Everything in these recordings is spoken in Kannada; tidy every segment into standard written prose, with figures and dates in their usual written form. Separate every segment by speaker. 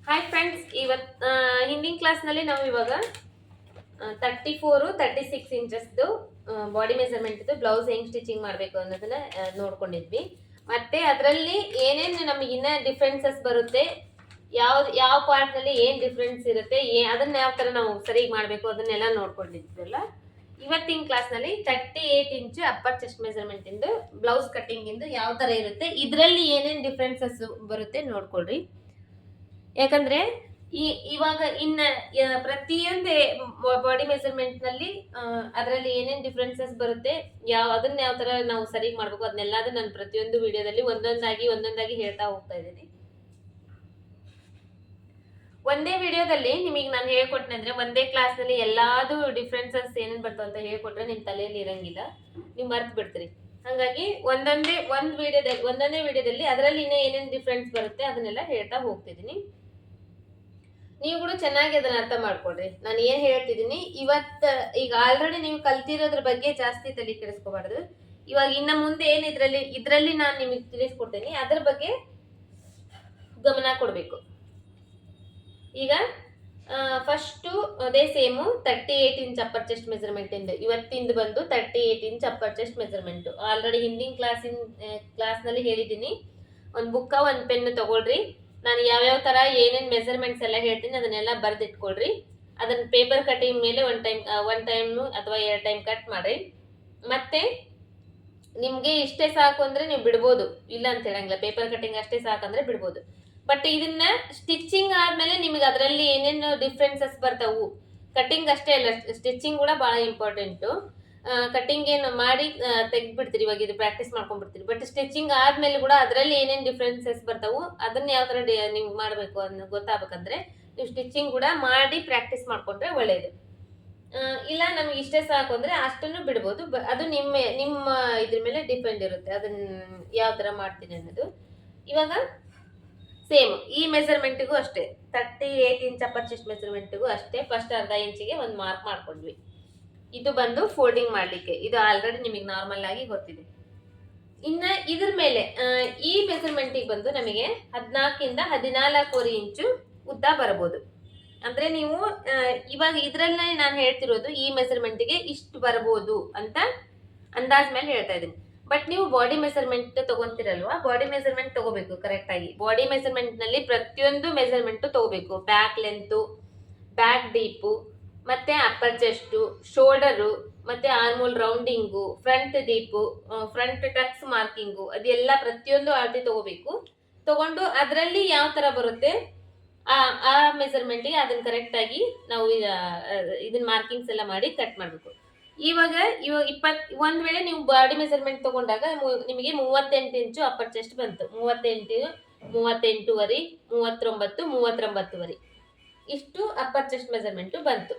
Speaker 1: ಹಾಯ್ ಫ್ರೆಂಡ್ಸ್, ಹಿಂದಿನ ಕ್ಲಾಸ್ನಲ್ಲಿ ನಾವು ಇವಾಗ 34-36 ಇಂಚಸ್ದು ಬಾಡಿ ಮೆಜರ್ಮೆಂಟ್ ಬ್ಲೌಸ್ ಹೆಂಗ್ ಸ್ಟಿಚಿಂಗ್ ಮಾಡಬೇಕು ಅನ್ನೋದನ್ನ ನೋಡ್ಕೊಂಡಿದ್ವಿ. ಮತ್ತೆ ಅದರಲ್ಲಿ ಏನೇನು ನಮಗೆ ಇನ್ನ ಡಿಫ್ರೆನ್ಸಸ್ ಬರುತ್ತೆ, ಯಾವ ಪಾರ್ಟ್ ನಲ್ಲಿ ಏನ್ ಡಿಫ್ರೆನ್ಸ್ ಇರುತ್ತೆ, ಅದನ್ನ ಯಾವ ತರ ನಾವು ಸರಿ ಮಾಡಬೇಕು ಅದನ್ನೆಲ್ಲ ನೋಡ್ಕೊಂಡಿದ್ವಲ್ಲ. ಇವತ್ತಿನ ಕ್ಲಾಸ್ ನಲ್ಲಿ 38 ಇಂಚ್ ಅಪ್ಪರ್ ಚೆಸ್ಟ್ ಮೆಜರ್ಮೆಂಟ್ ಇಂದು ಬ್ಲೌಸ್ ಕಟ್ಟಿಂಗ್ ಇಂದು ಯಾವ ತರ ಇರುತ್ತೆ, ಇದರಲ್ಲಿ ಏನೇನ್ ಡಿಫ್ರೆನ್ಸಸ್ ಬರುತ್ತೆ ನೋಡ್ಕೊಳ್ರಿ. ಯಾಕಂದ್ರೆ ಇವಾಗ ಪ್ರತಿಯೊಂದು ಬಾಡಿ ಮೆಜರ್ಮೆಂಟ್ ನಲ್ಲಿ ಅದರಲ್ಲಿ ಏನೇನ್ ಡಿಫ್ರೆನ್ಸಸ್ ಬರುತ್ತೆ, ಅದನ್ನ ಯಾವ ತರ ನಾವು ಸರಿ ಮಾಡ್ಬೇಕು, ಅದನ್ನೆಲ್ಲದು ನಾನು ಪ್ರತಿಯೊಂದು ವಿಡಿಯೋದಲ್ಲಿ ಒಂದೊಂದಾಗಿ ಹೇಳ್ತಾ ಹೋಗ್ತಾ ಇದ್ದೀನಿ. ಒಂದೇ ವಿಡಿಯೋದಲ್ಲಿ ನಿಮಗೆ ನಾನು ಹೇಳ್ಕೊಟ್ಟೆ ಒಂದೇ ಕ್ಲಾಸ್ ನಲ್ಲಿ ಎಲ್ಲಾದು ಡಿಫ್ರೆನ್ಸಸ್ ಏನೇನ್ ಬರ್ತಾವ ಅಂತ ಹೇಳ್ಕೊಟ್ರೆ ನಿಮ್ ತಲೆಯಲ್ಲಿ ಇರಂಗಿಲ್ಲ, ನೀವು ಮರ್ತ್ ಬಿಡ್ತೀರಿ. ಹಾಗಾಗಿ ಒಂದೊಂದೇ ವಿಡಿಯೋದಲ್ಲಿ ಅದರಲ್ಲಿ ಇನ್ನೂ ಏನೇನ್ ಡಿಫ್ರೆನ್ಸ್ ಬರುತ್ತೆ ಅದನ್ನೆಲ್ಲ ಹೇಳ್ತಾ ಹೋಗ್ತಿದ್ದೀನಿ. ನೀವು ಕೂಡ ಚೆನ್ನಾಗಿ ಅದನ್ನ ಅರ್ಥ ಮಾಡ್ಕೊಡ್ರಿ. ನಾನು ಏನ್ ಹೇಳ್ತಿದ್ದೀನಿ ಈಗ ಆಲ್ರೆಡಿ ನೀವು ಕಲ್ತಿರೋದ್ರ ಬಗ್ಗೆ ಜಾಸ್ತಿ ತಲೆ ಕೆಡಿಸ್ಕೋಬಾರ್ದು. ಇವಾಗ ಇನ್ನ ಮುಂದೆ ಏನ್ ಇದ್ರಲ್ಲಿ ನಾನು ನಿಮಗೆ ತಿಳಿಸ್ಕೊಡ್ತೀನಿ, ಅದ್ರ ಬಗ್ಗೆ ಗಮನ ಕೊಡ್ಬೇಕು. ಈಗ ಫಸ್ಟ್ ಅದೇ same 38 inch upper chest measurement ಇಂದ ಇವತ್ತಿಂದ ಬಂದು 38 inch upper chest measurement already ಹಿಂದಿನ ಕ್ಲಾಸ್ ನಲ್ಲಿ ಹೇಳಿದ್ದೀನಿ. ಒಂದು ಬುಕ್ಕ ಒಂದು ಪೆನ್ ತಗೊಳ್ರಿ. ನಾನು ಯಾವ್ಯಾವ ತರ ಏನೇನ್ ಮೆಜರ್ಮೆಂಟ್ಸ್ ಎಲ್ಲ ಹೇಳ್ತೀನಿ ಅದನ್ನೆಲ್ಲ ಬರ್ದಿಟ್ಕೊಳ್ರಿ. ಅದನ್ನ ಪೇಪರ್ ಕಟಿಂಗ್ ಮೇಲೆ ಒನ್ ಟೈಮ್ ಅಥವಾ 2 ಟೈಮ್ ಕಟ್ ಮಾಡ್ರಿ. ಮತ್ತೆ ನಿಮ್ಗೆ ಇಷ್ಟೇ ಸಾಕು ಅಂದ್ರೆ ನೀವು ಬಿಡ್ಬೋದು, ಇಲ್ಲ ಅಂತ ಹೇಳಂಗಿಲ್ಲ. ಪೇಪರ್ ಕಟಿಂಗ್ ಅಷ್ಟೇ ಸಾಕಂದ್ರೆ ಬಿಡ್ಬೋದು. ಬಟ್ ಇದನ್ನ ಸ್ಟಿಚಿಂಗ್ ಆದ್ಮೇಲೆ ನಿಮ್ಗೆ ಅದರಲ್ಲಿ ಏನೇನು ಡಿಫ್ರೆನ್ಸಸ್ ಬರ್ತಾವು, ಕಟಿಂಗ್ ಅಷ್ಟೇ ಅಲ್ಲ, ಸ್ಟಿಚಿಂಗ್ ಕೂಡ ಬಹಳ ಇಂಪಾರ್ಟೆಂಟು. ಕಟಿಂಗ್ ಏನು ಮಾಡಿ ತೆಗ್ದ್ಬಿಡ್ತೀರಿ, ಇವಾಗ ಇದು ಪ್ರಾಕ್ಟೀಸ್ ಮಾಡ್ಕೊಂಡ್ಬಿಡ್ತೀರಿ. ಬಟ್ ಸ್ಟಿಚಿಂಗ್ ಆದ್ಮೇಲೆ ಕೂಡ ಅದರಲ್ಲಿ ಏನೇನು ಡಿಫ್ರೆನ್ಸಸ್ ಬರ್ತಾವು ಅದನ್ನ ಯಾವ ತರ ನೀವು ಮಾಡಬೇಕು ಅನ್ನೋ ಗೊತ್ತಾಗಬೇಕಂದ್ರೆ ನೀವು ಸ್ಟಿಚಿಂಗ್ ಕೂಡ ಮಾಡಿ ಪ್ರಾಕ್ಟೀಸ್ ಮಾಡ್ಕೊಂಡ್ರೆ ಒಳ್ಳೇದು. ಇಲ್ಲ ನಮ್ಗೆ ಇಷ್ಟೇ ಸಾಕು ಅಂದ್ರೆ ಅಷ್ಟನ್ನು ಬಿಡ್ಬೋದು. ಅದು ನಿಮ್ಮ ಇದ್ರ ಮೇಲೆ ಡಿಪೆಂಡ್ ಇರುತ್ತೆ, ಅದನ್ನ ಯಾವ ತರ ಮಾಡ್ತೀನಿ ಅನ್ನೋದು. ಇವಾಗ ಸೇಮ್ ಈ ಮೆಜರ್ಮೆಂಟ್ಗೂ ಅಷ್ಟೇ, 38 ಇಂಚ್ ಅಪ್ಪರ್ ಚೆಸ್ಟ್ ಮೆಜರ್ಮೆಂಟ್ಗೂ ಅಷ್ಟೇ ಫಸ್ಟ್ ಅರ್ಧ ಇಂಚಿಗೆ ಒಂದು ಮಾರ್ಕ್ ಮಾಡ್ಕೊಂಡ್ವಿ. ಇದು ಬಂದು ಫೋಲ್ಡಿಂಗ್ ಮಾಡ್ಲಿಕ್ಕೆ, ಇದು ಆಲ್ರೆಡಿ ನಿಮಗೆ ನಾರ್ಮಲ್ ಆಗಿ ಗೊತ್ತಿದೆ. ಇನ್ನ ಇದ್ರ ಮೇಲೆ ಈ ಮೆಜರ್ಮೆಂಟಿಗೆ ಬಂದು ನಮಗೆ 14-14.25 ಇಂಚು ಉದ್ದ ಬರಬಹುದು. ಅಂದ್ರೆ ನೀವು ಇವಾಗ ಇದ್ರಲ್ಲೇ ನಾನು ಹೇಳ್ತಿರೋದು ಈ ಮೆಜರ್ಮೆಂಟ್ಗೆ ಇಷ್ಟು ಬರಬಹುದು ಅಂತ ಅಂದಾಜ್ ಮೇಲೆ ಹೇಳ್ತಾ ಇದ್ದೀನಿ. ಬಟ್ ನೀವು ಬಾಡಿ ಮೆಜರ್ಮೆಂಟ್ ತಗೊಂತಿರಲ್ವಾ, ಬಾಡಿ ಮೆಜರ್ಮೆಂಟ್ ತಗೋಬೇಕು ಕರೆಕ್ಟ್ ಆಗಿ. ಬಾಡಿ ಮೆಜರ್ಮೆಂಟ್ ನಲ್ಲಿ ಪ್ರತಿಯೊಂದು ಮೆಜರ್ಮೆಂಟ್ ತಗೋಬೇಕು. ಬ್ಯಾಕ್ ಲೆಂತ್, ಬ್ಯಾಕ್ ಡೀಪು, ಮತ್ತೆ ಅಪ್ಪರ್ ಚೆಸ್ಟ್, ಶೋಲ್ಡರು, ಮತ್ತೆ armhole rounding, front deep, front Tux marking, ಅದೆಲ್ಲ ಪ್ರತಿಯೊಂದು ಅಳತೆ ತಗೋಬೇಕು. ತಗೊಂಡು ಅದರಲ್ಲಿ ಯಾವ ತರ ಬರುತ್ತೆ ಆ ಮೆಜರ್ಮೆಂಟ್ಗೆ ಅದನ್ನ ಕರೆಕ್ಟ್ ಆಗಿ ನಾವು ಇದನ್ನ ಮಾರ್ಕಿಂಗ್ಸ್ ಎಲ್ಲ ಮಾಡಿ ಕಟ್ ಮಾಡಬೇಕು. ಇವಾಗ ಒಂದ್ ವೇಳೆ ನೀವು ಬಾಡಿ ಮೆಜರ್ಮೆಂಟ್ ತಗೊಂಡಾಗ ನಿಮಗೆ 38 ಇಂಚು ಅಪ್ಪರ್ ಚೆಸ್ಟ್ ಬಂತು, 38, 38.5, 39, 39.5 ಇಷ್ಟು ಅಪ್ಪರ್ ಚೆಸ್ಟ್ ಮೆಜರ್ಮೆಂಟ್ ಬಂತು.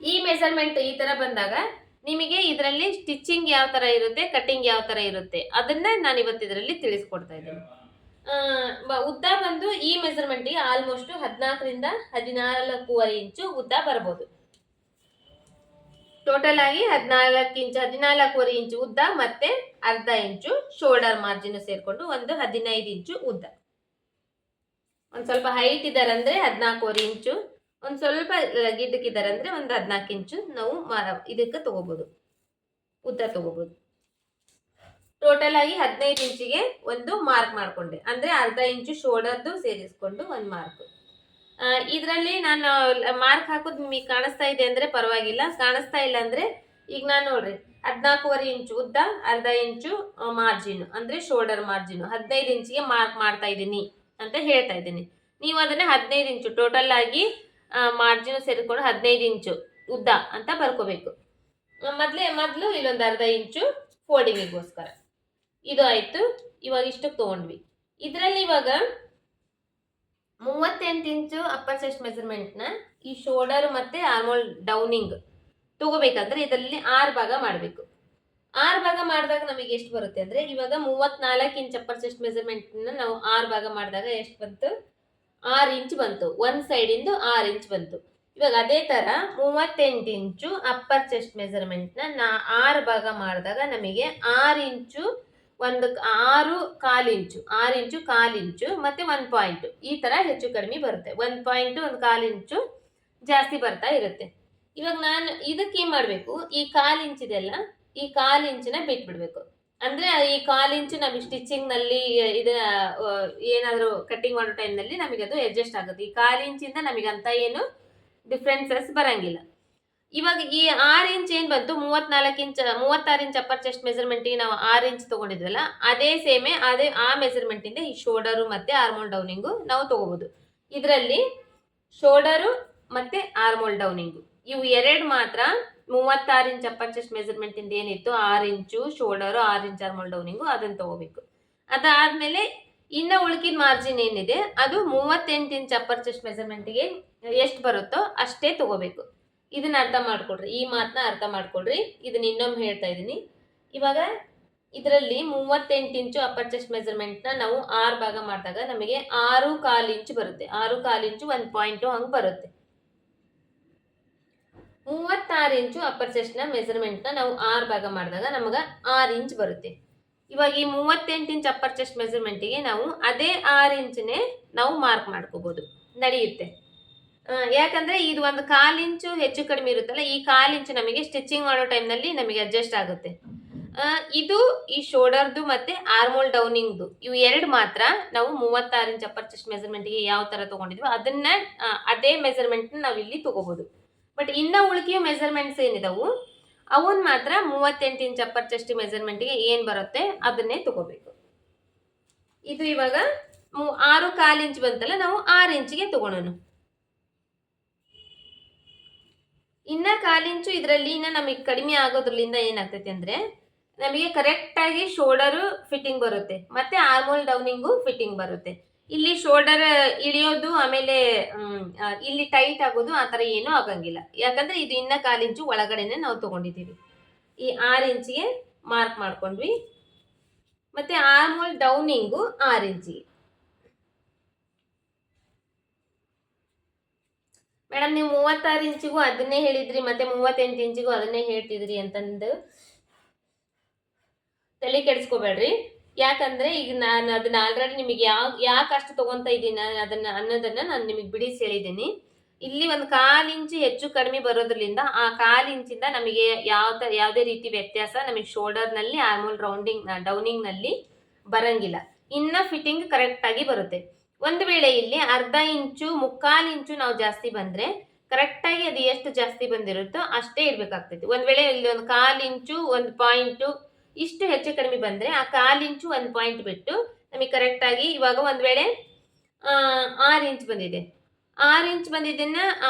Speaker 1: ಈ ಮೆಜರ್ಮೆಂಟ್ ಈ ತರ ಬಂದಾಗ ನಿಮಗೆ ಇದರಲ್ಲಿ ಸ್ಟಿಚಿಂಗ್ ಯಾವ ತರ ಇರುತ್ತೆ, ಕಟಿಂಗ್ ಯಾವ ತರ ಇರುತ್ತೆ ಅದನ್ನ ನಾನು ಇವತ್ತು ಇದರಲ್ಲಿ ತಿಳಿಸ್ಕೊಡ್ತಾ ಇದ್ದೀನಿ. ಉದ್ದ ಬಂದು ಈ ಮೆಜರ್ಮೆಂಟ್ಗೆ ಆಲ್ಮೋಸ್ಟ್ 14-14.25 ಇಂಚು ಉದ್ದ ಬರಬಹುದು. ಟೋಟಲ್ ಆಗಿ 14.25 ಇಂಚು ಉದ್ದ, ಮತ್ತೆ ಅರ್ಧ ಇಂಚು ಶೋಲ್ಡರ್ ಮಾರ್ಜಿನ್ ಸೇರ್ಕೊಂಡು ಒಂದು 15 ಇಂಚು ಉದ್ದ. ಒಂದ್ ಸ್ವಲ್ಪ ಹೈಟ್ ಇದ್ದಾರೆ ಅಂದ್ರೆ 14.25 ಇಂಚು, ಒಂದ್ ಸ್ವಲ್ಪ ಗಿಡ್ಡಕ್ಕಿದ್ದಾರೆ ಅಂದ್ರೆ ಒಂದು 14 ಇಂಚು ನಾವು ಇದಕ್ಕೆ ತಗೋಬಹುದು, ಉದ್ದ ತಗೋಬಹುದು. ಟೋಟಲ್ ಆಗಿ 15 ಇಂಚಿಗೆ ಒಂದು ಮಾರ್ಕ್ ಮಾಡ್ಕೊಂಡೆ, ಅಂದ್ರೆ ಅರ್ಧ ಇಂಚು ಶೋಲ್ಡರ್ದು ಸೇರಿಸ್ಕೊಂಡು ಒಂದು ಮಾರ್ಕ್. ಇದರಲ್ಲಿ ನಾನು ಮಾರ್ಕ್ ಹಾಕೋದು ನಿಮಗೆ ಕಾಣಿಸ್ತಾ ಇದೆ ಅಂದ್ರೆ ಪರವಾಗಿಲ್ಲ, ಕಾಣಿಸ್ತಾ ಇಲ್ಲ ಅಂದ್ರೆ ಈಗ ನಾನು ನೋಡ್ರಿ 14.25 ಇಂಚು ಉದ್ದ, ಅರ್ಧ ಇಂಚು ಮಾರ್ಜಿನ್ ಅಂದ್ರೆ ಶೋಲ್ಡರ್ ಮಾರ್ಜಿನ್, 15 ಇಂಚಿಗೆ ಮಾರ್ಕ್ ಮಾಡ್ತಾ ಇದ್ದೀನಿ ಅಂತ ಹೇಳ್ತಾ ಇದ್ದೀನಿ. ನೀವು ಅದನ್ನ 15 ಇಂಚು ಟೋಟಲ್ ಆಗಿ ಮಾರ್ಜಿನ್ ಸೇರಿಕೊಂಡು 15 ಇಂಚು ಉದ್ದ ಅಂತ ಬರ್ಕೋಬೇಕು. ಮೊದಲು ಇಲ್ಲೊಂದು ಅರ್ಧ ಇಂಚು ಫೋಲ್ಡಿಂಗಿಗೋಸ್ಕರ. ಇದು ಆಯ್ತು. ಇವಾಗ ಇಷ್ಟಕ್ಕೆ ತಗೊಂಡ್ವಿ. ಇದರಲ್ಲಿ ಇವಾಗ 38 ಇಂಚು ಅಪ್ಪರ್ ಚೆಸ್ಟ್ ಮೆಜರ್ಮೆಂಟ್ ನ ಈ ಶೋಲ್ಡರ್ ಮತ್ತೆ ಆರ್ಮೋಲ್ ಡೌನಿಂಗ್ ತಗೋಬೇಕಂದ್ರೆ ಇದರಲ್ಲಿ 6 ಭಾಗ ಮಾಡಬೇಕು. 6 ಭಾಗ ಮಾಡಿದಾಗ ನಮಗೆ ಎಷ್ಟು ಬರುತ್ತೆ ಅಂದ್ರೆ, ಇವಾಗ 34 ಇಂಚ್ ಅಪ್ಪರ್ ಚೆಸ್ಟ್ ಮೆಜರ್ಮೆಂಟ್ ನ ನಾವು 6 ಭಾಗ ಮಾಡಿದಾಗ ಎಷ್ಟು ಬಂತು, 6 ಇಂಚ್ ಬಂತು. ಒಂದ್ ಸೈಡ್ ಇಂದು 6 ಇಂಚ್ ಬಂತು. ಇವಾಗ ಅದೇ ತರ 38 ಇಂಚು ಅಪ್ಪರ್ ಚೆಸ್ಟ್ ಮೆಜರ್ಮೆಂಟ್ ನ 6 ಭಾಗ ಮಾಡಿದಾಗ ನಮಗೆ 6 ಇಂಚು ಒಂದು 6 ಇಂಚು ಕಾಲು ಇಂಚು ಮತ್ತೆ 1 ಪಾಯಿಂಟ್ ಈ ತರ ಹೆಚ್ಚು ಕಡಿಮೆ ಬರುತ್ತೆ. 1 ಪಾಯಿಂಟ್ 1 ಕಾಲು ಇಂಚು ಜಾಸ್ತಿ ಬರ್ತಾ ಇರುತ್ತೆ. ಇವಾಗ ನಾನು ಇದಕ್ಕೆ ಏನ್ ಮಾಡ್ಬೇಕು, ಈ ಕಾಲು ಇಂಚಿದೆಲ್ಲ ಈ ಕಾಲು ಇಂಚಿನ ಬಿಟ್ಬಿಡ್ಬೇಕು. ಅಂದ್ರೆ ಈ ಕಾಲು ಇಂಚು ನಮಗೆ ಸ್ಟಿಚಿಂಗ್ ನಲ್ಲಿ ಏನಾದ್ರು ಕಟ್ಟಿಂಗ್ ಮಾಡೋ ಟೈಮ್ ನಲ್ಲಿ ನಮಗೆ ಅದು ಅಡ್ಜಸ್ಟ್ ಆಗುತ್ತೆ. ಈ ಕಾಲು ಇಂಚಿಂದ ನಮಗೆ ಅಂತ ಏನು ಡಿಫ್ರೆನ್ಸಸ್ ಬರಂಗಿಲ್ಲ. ಇವಾಗ ಈ 6 ಇಂಚ್ ಏನ್ ಬಂತು, 36 ಇಂಚ್ ಅಪ್ಪರ್ ಚೆಸ್ಟ್ ಮೆಜರ್ಮೆಂಟ್ ನಾವು 6 ಇಂಚ್ ತಗೊಂಡಿದ್ವಲ್ಲ, ಅದೇ ಸೇಮೆ ಅದೇ ಆ ಮೆಜರ್ಮೆಂಟ್ ಇಂದ ಈ ಶೋಲ್ಡರ್ ಮತ್ತೆ ಆರ್ಮೋಲ್ ಡೌನಿಂಗು ನಾವು ತಗೋಬಹುದು. ಇದರಲ್ಲಿ ಶೋಲ್ಡರು ಮತ್ತೆ ಆರ್ಮೋಲ್ ಡೌನಿಂಗು ಇವು ಎರಡು ಮಾತ್ರ 36 ಇಂಚ್ ಅಪ್ಪರ್ ಚೆಸ್ಟ್ ಮೆಜರ್ಮೆಂಟ್ ಇಂದ ಏನಿತ್ತು 6 ಇಂಚು ಶೋಲ್ಡರು 6 ಇಂಚ್ ಆರ್ಮೋಲ್ ಡೌನಿಂಗು ಅದನ್ನ ತಗೋಬೇಕು. ಅದಾದ್ಮೇಲೆ ಇನ್ನ ಉಳ್ಕಿದ ಮಾರ್ಜಿನ್ ಏನಿದೆ ಅದು 38 ಇಂಚ್ ಅಪ್ಪರ್ ಚೆಸ್ಟ್ ಮೆಜರ್ಮೆಂಟ್ಗೆ ಎಷ್ಟು ಬರುತ್ತೋ ಅಷ್ಟೇ ತಗೋಬೇಕು. ಇದನ್ನ ಅರ್ಥ ಮಾಡ್ಕೊಡ್ರಿ, ಈ ಮಾತನ್ನ ಅರ್ಥ ಮಾಡ್ಕೊಡ್ರಿ. ಇದನ್ನ ಇನ್ನೊಮ್ಮೆ ಹೇಳ್ತಾ ಇದ್ದೀನಿ. ಇವಾಗ ಇದರಲ್ಲಿ 38 ಇಂಚು ಅಪ್ಪರ್ ಚೆಸ್ಟ್ ಮೆಜರ್ಮೆಂಟ್ ನ ನಾವು 6 ಭಾಗ ಮಾಡಿದಾಗ ನಮಗೆ 6.25 ಇಂಚು ಬರುತ್ತೆ. 6.25 ಇಂಚು 1 ಪಾಯಿಂಟ್ ಹಂಗೆ ಬರುತ್ತೆ. 36 ಇಂಚು ಅಪ್ಪರ್ ಚೆಸ್ಟ್ ನ ಮೆಜರ್ಮೆಂಟ್ ನ ನಾವು 6 ಭಾಗ ಮಾಡಿದಾಗ ನಮಗೆ 6 ಇಂಚ್ ಬರುತ್ತೆ. ಇವಾಗ ಈ 38 ಇಂಚ್ ಅಪ್ಪರ್ ಚೆಸ್ಟ್ ಮೆಜರ್ಮೆಂಟ್ಗೆ ನಾವು ಅದೇ 6 ಇಂಚನೇ ನಾವು ಮಾರ್ಕ್ ಮಾಡ್ಕೋಬಹುದು, ನಡೆಯುತ್ತೆ. ಯಾಕಂದ್ರೆ ಇದು ಒಂದು 1/4 ಇಂಚು ಹೆಚ್ಚು ಕಡಿಮೆ ಇರುತ್ತಲ್ಲ, ಈ 1/4 ಇಂಚು ನಮಗೆ ಸ್ಟಿಚಿಂಗ್ ಮಾಡೋ ಟೈಮ್ನಲ್ಲಿ ನಮಗೆ ಅಡ್ಜಸ್ಟ್ ಆಗುತ್ತೆ. ಇದು ಈ ಶೋಲ್ಡರ್ದು ಮತ್ತೆ ಆರ್ಮೋಲ್ ಡೌನಿಂಗ್ದು ಇವು ಎರಡು ಮಾತ್ರ ನಾವು 36 ಇಂಚ್ ಅಪ್ಪರ್ ಚೆಸ್ಟ್ ಮೆಜರ್ಮೆಂಟ್ಗೆ ಯಾವ ತರ ತಗೊಂಡಿದ್ವಿ ಅದನ್ನ ಅದೇ ಮೆಜರ್ಮೆಂಟ್ ನಾವು ಇಲ್ಲಿ ತಗೋಬಹುದು. ಬಟ್ ಇನ್ನ ಉಳಿಕೆಯ ಮೆಜರ್ಮೆಂಟ್ಸ್ ಏನಿದಾವು ಅವನ್ ಮಾತ್ರ 38 ಇಂಚ್ ಅಪ್ಪರ್ ಚೆಸ್ಟ್ ಮೆಜರ್ಮೆಂಟ್ಗೆ ಏನ್ ಬರುತ್ತೆ ಅದನ್ನೇ ತಗೋಬೇಕು. ಇದು ಇವಾಗ 6.25 ಇಂಚ್ ಬಂತಲ್ಲ, ನಾವು 6 ಇಂಚಿಗೆ ತಗೊಳೋಣ. ಇನ್ನ 1/4 ಇಂಚು ಇದರಲ್ಲಿ ಇನ್ನ ನಮಗೆ ಕಡಿಮೆ ಆಗೋದ್ರಲ್ಲಿಂದ ಏನಾಗ್ತೈತೆ ಅಂದ್ರೆ ನಮಗೆ ಕರೆಕ್ಟ್ ಆಗಿ ಶೋಲ್ಡರ್ ಫಿಟ್ಟಿಂಗ್ ಬರುತ್ತೆ ಮತ್ತೆ ಆರ್ಮೋಲ್ ಡೌನಿಂಗು ಫಿಟ್ಟಿಂಗ್ ಬರುತ್ತೆ. ಇಲ್ಲಿ ಶೋಲ್ಡರ್ ಇಳಿಯೋದು ಆಮೇಲೆ ಇಲ್ಲಿ ಟೈಟ್ ಆಗೋದು ಆ ಥರ ಏನೂ ಆಗಂಗಿಲ್ಲ. ಯಾಕಂದ್ರೆ ಇದು ಇನ್ನ 1/4 ಇಂಚು ಒಳಗಡೆನೆ ನಾವು ತಗೊಂಡಿದ್ದೀವಿ. ಈ 6 ಇಂಚಿಗೆ ಮಾರ್ಕ್ ಮಾಡ್ಕೊಂಡ್ವಿ. ಮತ್ತೆ ಆರ್ಮೋಲ್ ಡೌನಿಂಗು 6 ಇಂಚಿಗೆ. ಮೇಡಮ್ ನೀವು 36 ಇಂಚಿಗೂ ಅದನ್ನೇ ಹೇಳಿದ್ರಿ ಮತ್ತೆ 38 ಇಂಚಿಗೂ ಅದನ್ನೇ ಹೇಳ್ತಿದ್ರಿ ಅಂತಂದು ತಲೆ ಕೆಡಿಸ್ಕೋಬೇಡ್ರಿ. ಯಾಕಂದ್ರೆ ಈಗ ನಾನು ಅದನ್ನ ಆಲ್ರೆಡಿ ನಿಮಗೆ ಯಾಕೆ ಅಷ್ಟು ತಗೊಂತ ಇದ್ದೀನಿ ಅನ್ನೋದನ್ನ ನಾನು ನಿಮಗೆ ಬಿಡಿಸಿ ಹೇಳಿದ್ದೀನಿ. ಇಲ್ಲಿ ಒಂದು 1/4 ಇಂಚು ಹೆಚ್ಚು ಕಡಿಮೆ ಬರೋದ್ರಿಂದ ಆ 1/4 ಇಂಚಿಂದ ನಮಗೆ ಯಾವುದೇ ರೀತಿ ವ್ಯತ್ಯಾಸ ನಮಗೆ ಶೋಲ್ಡರ್ ನಲ್ಲಿ ಆರ್ಮೋಲ್ ಡೌನಿಂಗ್ ನಲ್ಲಿ ಬರಂಗಿಲ್ಲ. ಇನ್ನ ಫಿಟ್ಟಿಂಗ್ ಕರೆಕ್ಟ್ ಆಗಿ ಬರುತ್ತೆ. ಒಂದು ವೇಳೆ ಇಲ್ಲಿ 1/2 ಇಂಚು 3/4 ಇಂಚು ನಾವು ಜಾಸ್ತಿ ಬಂದ್ರೆ ಕರೆಕ್ಟ್ ಆಗಿ ಅದು ಎಷ್ಟು ಜಾಸ್ತಿ ಬಂದಿರುತ್ತೋ ಅಷ್ಟೇ ಇರ್ಬೇಕಾಗ್ತೈತಿ. ಒಂದ್ ವೇಳೆ ಇಲ್ಲಿ 1/4 ಇಂಚು 1 ಪಾಯಿಂಟ್ ಇಷ್ಟು ಹೆಚ್ಚು ಕಡಿಮೆ ಬಂದ್ರೆ ಆ 1/4 ಇಂಚು 1 ಪಾಯಿಂಟ್ ಬಿಟ್ಟು ನಮಗೆ ಕರೆಕ್ಟ್ ಆಗಿ ಇವಾಗ ಒಂದ್ ವೇಳೆ 6 ಇಂಚ್ ಬಂದಿದೆ, 6 ಇಂಚ್ ಬಂದಿದ್ದನ್ನ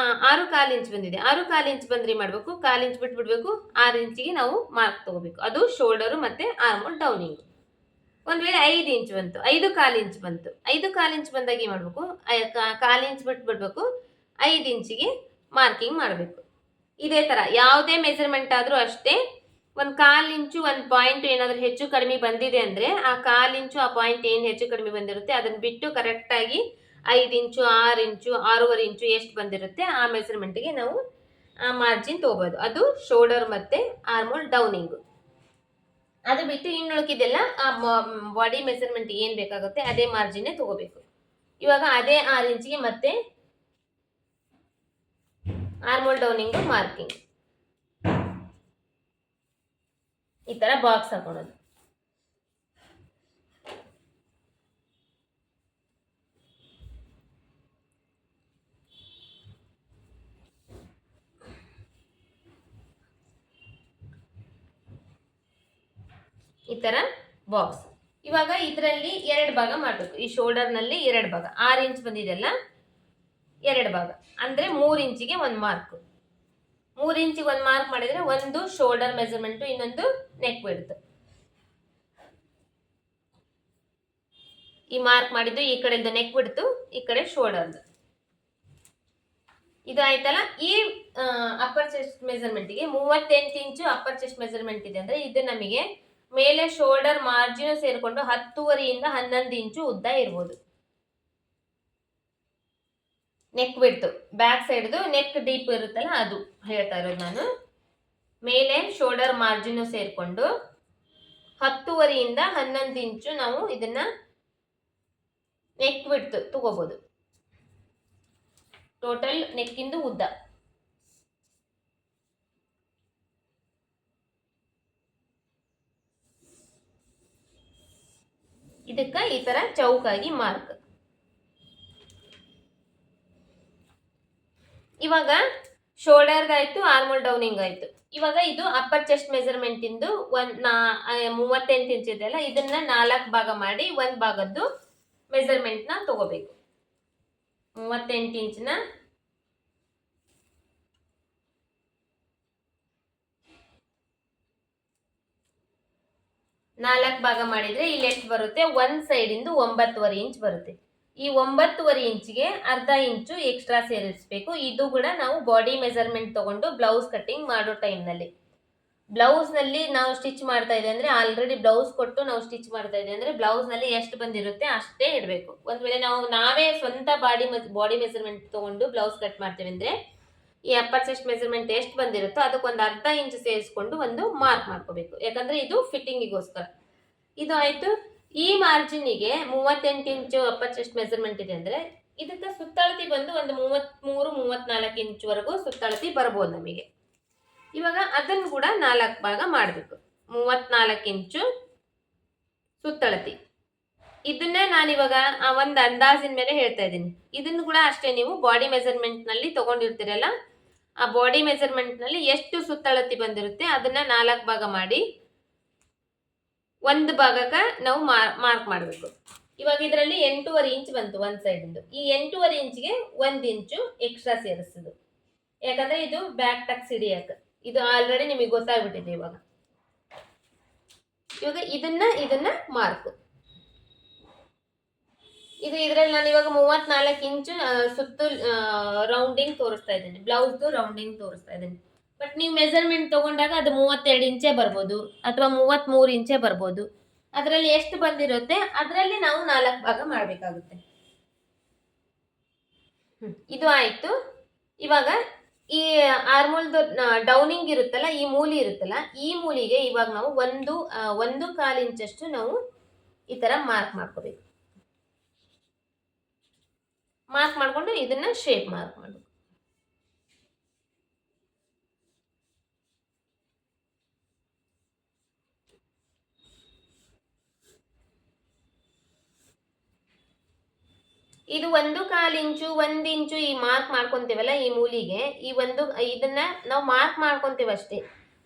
Speaker 1: 6.25 ಇಂಚ್ ಬಂದಿದೆ. 6.25 ಇಂಚ್ ಬಂದ್ರೆ ಮಾಡ್ಬೇಕು, 1/4 ಇಂಚ್ ಬಿಟ್ಟು ಬಿಡ್ಬೇಕು, 6 ಇಂಚಿಗೆ ನಾವು ಮಾರ್ಕ್ ತಗೋಬೇಕು. ಅದು ಶೋಲ್ಡರ್ ಮತ್ತೆ ಆರ್ಮೋಲ್ ಡೌನಿಂಗ್. ಒಂದ್ ವೇಳೆ 5 ಇಂಚ್ ಬಂತು, 5.25 ಇಂಚ್ ಬಂತು, 5.25 ಇಂಚ್ ಬಂದಾಗ ಏನ್ ಮಾಡ್ಬೇಕು, 1/4 ಇಂಚ್ ಬಿಟ್ಟು ಬಿಡ್ಬೇಕು, 5 ಇಂಚಿಗೆ ಮಾರ್ಕಿಂಗ್ ಮಾಡಬೇಕು. ಇದೇ ತರ ಯಾವುದೇ ಮೆಜರ್ಮೆಂಟ್ ಆದ್ರೂ ಅಷ್ಟೇ 1/4 ಇಂಚು 1 ಪಾಯಿಂಟ್ ಏನಾದ್ರೂ ಹೆಚ್ಚು ಕಡಿಮೆ ಬಂದಿದೆ ಅಂದ್ರೆ ಆ 1/4 ಇಂಚು ಆ ಪಾಯಿಂಟ್ ಏನ್ ಹೆಚ್ಚು ಕಡಿಮೆ ಬಂದಿರುತ್ತೆ ಅದನ್ನ ಬಿಟ್ಟು ಕರೆಕ್ಟ್ ಆಗಿ 5 ಇಂಚು 6 ಇಂಚು 6.5 ಇಂಚು ಎಷ್ಟು ಬಂದಿರುತ್ತೆ ಆ ಮೆಜರ್ಮೆಂಟ್ಗೆ ನಾವು ಮಾರ್ಜಿನ್ ತಗೋಬಹುದು. ಅದು ಶೋಲ್ಡರ್ ಮತ್ತೆ ಆರ್ಮೋಲ್ ಡೌನಿಂಗ್. ಅದು ಬಿಟ್ಟು ಇನ್ನುಳಿಕಿದೆಲ್ಲ ಬಾಡಿ ಮೆಜರ್ಮೆಂಟ್ ಏನ್ ಬೇಕಾಗುತ್ತೆ ಅದೇ ಮಾರ್ಜಿನ್ ತಗೋಬೇಕು. ಇವಾಗ ಅದೇ 6 ಇಂಚಿಗೆ ಮತ್ತೆ ಆರ್ಮೋಲ್ ಡೌನಿಂಗ್ ಮಾರ್ಕಿಂಗ್ ಈ ತರ ಬಾಕ್ಸ್ ಹಾಕೊಳ್ಳೋದು. ಈ ತರ ಬಾಕ್ಸ್. ಇವಾಗ ಇದರಲ್ಲಿ 2 ಭಾಗ ಮಾಡಬೇಕು. ಈ ಶೋಲ್ಡರ್ ನಲ್ಲಿ 2 ಭಾಗ, 6 ಇಂಚ್ ಬಂದಿದೆಲ್ಲ 2 ಭಾಗ ಅಂದ್ರೆ 3 ಇಂಚಿಗೆ 1 ಮಾರ್ಕ್. 3 ಇಂಚಿಗೆ 1 ಮಾರ್ಕ್ ಮಾಡಿದ್ರೆ ಒಂದು ಶೋಲ್ಡರ್ ಮೆಜರ್ಮೆಂಟ್, ಇನ್ನೊಂದು ನೆಕ್ ವಿಡ್ತ್. ಈ ಮಾರ್ಕ್ ಮಾಡಿದ್ದು ಈ ಕಡೆಯಿಂದ ನೆಕ್ ವಿಡ್ತ್, ಈ ಕಡೆ ಶೋಲ್ಡರ್. ಇದು ಆಯ್ತಲ್ಲ. ಈ ಅಪ್ಪರ್ ಚೆಸ್ಟ್ ಮೆಜರ್ಮೆಂಟ್ಗೆ 38 ಇಂಚು ಅಪ್ಪರ್ ಚೆಸ್ಟ್ ಮೆಜರ್ಮೆಂಟ್ ಇದೆ ಅಂದ್ರೆ ಇದು ನಮಗೆ ಮೇಲೆ ಶೋಲ್ಡರ್ ಮಾರ್ಜಿನ್ ಸೇರಿಕೊಂಡು 10.5 ಇಂದ 11 ಇಂಚು ಉದ್ದ ಇರ್ಬೋದು. ನೆಕ್ ವಿಡ್ತ್ ಬ್ಯಾಕ್ ಸೈಡ್ದು ನೆಕ್ ಡೀಪ್ ಇರುತ್ತಲ್ಲ ಅದು ಹೇಳ್ತಾ ಇರೋದು ನಾನು. ಮೇಲೆ ಶೋಲ್ಡರ್ ಮಾರ್ಜಿನ್ ಸೇರಿಕೊಂಡು 10.5 11 ಇಂಚು ನಾವು ಇದನ್ನ ನೆಕ್ ಬಿಡ್ತು ತಗೋಬಹುದು. ಟೋಟಲ್ ನೆಕ್ಕಿಂದು ಉದ್ದ ಇದಕ್ಕ ಈ ತರ ಚೌಕಾಗಿ ಮಾರ್ಕ್. ಇವಾಗ ಶೋಲ್ಡರ್ ಆಯ್ತು, ಆರ್ಮೋಲ್ ಡೌನಿಂಗ್ ಆಯ್ತು. ಇವಾಗ ಇದು ಅಪ್ಪರ್ ಚೆಸ್ಟ್ ಮೆಜರ್ಮೆಂಟ್ ಇಂದು 38 ಇಂಚ್ ಇದೆಯಲ್ಲ, ಇದನ್ನ 4 ಭಾಗ ಮಾಡಿ 1 ಭಾಗದ್ದು ಮೆಜರ್ಮೆಂಟ್ ನ ತಗೋಬೇಕು. 38 ಇಂಚಿನ 4 ಭಾಗ ಮಾಡಿದ್ರೆ ಇಲ್ಲಿ ಎಷ್ಟು ಬರುತ್ತೆ, ಒಂದ್ ಸೈಡ್ ಇಂದು 9.5 ಇಂಚ್ ಬರುತ್ತೆ. ಈ 9.5 ಇಂಚಿಗೆ ಅರ್ಧ ಇಂಚು ಎಕ್ಸ್ಟ್ರಾ ಸೇರಿಸಬೇಕು. ಇದು ಕೂಡ ನಾವು ಬಾಡಿ ಮೆಜರ್ಮೆಂಟ್ ತಗೊಂಡು ಬ್ಲೌಸ್ ಕಟ್ಟಿಂಗ್ ಮಾಡೋ ಟೈಮ್ ನಲ್ಲಿ, ಬ್ಲೌಸ್ ನಲ್ಲಿ ನಾವು ಸ್ಟಿಚ್ ಮಾಡ್ತಾ ಇದೆ ಅಂದ್ರೆ ಆಲ್ರೆಡಿ ಬ್ಲೌಸ್ ಕೊಟ್ಟು ನಾವು ಸ್ಟಿಚ್ ಮಾಡ್ತಾ ಇದೆ ಅಂದ್ರೆ ಬ್ಲೌಸ್ ನಲ್ಲಿ ಎಷ್ಟು ಬಂದಿರುತ್ತೆ ಅಷ್ಟೇ ಇಡಬೇಕು. ಒಂದ್ ವೇಳೆ ನಾವೇ ಸ್ವಂತ ಬಾಡಿ ಮೆಜರ್ಮೆಂಟ್ ತಗೊಂಡು ಬ್ಲೌಸ್ ಕಟ್ ಮಾಡ್ತೇವೆ ಅಂದ್ರೆ ಈ ಅಪ್ಪರ್ ಚೆಸ್ಟ್ ಮೆಜರ್ಮೆಂಟ್ ಎಷ್ಟು ಬಂದಿರುತ್ತೋ ಅದಕ್ಕೊಂದು ಅರ್ಧ ಇಂಚ್ ಸೇರಿಸ್ಕೊಂಡು ಒಂದು ಮಾರ್ಕ್ ಮಾಡ್ಕೋಬೇಕು. ಯಾಕಂದ್ರೆ ಇದು ಫಿಟ್ಟಿಂಗಿಗೋಸ್ಕರ. ಇದು ಆಯ್ತು. ಈ ಮಾರ್ಜಿನ್ಗೆ 38 ಇಂಚು ಅಪ್ಪರ್ ಚೆಸ್ಟ್ ಮೆಜರ್ಮೆಂಟ್ ಇದೆ ಅಂದ್ರೆ ಇದಕ್ಕೆ ಸುತ್ತಳತಿ ಬಂದು ಒಂದು 33-34 ಇಂಚ್ ವರೆಗೂ ಸುತ್ತಳತಿ ಬರ್ಬೋದು ನಮಗೆ. ಇವಾಗ ಅದನ್ನು ಕೂಡ 4 ಭಾಗ ಮಾಡಬೇಕು. 34 ಇಂಚು ಸುತ್ತಳತಿ. ಇದನ್ನ ನಾನಿವಾಗ ಒಂದು ಅಂದಾಜಿನ ಮೇಲೆ ಹೇಳ್ತಾ ಇದ್ದೀನಿ. ಇದನ್ನು ಕೂಡ ಅಷ್ಟೇ, ನೀವು ಬಾಡಿ ಮೆಜರ್ಮೆಂಟ್ ನಲ್ಲಿ ತಗೊಂಡಿರ್ತೀರಲ್ಲ, ಆ ಬಾಡಿ ಮೆಜರ್ಮೆಂಟ್ ನಲ್ಲಿ ಎಷ್ಟು ಸುತ್ತಳತಿ ಬಂದಿರುತ್ತೆ ಅದನ್ನ 4 ಭಾಗ ಮಾಡಿ 1 ಭಾಗಕ್ಕೆ ನಾವು ಮಾರ್ಕ್ ಮಾಡಬೇಕು. ಇವಾಗ ಇದರಲ್ಲಿ 8.5 ಇಂಚ್ ಬಂತು ಒಂದ್ ಸೈಡ್ ಇಂದು. ಈ 8.5 ಇಂಚ್ಗೆ 1 ಇಂಚು ಎಕ್ಸ್ಟ್ರಾ ಸೇರಿಸುದು. ಯಾಕಂದ್ರೆ ಇದು ಬ್ಯಾಕ್ ಟಕ್ಸ್ ಹಿಡಿಯಕ್ಕೆ ಇದು ಆಲ್ರೆಡಿ ನಿಮಗೆ ಗೊತ್ತಾಗ್ಬಿಟ್ಟಿದೆ. ಇವಾಗ ಇದನ್ನ ಮಾರ್ಕ್ ಇದು ಇದರಲ್ಲಿ ನಾನು ಇವಾಗ 34 ಇಂಚು ಸುತ್ತು ರೌಂಡಿಂಗ್ ತೋರಿಸ್ತಾ ಇದ್ದೀನಿ, ಬ್ಲೌಸ್ ರೌಂಡಿಂಗ್ ತೋರಿಸ್ತಾ ಇದ್ದೀನಿ. ಬಟ್ ನೀವು ಮೆಜರ್ಮೆಂಟ್ ತಗೊಂಡಾಗ ಅದು 32 ಇಂಚೇ ಬರ್ಬೋದು ಅಥವಾ 33 ಇಂಚೇ ಬರ್ಬೋದು. ಅದರಲ್ಲಿ ಎಷ್ಟು ಬಂದಿರುತ್ತೆ ಅದರಲ್ಲಿ ನಾವು 4 ಭಾಗ ಮಾಡಬೇಕಾಗುತ್ತೆ. ಇದು ಆಯ್ತು. ಇವಾಗ ಈ ಆರ್ಮೋಲ್ದು ಡೌನಿಂಗ್ ಇರುತ್ತಲ್ಲ, ಈ ಮೂಲಿ ಇರುತ್ತಲ್ಲ, ಈ ಮೂಲಿಗೆ ಇವಾಗ ನಾವು 1.25 ಇಂಚಷ್ಟು ನಾವು ಈ ತರ ಮಾರ್ಕ್ ಮಾಡ್ಕೋಬೇಕು. ಮಾರ್ಕ್ ಮಾಡ್ಕೊಂಡು ಇದನ್ನ ಶೇಪ್ ಮಾರ್ಕ್ ಮಾಡಬೇಕು. ಇದು 1.25 ಇಂಚು 1 ಇಂಚು ಈ ಮಾರ್ಕ್ ಮಾಡ್ಕೊಂತೀವಲ್ಲ ಈ ಮೂಲಿಗೆ, ಇದನ್ನ ನಾವು ಮಾರ್ಕ್ ಮಾಡ್ಕೊಂತೀವಿ ಅಷ್ಟೇ.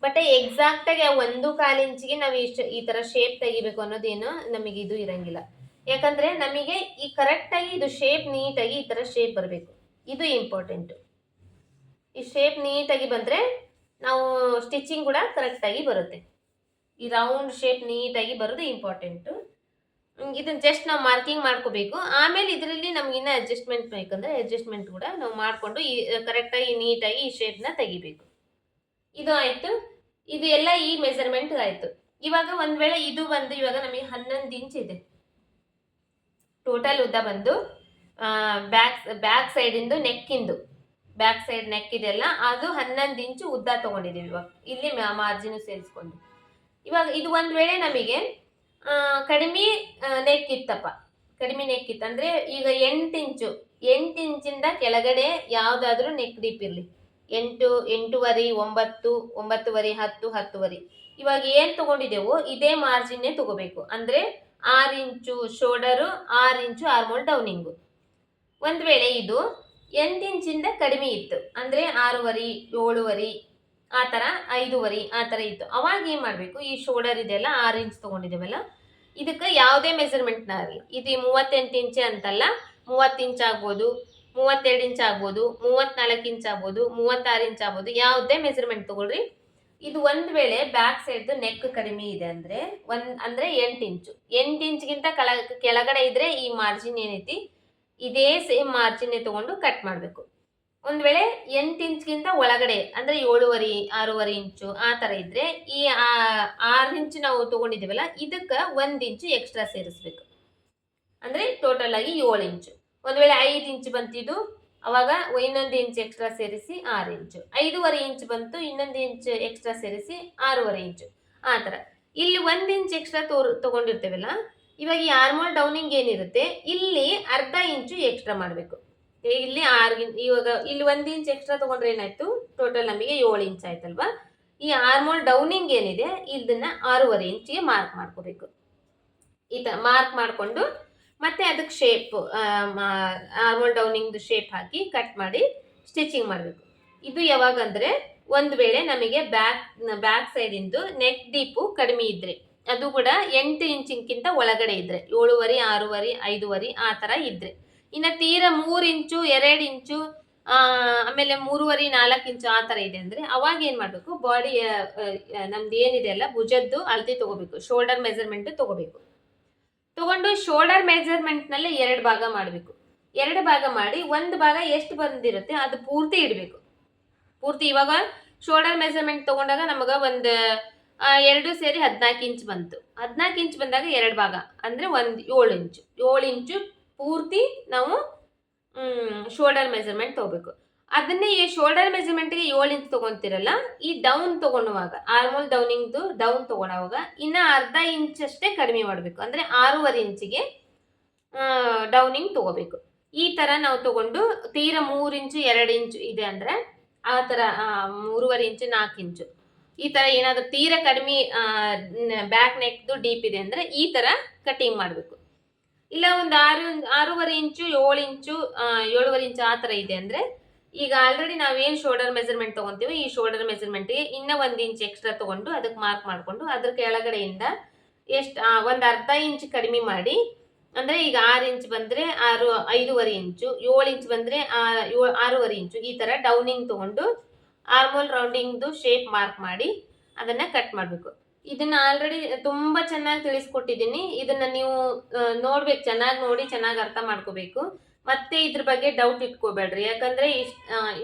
Speaker 1: ಬಟ್ ಎಕ್ಸಾಕ್ಟ್ ಆಗಿ 1.25 ಇಂಚಿಗೆ ನಾವು ಈ ತರ ಶೇಪ್ ತೆಗಿಬೇಕು ಅನ್ನೋದೇನು ನಮಗೆ ಇದು ಇರಂಗಿಲ್ಲ. ಯಾಕಂದ್ರೆ ನಮಗೆ ಈ ಕರೆಕ್ಟ್ ಆಗಿ ಇದು ಶೇಪ್ ನೀಟಾಗಿ ಈ ತರ ಶೇಪ್ ಬರಬೇಕು. ಇದು ಇಂಪಾರ್ಟೆಂಟ್. ಈ ಶೇಪ್ ನೀಟಾಗಿ ಬಂದ್ರೆ ನಾವು ಸ್ಟಿಚಿಂಗ್ ಕೂಡ ಕರೆಕ್ಟ್ ಆಗಿ ಬರುತ್ತೆ. ಈ ರೌಂಡ್ ಶೇಪ್ ನೀಟಾಗಿ ಬರೋದು ಇಂಪಾರ್ಟೆಂಟ್. ಇದನ್ನ ಜಸ್ಟ್ ನಾವು ಮಾರ್ಕಿಂಗ್ ಮಾಡ್ಕೋಬೇಕು. ಆಮೇಲೆ ಇದರಲ್ಲಿ ನಮ್ಗೆ ಇನ್ನ ಅಡ್ಜಸ್ಟ್ಮೆಂಟ್ ಬೇಕಂದ್ರೆ ಅಡ್ಜಸ್ಟ್ಮೆಂಟ್ ಕೂಡ ನಾವು ಮಾಡ್ಕೊಂಡು ಈ ಕರೆಕ್ಟಾಗಿ ನೀಟಾಗಿ ಈ ಶೇಪ್ನ ತೆಗಿಬೇಕು. ಇದು ಆಯ್ತು. ಇದು ಎಲ್ಲ ಈ ಮೆಜರ್ಮೆಂಟ್ ಆಯ್ತು. ಇವಾಗ ಒಂದ್ ವೇಳೆ ಇದು ಬಂದು ಇವಾಗ ನಮಗೆ 11 ಇಂಚ್ ಇದೆ ಟೋಟಲ್ ಉದ್ದ ಬಂದು. ಬ್ಯಾಕ್ ಸೈಡ್ ಇಂದು ನೆಕ್ಕಿಂದು ಬ್ಯಾಕ್ ಸೈಡ್ ನೆಕ್ ಇದೆಲ್ಲ ಅದು 11 ಇಂಚು ಉದ್ದ ತಗೊಂಡಿದ್ದೀವಿ. ಇವಾಗ ಇಲ್ಲಿ ಮಾರ್ಜಿನ್ ಸೇರಿಸ್ಕೊಂಡು ಇವಾಗ ಇದು ಒಂದ್ ವೇಳೆ ನಮಗೆ ಕಡಿಮೆ ನೆಕ್ ಇತ್ತಪ್ಪ, ಕಡಿಮೆ ನೆಕ್ ಇತ್ತು ಅಂದ್ರೆ ಈಗ 8 ಇಂಚಿಂದ ಕೆಳಗಡೆ ಯಾವ್ದಾದ್ರು ನೆಕ್ ಡೀಪ್ ಇರಲಿ, 8, 8.5, 9, 9.5, 10, 10.5. ಇವಾಗ ಏನ್ ತಗೊಂಡಿದ್ದೇವೋ ಇದೇ ಮಾರ್ಜಿನ್ನೇ ತಗೋಬೇಕು. ಅಂದ್ರೆ 6 ಇಂಚು ಶೋಲ್ಡರು, 6 ಇಂಚು ಆರ್ಮೋಲ್ ಡೌನಿಂಗು. ಒಂದ್ ವೇಳೆ ಇದು 8 ಇಂಚಿಂದ ಕಡಿಮೆ ಇತ್ತು ಅಂದ್ರೆ 6.5, 7.5 ಆ ತರ, 5.5 ಆ ತರ ಇತ್ತು. ಅವಾಗ ಏನ್ ಮಾಡ್ಬೇಕು, ಈ ಶೋಲ್ಡರ್ ಇದೆಲ್ಲ 6 ಇಂಚ್ ತಗೊಂಡಿದ್ದೇವಲ್ಲ, ಇದಕ್ಕೆ ಯಾವುದೇ ಮೆಜರ್ಮೆಂಟ್ ಆಗಲಿ, ಇದು 38 ಇಂಚ್ ಅಂತಲ್ಲ, 30 ಇಂಚ್ ಆಗ್ಬೋದು, 32 ಇಂಚ್ ಆಗ್ಬೋದು, 34 ಇಂಚ್ ಆಗ್ಬೋದು, 36 ಇಂಚ್ ಆಗ್ಬೋದು, ಯಾವುದೇ ಮೆಜರ್ಮೆಂಟ್ ತಗೊಳ್ರಿ. ಇದು ಒಂದ್ ವೇಳೆ ಬ್ಯಾಕ್ ಸೈಡ್ ನೆಕ್ ಕಡಿಮೆ ಇದೆ ಅಂದ್ರೆ 8 ಇಂಚು, 8 ಇಂಚ್ಗಿಂತ ಕೆಳಗಡೆ ಇದ್ರೆ ಈ ಮಾರ್ಜಿನ್ ಏನೈತಿ ಇದೇ ಸೇಮ್ ಮಾರ್ಜಿನ್ ತಗೊಂಡು ಕಟ್ ಮಾಡಬೇಕು. ಒಂದ್ ವೇಳೆ 8 ಇಂಚ್ಗಿಂತ ಒಳಗಡೆ ಅಂದ್ರೆ 7.5, 6.5 ಇಂಚು ಆ ತರ ಇದ್ರೆ ಈ 6 ಇಂಚು ನಾವು ತಗೊಂಡಿದ್ದೀವಲ್ಲ ಇದಕ್ಕೆ 1 ಇಂಚು ಎಕ್ಸ್ಟ್ರಾ ಸೇರಿಸ್ಬೇಕು. ಅಂದ್ರೆ ಟೋಟಲ್ ಆಗಿ 7 ಇಂಚು. ಒಂದ್ ವೇಳೆ 5 ಇಂಚು ಬಂತಿದ್ದು ಅವಾಗ ಇನ್ನೊಂದು ಇಂಚ್ ಎಕ್ಸ್ಟ್ರಾ ಸೇರಿಸಿ 6 ಇಂಚು. 5.5 ಇಂಚು ಬಂತು, ಇನ್ನೊಂದು ಇಂಚು ಎಕ್ಸ್ಟ್ರಾ ಸೇರಿಸಿ 6.5 ಇಂಚು. ಆ ತರ ಇಲ್ಲಿ 1 ಇಂಚ್ ಎಕ್ಸ್ಟ್ರಾ ತಗೊಂಡಿರ್ತೇವಲ್ಲ, ಇವಾಗ ಈ ಆರ್ಮೋಲ್ ಡೌನಿಂಗ್ ಏನಿರುತ್ತೆ ಇಲ್ಲಿ ಅರ್ಧ ಇಂಚು ಎಕ್ಸ್ಟ್ರಾ ಮಾಡಬೇಕು. ಇಲ್ಲಿ ಇವಾಗ ಇಲ್ಲಿ 1 ಇಂಚ್ ಎಕ್ಸ್ಟ್ರಾ ತಗೊಂಡ್ರೆ ಏನಾಯ್ತು, ಟೋಟಲ್ ನಮಗೆ 7 ಇಂಚ್ ಆಯ್ತಲ್ವಾ. ಈ ಆರ್ಮೋಲ್ ಡೌನಿಂಗ್ ಏನಿದೆ ಇದನ್ನ 6.5 ಇಂಚಿಗೆ ಮಾರ್ಕ್ ಮಾಡ್ಕೋಬೇಕು. ಈ ತರ ಮಾರ್ಕ್ ಮಾಡಿಕೊಂಡು ಮತ್ತೆ ಅದಕ್ಕೆ ಶೇಪ್ ಆರ್ಮೋಲ್ ಡೌನಿಂಗ್ ಶೇಪ್ ಹಾಕಿ ಕಟ್ ಮಾಡಿ ಸ್ಟಿಚಿಂಗ್ ಮಾಡಬೇಕು. ಇದು ಯಾವಾಗ ಅಂದ್ರೆ ಒಂದು ವೇಳೆ ನಮಗೆ ಬ್ಯಾಕ್ ಸೈಡ್ ಇಂದು ನೆಕ್ ಡೀಪು ಕಡಿಮೆ ಇದ್ರೆ, ಅದು ಕೂಡ 8 ಇಂಚಿಗಿಂತ ಒಳಗಡೆ ಇದ್ರೆ, 7.5, 6.5, 5.5 ಆ ತರ ಇದ್ರೆ, ಇನ್ನ ತೀರಾ 3 ಇಂಚು 2 ಇಂಚು ಆಮೇಲೆ 3.5, 4 ಇಂಚು ಆ ತರ ಇದೆ ಅಂದ್ರೆ ಅವಾಗ ಏನ್ ಮಾಡ್ಬೇಕು, ಬಾಡಿ ನಮ್ದು ಏನಿದೆ ಅಲ್ಲ ಭುಜದ್ದು ಅಳತೆ ತಗೋಬೇಕು, ಶೋಲ್ಡರ್ ಮೆಜರ್ಮೆಂಟ್ ತಗೋಬೇಕು. ತಗೊಂಡು ಶೋಲ್ಡರ್ ಮೆಜರ್ಮೆಂಟ್ ನಲ್ಲಿ 2 ಭಾಗ ಮಾಡಬೇಕು. 2 ಭಾಗ ಮಾಡಿ ಒಂದು ಭಾಗ ಎಷ್ಟು ಬಂದಿರುತ್ತೆ ಅದು ಪೂರ್ತಿ ಇಡಬೇಕು. ಪೂರ್ತಿ ಇವಾಗ ಶೋಲ್ಡರ್ ಮೆಜರ್ಮೆಂಟ್ ತಗೊಂಡಾಗ ನಮಗ ಒಂದು 2 ಸೇರಿ 14 ಇಂಚ್ ಬಂತು. 14 ಇಂಚ್ ಬಂದಾಗ 2 ಭಾಗ ಅಂದ್ರೆ 7 ಇಂಚು. 7 ಇಂಚು ಪೂರ್ತಿ ನಾವು ಶೋಲ್ಡರ್ ಮೆಜರ್ಮೆಂಟ್ ತಗೋಬೇಕು. ಅದನ್ನೇ ಈ ಶೋಲ್ಡರ್ ಮೆಜರ್ಮೆಂಟ್ಗೆ 7 ಇಂಚ್ ತಗೊಂತಿರಲ್ಲ, ಈ ಡೌನ್ ತಗೊಳ್ಳುವಾಗ ಆರ್ಮೋಲ್ ಡೌನಿಂಗ್ದು ಡೌನ್ ತಗೊಳ್ಳುವಾಗ ಇನ್ನ ಅರ್ಧ ಇಂಚ್ ಅಷ್ಟೇ ಕಡಿಮೆ ಮಾಡಬೇಕು. ಅಂದ್ರೆ 6.5 ಇಂಚಿಗೆ ಡೌನಿಂಗ್ ತಗೋಬೇಕು. ಈ ತರ ನಾವು ತಗೊಂಡು ತೀರಾ 3 ಇಂಚು 2 ಇಂಚು ಇದೆ ಅಂದ್ರೆ ಆ ತರ 3.5 ಇಂಚು 4 ಇಂಚು ಈ ತರ ಏನಾದ್ರು ತೀರಾ ಕಡಿಮೆ ಬ್ಯಾಕ್ ನೆಕ್ದು ಡೀಪ್ ಇದೆ ಅಂದ್ರೆ ಈ ತರ ಕಟಿಂಗ್ ಮಾಡಬೇಕು. ಇಲ್ಲ ಒಂದು 6.5 ಇಂಚು 7 ಇಂಚು 7.5 ಇಂಚು ಆ ತರ ಇದೆ ಅಂದ್ರೆ ಈಗ ಆಲ್ರೆಡಿ ನಾವೇನು ಶೋಲ್ಡರ್ ಮೆಜರ್ಮೆಂಟ್ ತಗೊಂತೀವಿ, ಈ ಶೋಲ್ಡರ್ ಮೆಜರ್ಮೆಂಟ್ಗೆ ಇನ್ನ 1 ಇಂಚ್ ಎಕ್ಸ್ಟ್ರಾ ತಗೊಂಡು ಅದಕ್ಕೆ ಮಾರ್ಕ್ ಮಾಡಿಕೊಂಡು ಅದ್ರ ಕೆಳಗಡೆಯಿಂದ ಎಷ್ಟು ಒಂದು ಅರ್ಧ ಇಂಚ್ ಕಡಿಮೆ ಮಾಡಿ, ಅಂದ್ರೆ ಈಗ 6 ಇಂಚ್ ಬಂದ್ರೆ 5.5 ಇಂಚು, 7 ಇಂಚ್ ಬಂದ್ರೆ 6.5 ಇಂಚು ಈ ತರ ಡೌನಿಂಗ್ ತಗೊಂಡು ಆರ್ಮೋಲ್ ರೌಂಡಿಂಗ್ದು ಶೇಪ್ ಮಾರ್ಕ್ ಮಾಡಿ ಅದನ್ನ ಕಟ್ ಮಾಡಬೇಕು. ಇದನ್ನ ಆಲ್ರೆಡಿ ತುಂಬಾ ಚೆನ್ನಾಗಿ ತಿಳಿಸ್ಕೊಟ್ಟಿದ್ದೀನಿ. ಇದನ್ನ ನೀವು ನೋಡ್ಬೇಕು, ಚೆನ್ನಾಗಿ ನೋಡಿ ಚೆನ್ನಾಗಿ ಅರ್ಥ ಮಾಡ್ಕೋಬೇಕು. ಮತ್ತೆ ಇದ್ರ ಬಗ್ಗೆ ಡೌಟ್ ಇಟ್ಕೋಬೇಡ್ರಿ, ಯಾಕಂದ್ರೆ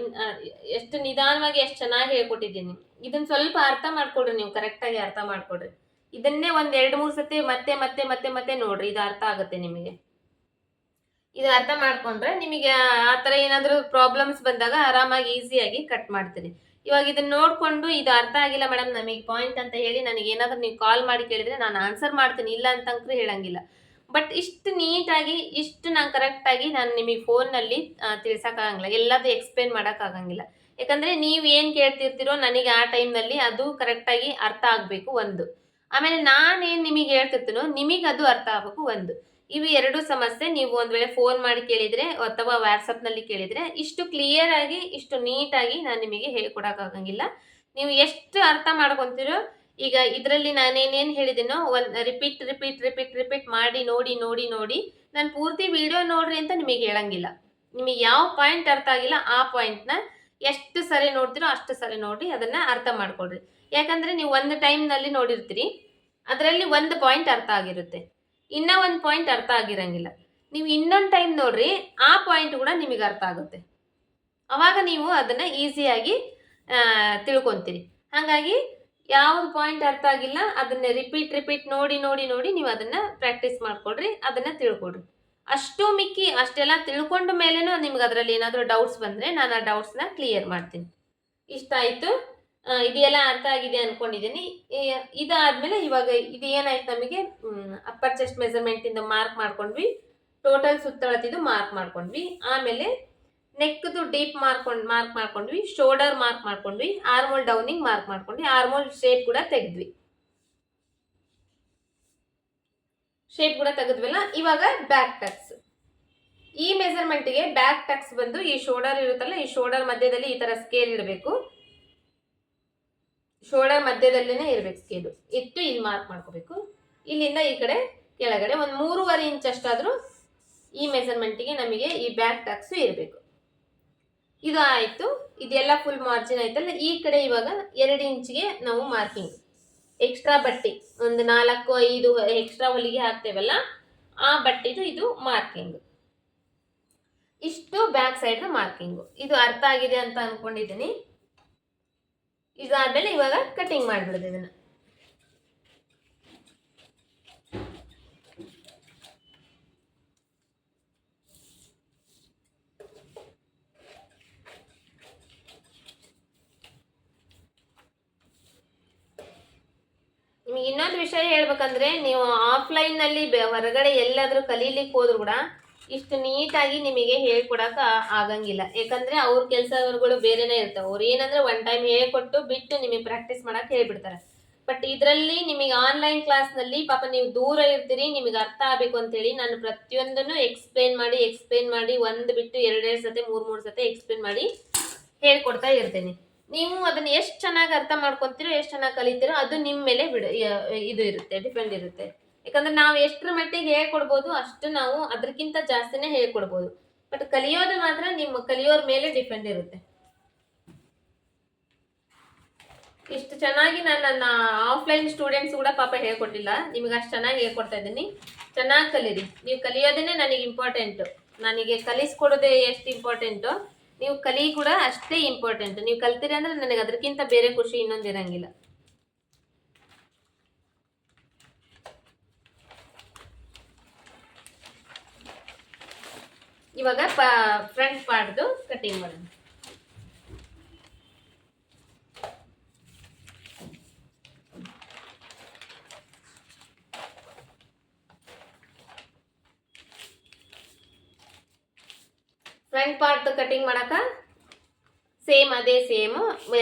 Speaker 1: ಎಷ್ಟು ನಿಧಾನವಾಗಿ ಎಷ್ಟು ಚೆನ್ನಾಗಿ ಹೇಳ್ಕೊಟ್ಟಿದ್ದೀನಿ. ಇದನ್ನ ಸ್ವಲ್ಪ ಅರ್ಥ ಮಾಡ್ಕೊಡ್ರಿ, ನೀವು ಕರೆಕ್ಟಾಗಿ ಅರ್ಥ ಮಾಡ್ಕೊಡ್ರಿ. ಇದನ್ನೇ ಒಂದ್ 2-3 ಸತಿ ಮತ್ತೆ ಮತ್ತೆ ಮತ್ತೆ ಮತ್ತೆ ನೋಡ್ರಿ, ಇದು ಅರ್ಥ ಆಗುತ್ತೆ ನಿಮಗೆ. ಇದು ಅರ್ಥ ಮಾಡ್ಕೊಂಡ್ರೆ ನಿಮಗೆ ಆ ತರ ಏನಾದ್ರು ಪ್ರಾಬ್ಲಮ್ಸ್ ಬಂದಾಗ ಆರಾಮಾಗಿ ಈಸಿಯಾಗಿ ಕಟ್ ಮಾಡ್ತೀರಿ. ಇವಾಗ ಇದನ್ನ ನೋಡ್ಕೊಂಡು ಇದು ಅರ್ಥ ಆಗಿಲ್ಲ ಮೇಡಮ್ ನಮಗೆ ಪಾಯಿಂಟ್ ಅಂತ ಹೇಳಿ ನನಗೆ ಏನಾದ್ರು ನೀವು ಕಾಲ್ ಮಾಡಿ ಕೇಳಿದ್ರೆ ನಾನು ಆನ್ಸರ್ ಮಾಡ್ತೀನಿ, ಇಲ್ಲ ಅಂತಂಕ್ರೂ ಹೇಳಂಗಿಲ್ಲ. ಬಟ್ ಇಷ್ಟು ನೀಟಾಗಿ ಇಷ್ಟು ನಾನು ಕರೆಕ್ಟಾಗಿ ನಾನು ನಿಮಗೆ ಫೋನ್ನಲ್ಲಿ ತಿಳಿಸೋಕ್ಕಾಗಂಗಿಲ್ಲ, ಎಲ್ಲದೂ ಎಕ್ಸ್ಪ್ಲೇನ್ ಮಾಡೋಕ್ಕಾಗಂಗಿಲ್ಲ. ಯಾಕಂದರೆ ನೀವು ಏನು ಕೇಳ್ತಿರ್ತೀರೋ ನನಗೆ ಆ ಟೈಮ್ನಲ್ಲಿ ಅದು ಕರೆಕ್ಟಾಗಿ ಅರ್ಥ ಆಗಬೇಕು ಒಂದು, ಆಮೇಲೆ ನಾನೇನು ನಿಮಗೆ ಹೇಳ್ತಿರ್ತೀನೋ ನಿಮಗೆ ಅದು ಅರ್ಥ ಆಗಬೇಕು ಒಂದು. ಇವು 2 ಸಮಸ್ಯೆ ನೀವು ಒಂದು ವೇಳೆ ಫೋನ್ ಮಾಡಿ ಕೇಳಿದರೆ ಅಥವಾ ವಾಟ್ಸಪ್ನಲ್ಲಿ ಕೇಳಿದರೆ ಇಷ್ಟು ಕ್ಲಿಯರ್ ಆಗಿ ಇಷ್ಟು ನೀಟಾಗಿ ನಾನು ನಿಮಗೆ ಹೇಳ್ಕೊಡೋಕ್ಕಾಗಂಗಿಲ್ಲ. ನೀವು ಎಷ್ಟು ಅರ್ಥ ಮಾಡ್ಕೊತೀರೋ, ಈಗ ಇದರಲ್ಲಿ ನಾನೇನೇನು ಹೇಳಿದ್ದೀನೋ ಒಂದು ರಿಪೀಟ್ ಮಾಡಿ ನೋಡಿ ನಾನು ಪೂರ್ತಿ ವಿಡಿಯೋ ನೋಡ್ರಿ ಅಂತ ನಿಮಗೆ ಹೇಳಂಗಿಲ್ಲ. ನಿಮಗೆ ಯಾವ ಪಾಯಿಂಟ್ ಅರ್ಥ ಆಗಿಲ್ಲ ಆ ಪಾಯಿಂಟ್ನ ಎಷ್ಟು ಸರಿ ನೋಡ್ತೀರೋ ಅಷ್ಟು ಸರಿ ನೋಡಿ ಅದನ್ನ ಅರ್ಥ ಮಾಡ್ಕೊಳ್ರಿ. ಯಾಕಂದ್ರೆ ನೀವು ಒಂದು ಟೈಮ್ನಲ್ಲಿ ನೋಡಿರ್ತೀರಿ, ಅದರಲ್ಲಿ ಒಂದು ಪಾಯಿಂಟ್ ಅರ್ಥ ಆಗಿರುತ್ತೆ, ಇನ್ನ ಒಂದು ಪಾಯಿಂಟ್ ಅರ್ಥ ಆಗಿರಂಗಿಲ್ಲ. ನೀವು ಇನ್ನೊಂದು ಟೈಮ್ ನೋಡ್ರಿ, ಆ ಪಾಯಿಂಟ್ ಕೂಡ ನಿಮಗೆ ಅರ್ಥ ಆಗುತ್ತೆ. ಅವಾಗ ನೀವು ಅದನ್ನ ಈಸಿಯಾಗಿ ತಿಳ್ಕೊಂತೀರಿ. ಹಾಗಾಗಿ ಯಾವ್ದು ಪಾಯಿಂಟ್ ಅರ್ಥ ಆಗಿಲ್ಲ ಅದನ್ನ ರಿಪೀಟ್ ನೋಡಿ ನೀವು ಅದನ್ನ ಪ್ರಾಕ್ಟೀಸ್ ಮಾಡ್ಕೊಡ್ರಿ, ಅದನ್ನ ತಿಳ್ಕೊಡ್ರಿ. ಅಷ್ಟು ಮಿಕ್ಕಿ ಅಷ್ಟೆಲ್ಲ ತಿಳ್ಕೊಂಡ ಮೇಲೇನೂ ನಿಮ್ಗೆ ಅದರಲ್ಲಿ ಏನಾದರೂ ಡೌಟ್ಸ್ ಬಂದರೆ ನಾನು ಆ ಡೌಟ್ಸ್ನ ಕ್ಲಿಯರ್ ಮಾಡ್ತೀನಿ. ಇಷ್ಟ ಆಯಿತು, ಇದೆಲ್ಲ ಅರ್ಥ ಆಗಿದೆ ಅಂದ್ಕೊಂಡಿದ್ದೀನಿ. ಇದಾದಮೇಲೆ ಇವಾಗ ಇದು ಏನಾಯ್ತು, ನಮಗೆ ಅಪ್ಪರ್ ಚೆಸ್ಟ್ ಮೆಜರ್ಮೆಂಟಿಂದ ಮಾರ್ಕ್ ಮಾಡ್ಕೊಂಡ್ವಿ, ಟೋಟಲ್ ಸುತ್ತಳತಿದು ಮಾರ್ಕ್ ಮಾಡ್ಕೊಂಡ್ವಿ, ಆಮೇಲೆ ನೆಕ್ದು ಡೀಪ್ ಮಾರ್ಕ್ ಮಾಡ್ಕೊಂಡ್ವಿ, ಶೋಲ್ಡರ್ ಮಾರ್ಕ್ ಮಾಡ್ಕೊಂಡ್ವಿ, ಆರ್ಮೋಲ್ ಡೌನಿಂಗ್ ಮಾರ್ಕ್ ಮಾಡ್ಕೊಂಡ್ವಿ, ಆರ್ಮೋಲ್ ಶೇಪ್ ಕೂಡ ತೆಗೆದ್ವಿ. ತೆಗೆದ್ವಲ್ಲ, ಇವಾಗ ಬ್ಯಾಕ್ ಟಕ್ಸ್. ಈ ಮೆಜರ್ಮೆಂಟ್ಗೆ ಬ್ಯಾಕ್ ಟಕ್ಸ್ ಬಂದು ಈ ಶೋಲ್ಡರ್ ಇರುತ್ತಲ್ಲ, ಈ ಶೋಲ್ಡರ್ ಮಧ್ಯದಲ್ಲಿ ಈ ತರ ಸ್ಕೇಲ್ ಇಡಬೇಕು. ಶೋಲ್ಡರ್ ಮಧ್ಯದಲ್ಲಿನೇ ಇರಬೇಕು ಸ್ಕೇಲು. ಇಟ್ಟು ಇಲ್ಲಿ ಮಾರ್ಕ್ ಮಾಡ್ಕೋಬೇಕು. ಇಲ್ಲಿಂದ ಈ ಕಡೆ ಕೆಳಗಡೆ ಒಂದು 3.5 ಇಂಚ್ ಅಷ್ಟಾದ್ರೂ ಈ ಮೆಜರ್ಮೆಂಟ್ಗೆ ನಮಗೆ ಈ ಬ್ಯಾಕ್ ಟಕ್ಸ್ ಇರಬೇಕು. ಇದು ಆಯ್ತು, ಇದೆಲ್ಲ ಫುಲ್ ಮಾರ್ಜಿನ್ ಆಯ್ತಲ್ಲ. ಈ ಕಡೆ ಇವಾಗ 2 ಇಂಚ್ಗೆ ನಾವು ಮಾರ್ಕಿಂಗ್, ಎಕ್ಸ್ಟ್ರಾ ಬಟ್ಟೆ ಒಂದು 4-5 ಎಕ್ಸ್ಟ್ರಾ ಹೊಲಿಗೆ ಹಾಕ್ತೇವಲ್ಲ ಆ ಬಟ್ಟೆದು ಇದು ಮಾರ್ಕಿಂಗ್. ಇಷ್ಟು ಬ್ಯಾಕ್ ಸೈಡ್ ಮಾರ್ಕಿಂಗು. ಇದು ಅರ್ಥ ಆಗಿದೆ ಅಂತ ಅನ್ಕೊಂಡಿದ್ದೀನಿ. ಇದಾದ್ಮೇಲೆ ಇವಾಗ ಕಟಿಂಗ್ ಮಾಡ್ಬಿಡೋದು ಇದನ್ನ. ನಿಮಗೆ ಇನ್ನೊಂದು ವಿಷಯ ಹೇಳ್ಬೇಕಂದ್ರೆ, ನೀವು ಆಫ್ಲೈನ್ನಲ್ಲಿ ಹೊರಗಡೆ ಎಲ್ಲಾದರೂ ಕಲೀಲಿಕ್ಕೆ ಹೋದ್ರು ಕೂಡ ಇಷ್ಟು ನೀಟಾಗಿ ನಿಮಗೆ ಹೇಳ್ಕೊಡಕ ಆಗಂಗಿಲ್ಲ. ಯಾಕಂದ್ರೆ ಅವ್ರ ಕೆಲಸಗಳು ಬೇರೆನೇ ಇರ್ತಾವೆ. ಅವ್ರು ಏನಂದ್ರೆ ಒನ್ ಟೈಮ್ ಹೇಳ್ಕೊಟ್ಟು ಬಿಟ್ಟು ನಿಮಗೆ ಪ್ರಾಕ್ಟೀಸ್ ಮಾಡಕ್ ಹೇಳ್ಬಿಡ್ತಾರೆ. ಬಟ್ ಇದರಲ್ಲಿ ನಿಮಗೆ ಆನ್ಲೈನ್ ಕ್ಲಾಸ್ನಲ್ಲಿ ಪಾಪ ನೀವು ದೂರ ಇರ್ತೀರಿ, ನಿಮಗೆ ಅರ್ಥ ಆಗಬೇಕು ಅಂತೇಳಿ ನಾನು ಪ್ರತಿಯೊಂದನ್ನು ಎಕ್ಸ್ಪ್ಲೇನ್ ಮಾಡಿ ಒಂದು ಬಿಟ್ಟು ಎರಡೆರಡು ಸತಿ ಮೂರು ಸತಿ ಎಕ್ಸ್ಪ್ಲೇನ್ ಮಾಡಿ ಹೇಳ್ಕೊಡ್ತಾ ಇರ್ತೇನೆ. ನೀವು ಅದನ್ನ ಎಷ್ಟು ಚೆನ್ನಾಗಿ ಅರ್ಥ ಮಾಡ್ಕೊತೀರೋ, ಎಷ್ಟು ಚೆನ್ನಾಗಿ ಕಲಿತೀರೋ ಅದು ನಿಮ್ಮ ಮೇಲೆ ಇದು ಇರುತ್ತೆ, ಡಿಪೆಂಡ್ ಇರುತ್ತೆ. ಯಾಕಂದ್ರೆ ನಾವು ಎಷ್ಟರ ಮಟ್ಟಿಗೆ ಹೇಳ್ಕೊಡ್ಬೋದು ಅಷ್ಟು ನಾವು ಅದಕ್ಕಿಂತ ಜಾಸ್ತಿನೇ ಹೇಳ್ಕೊಡ್ಬೋದು. ಬಟ್ ಕಲಿಯೋದು ಮಾತ್ರ ನಿಮ್ಮ ಕಲಿಯೋರ ಮೇಲೆ ಡಿಪೆಂಡ್ ಇರುತ್ತೆ. ಇಷ್ಟು ಚೆನ್ನಾಗಿ ನಾನು ನನ್ನ ಆಫ್ಲೈನ್ ಸ್ಟೂಡೆಂಟ್ಸ್ ಕೂಡ ಪಾಪ ಹೇಳ್ಕೊಟ್ಟಿಲ್ಲ, ನಿಮಗೆ ಅಷ್ಟು ಚೆನ್ನಾಗಿ ಹೇಳ್ಕೊಡ್ತಾ ಇದ್ದೀನಿ. ಚೆನ್ನಾಗಿ ಕಲೀರಿ. ನೀವು ಕಲಿಯೋದೇ ನನಗೆ ಇಂಪಾರ್ಟೆಂಟು. ನನಗೆ ಕಲಿಸ್ಕೊಡೋದೇ ಎಷ್ಟು ಇಂಪಾರ್ಟೆಂಟು, ನೀವು ಕಲಿ ಕೂಡ ಅಷ್ಟೇ ಇಂಪಾರ್ಟೆಂಟ್. ನೀವು ಕಲ್ತೀರಿ ಅಂದ್ರೆ ನನಗೆ ಅದಕ್ಕಿಂತ ಬೇರೆ ಖುಷಿ ಇನ್ನೊಂದು ಇರಂಗಿಲ್ಲ. ಇವಾಗ ಫ್ರಂಟ್ ಪಾರ್ಟ್ದು ಕಟಿಂಗ್ ಮಾಡೋಣ. ಫ್ರಂಟ್ ಪಾರ್ಟ್ ಕಟಿಂಗ್ ಮಾಡಕ ಅದೇ ಸೇಮ್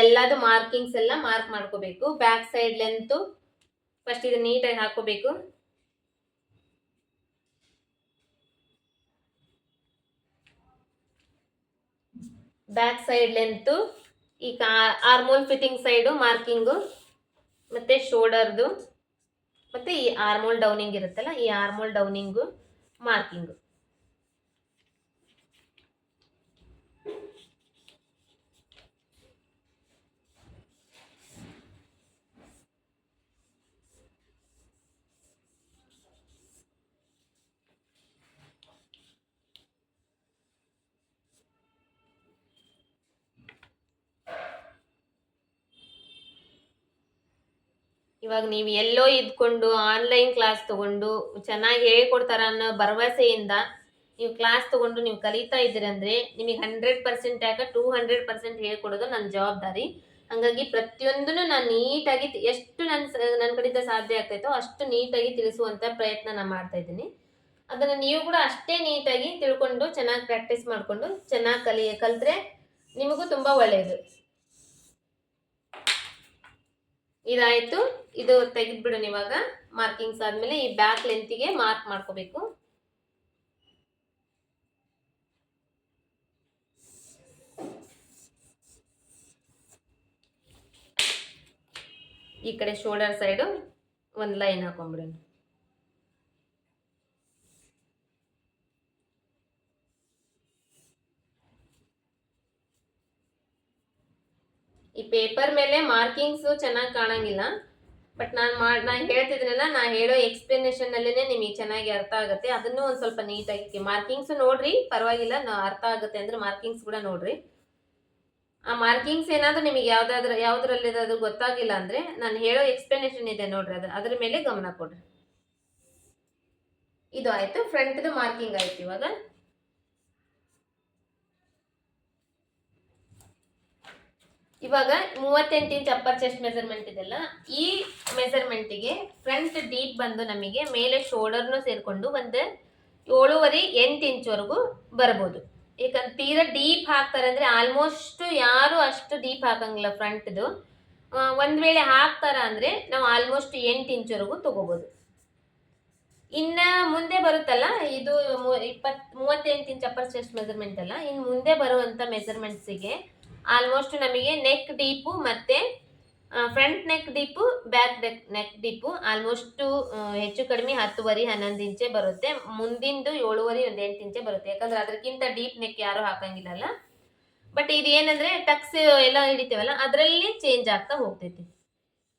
Speaker 1: ಎಲ್ಲದು ಮಾರ್ಕಿಂಗ್ಸ್ ಎಲ್ಲ ಮಾರ್ಕ್ ಮಾಡ್ಕೋಬೇಕು. ಬ್ಯಾಕ್ ಸೈಡ್ ಲೆಂತ್ ಫಸ್ಟ್ ಇದು ನೀಟಾಗಿ ಹಾಕೋಬೇಕು. ಬ್ಯಾಕ್ ಸೈಡ್ ಲೆಂತ್, ಈ ಆರ್ಮೋಲ್ ಫಿಟ್ಟಿಂಗ್ ಸೈಡು ಮಾರ್ಕಿಂಗು, ಮತ್ತೆ ಶೋಲ್ಡರ್ದು, ಮತ್ತೆ ಈ ಆರ್ಮೋಲ್ ಡೌನಿಂಗ್ ಇರುತ್ತಲ್ಲ, ಈ ಆರ್ಮೋಲ್ ಡೌನಿಂಗು ಮಾರ್ಕಿಂಗು. ಇವಾಗ ನೀವು ಎಲ್ಲೋ ಇದ್ಕೊಂಡು ಆನ್ಲೈನ್ ಕ್ಲಾಸ್ ತಗೊಂಡು ಚೆನ್ನಾಗಿ ಹೇಳ್ಕೊಡ್ತಾರ ಅನ್ನೋ ಭರವಸೆಯಿಂದ ನೀವು ಕ್ಲಾಸ್ ತಗೊಂಡು ನೀವು ಕಲಿತಾ ಇದ್ದೀರಿ ಅಂದ್ರೆ ನಿಮಗೆ 100% ಯಾಕೆ 200% ಹೇಳ್ಕೊಡೋದು ನನ್ನ ಜವಾಬ್ದಾರಿ. ಹಂಗಾಗಿ ಪ್ರತಿಯೊಂದನ್ನು ನಾನು ನೀಟಾಗಿ ಎಷ್ಟು ನನ್ನ ಕಡೆಯಿಂದ ಸಾಧ್ಯ ಆಗ್ತೈತೋ ಅಷ್ಟು ನೀಟಾಗಿ ತಿಳಿಸುವಂತ ಪ್ರಯತ್ನ ನಾನು ಮಾಡ್ತಾ ಇದ್ದೀನಿ. ಅದನ್ನು ನೀವು ಕೂಡ ಅಷ್ಟೇ ನೀಟಾಗಿ ತಿಳ್ಕೊಂಡು ಚೆನ್ನಾಗಿ ಪ್ರಾಕ್ಟೀಸ್ ಮಾಡಿಕೊಂಡು ಚೆನ್ನಾಗಿ ಕಲಿತ್ರೆ ನಿಮಗೂ ತುಂಬಾ ಒಳ್ಳೆಯದು. ಇದಾಯ್ತು. ಇದು ತೆಗೆದ್ಬಿಡೋಣ. ಇವಾಗ ಮಾರ್ಕಿಂಗ್ಸ್ ಆದ್ಮೇಲೆ ಈ ಬ್ಯಾಕ್ ಲೆಂತ್ಗೆ ಮಾರ್ಕ್ ಮಾಡ್ಕೋಬೇಕು. ಈ ಕಡೆ ಶೋಲ್ಡರ್ ಸೈಡು ಒಂದು ಲೈನ್ ಹಾಕೊಂಡ್ಬಿಡೋಣ. ಈ ಪೇಪರ್ ಮೇಲೆ ಮಾರ್ಕಿಂಗ್ಸ್ ಚೆನ್ನಾಗಿ ಕಾಣಂಗಿಲ್ಲ, ಬಟ್ ನಾನು ಹೇಳ್ತಿದ್ರಲ್ಲ, ನಾ ಹೇಳೋ ಎಕ್ಸ್ಪ್ಲನೇಷನ್ ಅಲ್ಲೇನೆ ನಿಮಗೆ ಚೆನ್ನಾಗಿ ಅರ್ಥ ಆಗುತ್ತೆ. ಅದನ್ನು ಒಂದು ಸ್ವಲ್ಪ ನೀಟಾಗಿ ಮಾರ್ಕಿಂಗ್ಸ್ ನೋಡ್ರಿ, ಪರವಾಗಿಲ್ಲ. ಅರ್ಥ ಆಗುತ್ತೆ ಅಂದ್ರೆ ಮಾರ್ಕಿಂಗ್ಸ್ ಕೂಡ ನೋಡ್ರಿ. ಆ ಮಾರ್ಕಿಂಗ್ಸ್ ಏನಾದ್ರೂ ನಿಮಗೆ ಯಾವ್ದ್ರಲ್ಲಿ ಅದು ಗೊತ್ತಾಗಿಲ್ಲ ಅಂದ್ರೆ ನಾನು ಹೇಳೋ ಎಕ್ಸ್ಪ್ಲನೇಷನ್ ಇದೆ ನೋಡ್ರಿ, ಅದ್ರ ಮೇಲೆ ಗಮನ ಕೊಡ್ರಿ. ಇದು ಆಯ್ತು, ಫ್ರಂಟ್ದು ಮಾರ್ಕಿಂಗ್ ಆಯ್ತು. ಇವಾಗ 38 ಇಂಚ್ ಅಪ್ಪರ್ ಚೆಸ್ಟ್ ಮೆಜರ್ಮೆಂಟ್ ಇದೆಲ್ಲ, ಈ ಮೆಜರ್ಮೆಂಟಿಗೆ ಫ್ರಂಟ್ ಡೀಪ್ ಬಂದು ನಮಗೆ ಮೇಲೆ ಶೋಲ್ಡರ್ನು ಸೇರ್ಕೊಂಡು ಒಂದು 7.5-8 ಇಂಚ್ವರೆಗೂ ಬರ್ಬೋದು. ಯಾಕಂದ್ರೆ ತೀರಾ ಡೀಪ್ ಹಾಕ್ತಾರೆ ಅಂದ್ರೆ ಆಲ್ಮೋಸ್ಟ್ ಯಾರು ಅಷ್ಟು ಡೀಪ್ ಹಾಕಂಗಿಲ್ಲ ಫ್ರಂಟ್ದು. ಒಂದ್ ವೇಳೆ ಹಾಕ್ತಾರ ಅಂದ್ರೆ ನಾವು ಆಲ್ಮೋಸ್ಟ್ 8 ಇಂಚ್ವರೆಗೂ ತಗೋಬಹುದು. ಇನ್ನ ಮುಂದೆ ಬರುತ್ತಲ್ಲ, ಇದು 38 ಇಂಚ್ ಅಪ್ಪರ್ ಚೆಸ್ಟ್ ಮೆಜರ್ಮೆಂಟ್ ಅಲ್ಲ, ಇನ್ನು ಮುಂದೆ ಬರುವಂತ ಮೆಜರ್ಮೆಂಟ್ಸಿಗೆ ಆಲ್ಮೋಸ್ಟ್ ನಮಗೆ ನೆಕ್ ಡೀಪು ಮತ್ತೆ front neck deep back neck deep almost ಹೆಚ್ಚು ಕಡಿಮೆ 10.5-11 ಇಂಚೆ ಬರುತ್ತೆ. ಮುಂದಿಂದು 7.5-8 ಇಂಚೆ ಬರುತ್ತೆ. ಯಾಕಂದ್ರೆ ಅದಕ್ಕಿಂತ ಡೀಪ್ ನೆಕ್ ಯಾರು ಹಾಕಂಗಿಲ್ಲಲ್ಲ. ಬಟ್ ಇದು ಏನಂದ್ರೆ ಟಕ್ಸ್ ಎಲ್ಲ ಹಿಡಿತೇವಲ್ಲ, ಅದರಲ್ಲಿ ಚೇಂಜ್ ಆಗ್ತಾ ಹೋಗ್ತೈತಿ.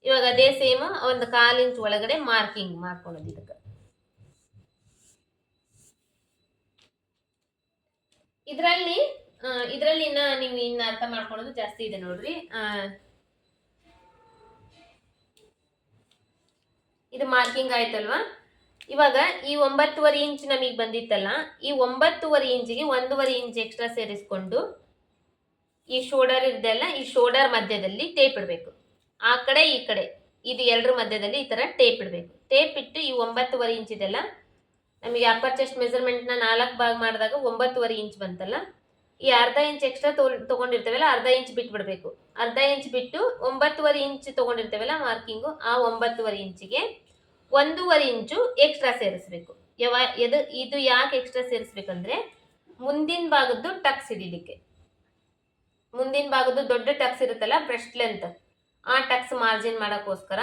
Speaker 1: ಇವಾಗ ಅದೇ ಸೇಮ್ ಒಂದು 1/4 ಇಂಚ್ ಒಳಗಡೆ ಮಾರ್ಕಿಂಗ್ ಮಾಡ್ಕೊಳೋದು. ಇದರಲ್ಲಿ ನೀವು ಇನ್ನ ಅರ್ಥ ಮಾಡ್ಕೊಳ್ಳೋದು ಜಾಸ್ತಿ ಇದೆ ನೋಡ್ರಿ. ಇದು ಮಾರ್ಕಿಂಗ್ ಆಯ್ತಲ್ವಾ. ಇವಾಗ ಈ 9.5 ಇಂಚ್ ನಮಗೆ ಬಂದಿತ್ತಲ್ಲ, ಈ 9.5 ಇಂಚಿಗೆ 1.5 ಇಂಚ್ ಎಕ್ಸ್ಟ್ರಾ ಸೇರಿಸ್ಕೊಂಡು ಈ ಶೋಲ್ಡರ್ ಇದೆಲ್ಲ, ಈ ಶೋಲ್ಡರ್ ಮಧ್ಯದಲ್ಲಿ ಟೇಪ್ ಇಡಬೇಕು. ಆ ಕಡೆ ಈ ಕಡೆ ಇದು ಎರಡರ ಮಧ್ಯದಲ್ಲಿ ಈ ಥರ ಟೇಪ್ ಇಡಬೇಕು. ಟೇಪ್ ಇಟ್ಟು ಈ 9.5 ಇಂಚ್ ಇದೆಲ್ಲ ನಮಗೆ ಅಪ್ಪರ್ ಚೆಸ್ಟ್ ಮೆಜರ್ಮೆಂಟ್ನ 4 ಭಾಗ ಮಾಡಿದಾಗ 9.5 ಇಂಚ್ ಬಂತಲ್ಲ, ಈ ಅರ್ಧ ಇಂಚ್ ಎಕ್ಸ್ಟ್ರಾ ತೊಗೊಂಡಿರ್ತೇವಲ್ಲ, ಅರ್ಧ ಇಂಚ್ ಬಿಟ್ಬಿಡ್ಬೇಕು. ಅರ್ಧ ಇಂಚ್ ಬಿಟ್ಟು 9.5 ಇಂಚ್ ತೊಗೊಂಡಿರ್ತೇವಲ್ಲ ಮಾರ್ಕಿಂಗು, ಆ 9.5 ಇಂಚಿಗೆ 1.5 ಇಂಚು ಎಕ್ಸ್ಟ್ರಾ ಸೇರಿಸ್ಬೇಕು. ಇದು ಯಾಕೆ ಎಕ್ಸ್ಟ್ರಾ ಸೇರಿಸ್ಬೇಕಂದ್ರೆ ಮುಂದಿನ ಭಾಗದ್ದು ಟಕ್ಸ್ ಹಿಡಿಲಿಕ್ಕೆ. ಮುಂದಿನ ಭಾಗದ್ದು ದೊಡ್ಡ ಟಕ್ಸ್ ಇರುತ್ತಲ್ಲ, ಬ್ರೆಸ್ಟ್ ಲೆಂತ್, ಆ ಟಕ್ಸ್ ಮಾರ್ಜಿನ್ ಮಾಡೋಕ್ಕೋಸ್ಕರ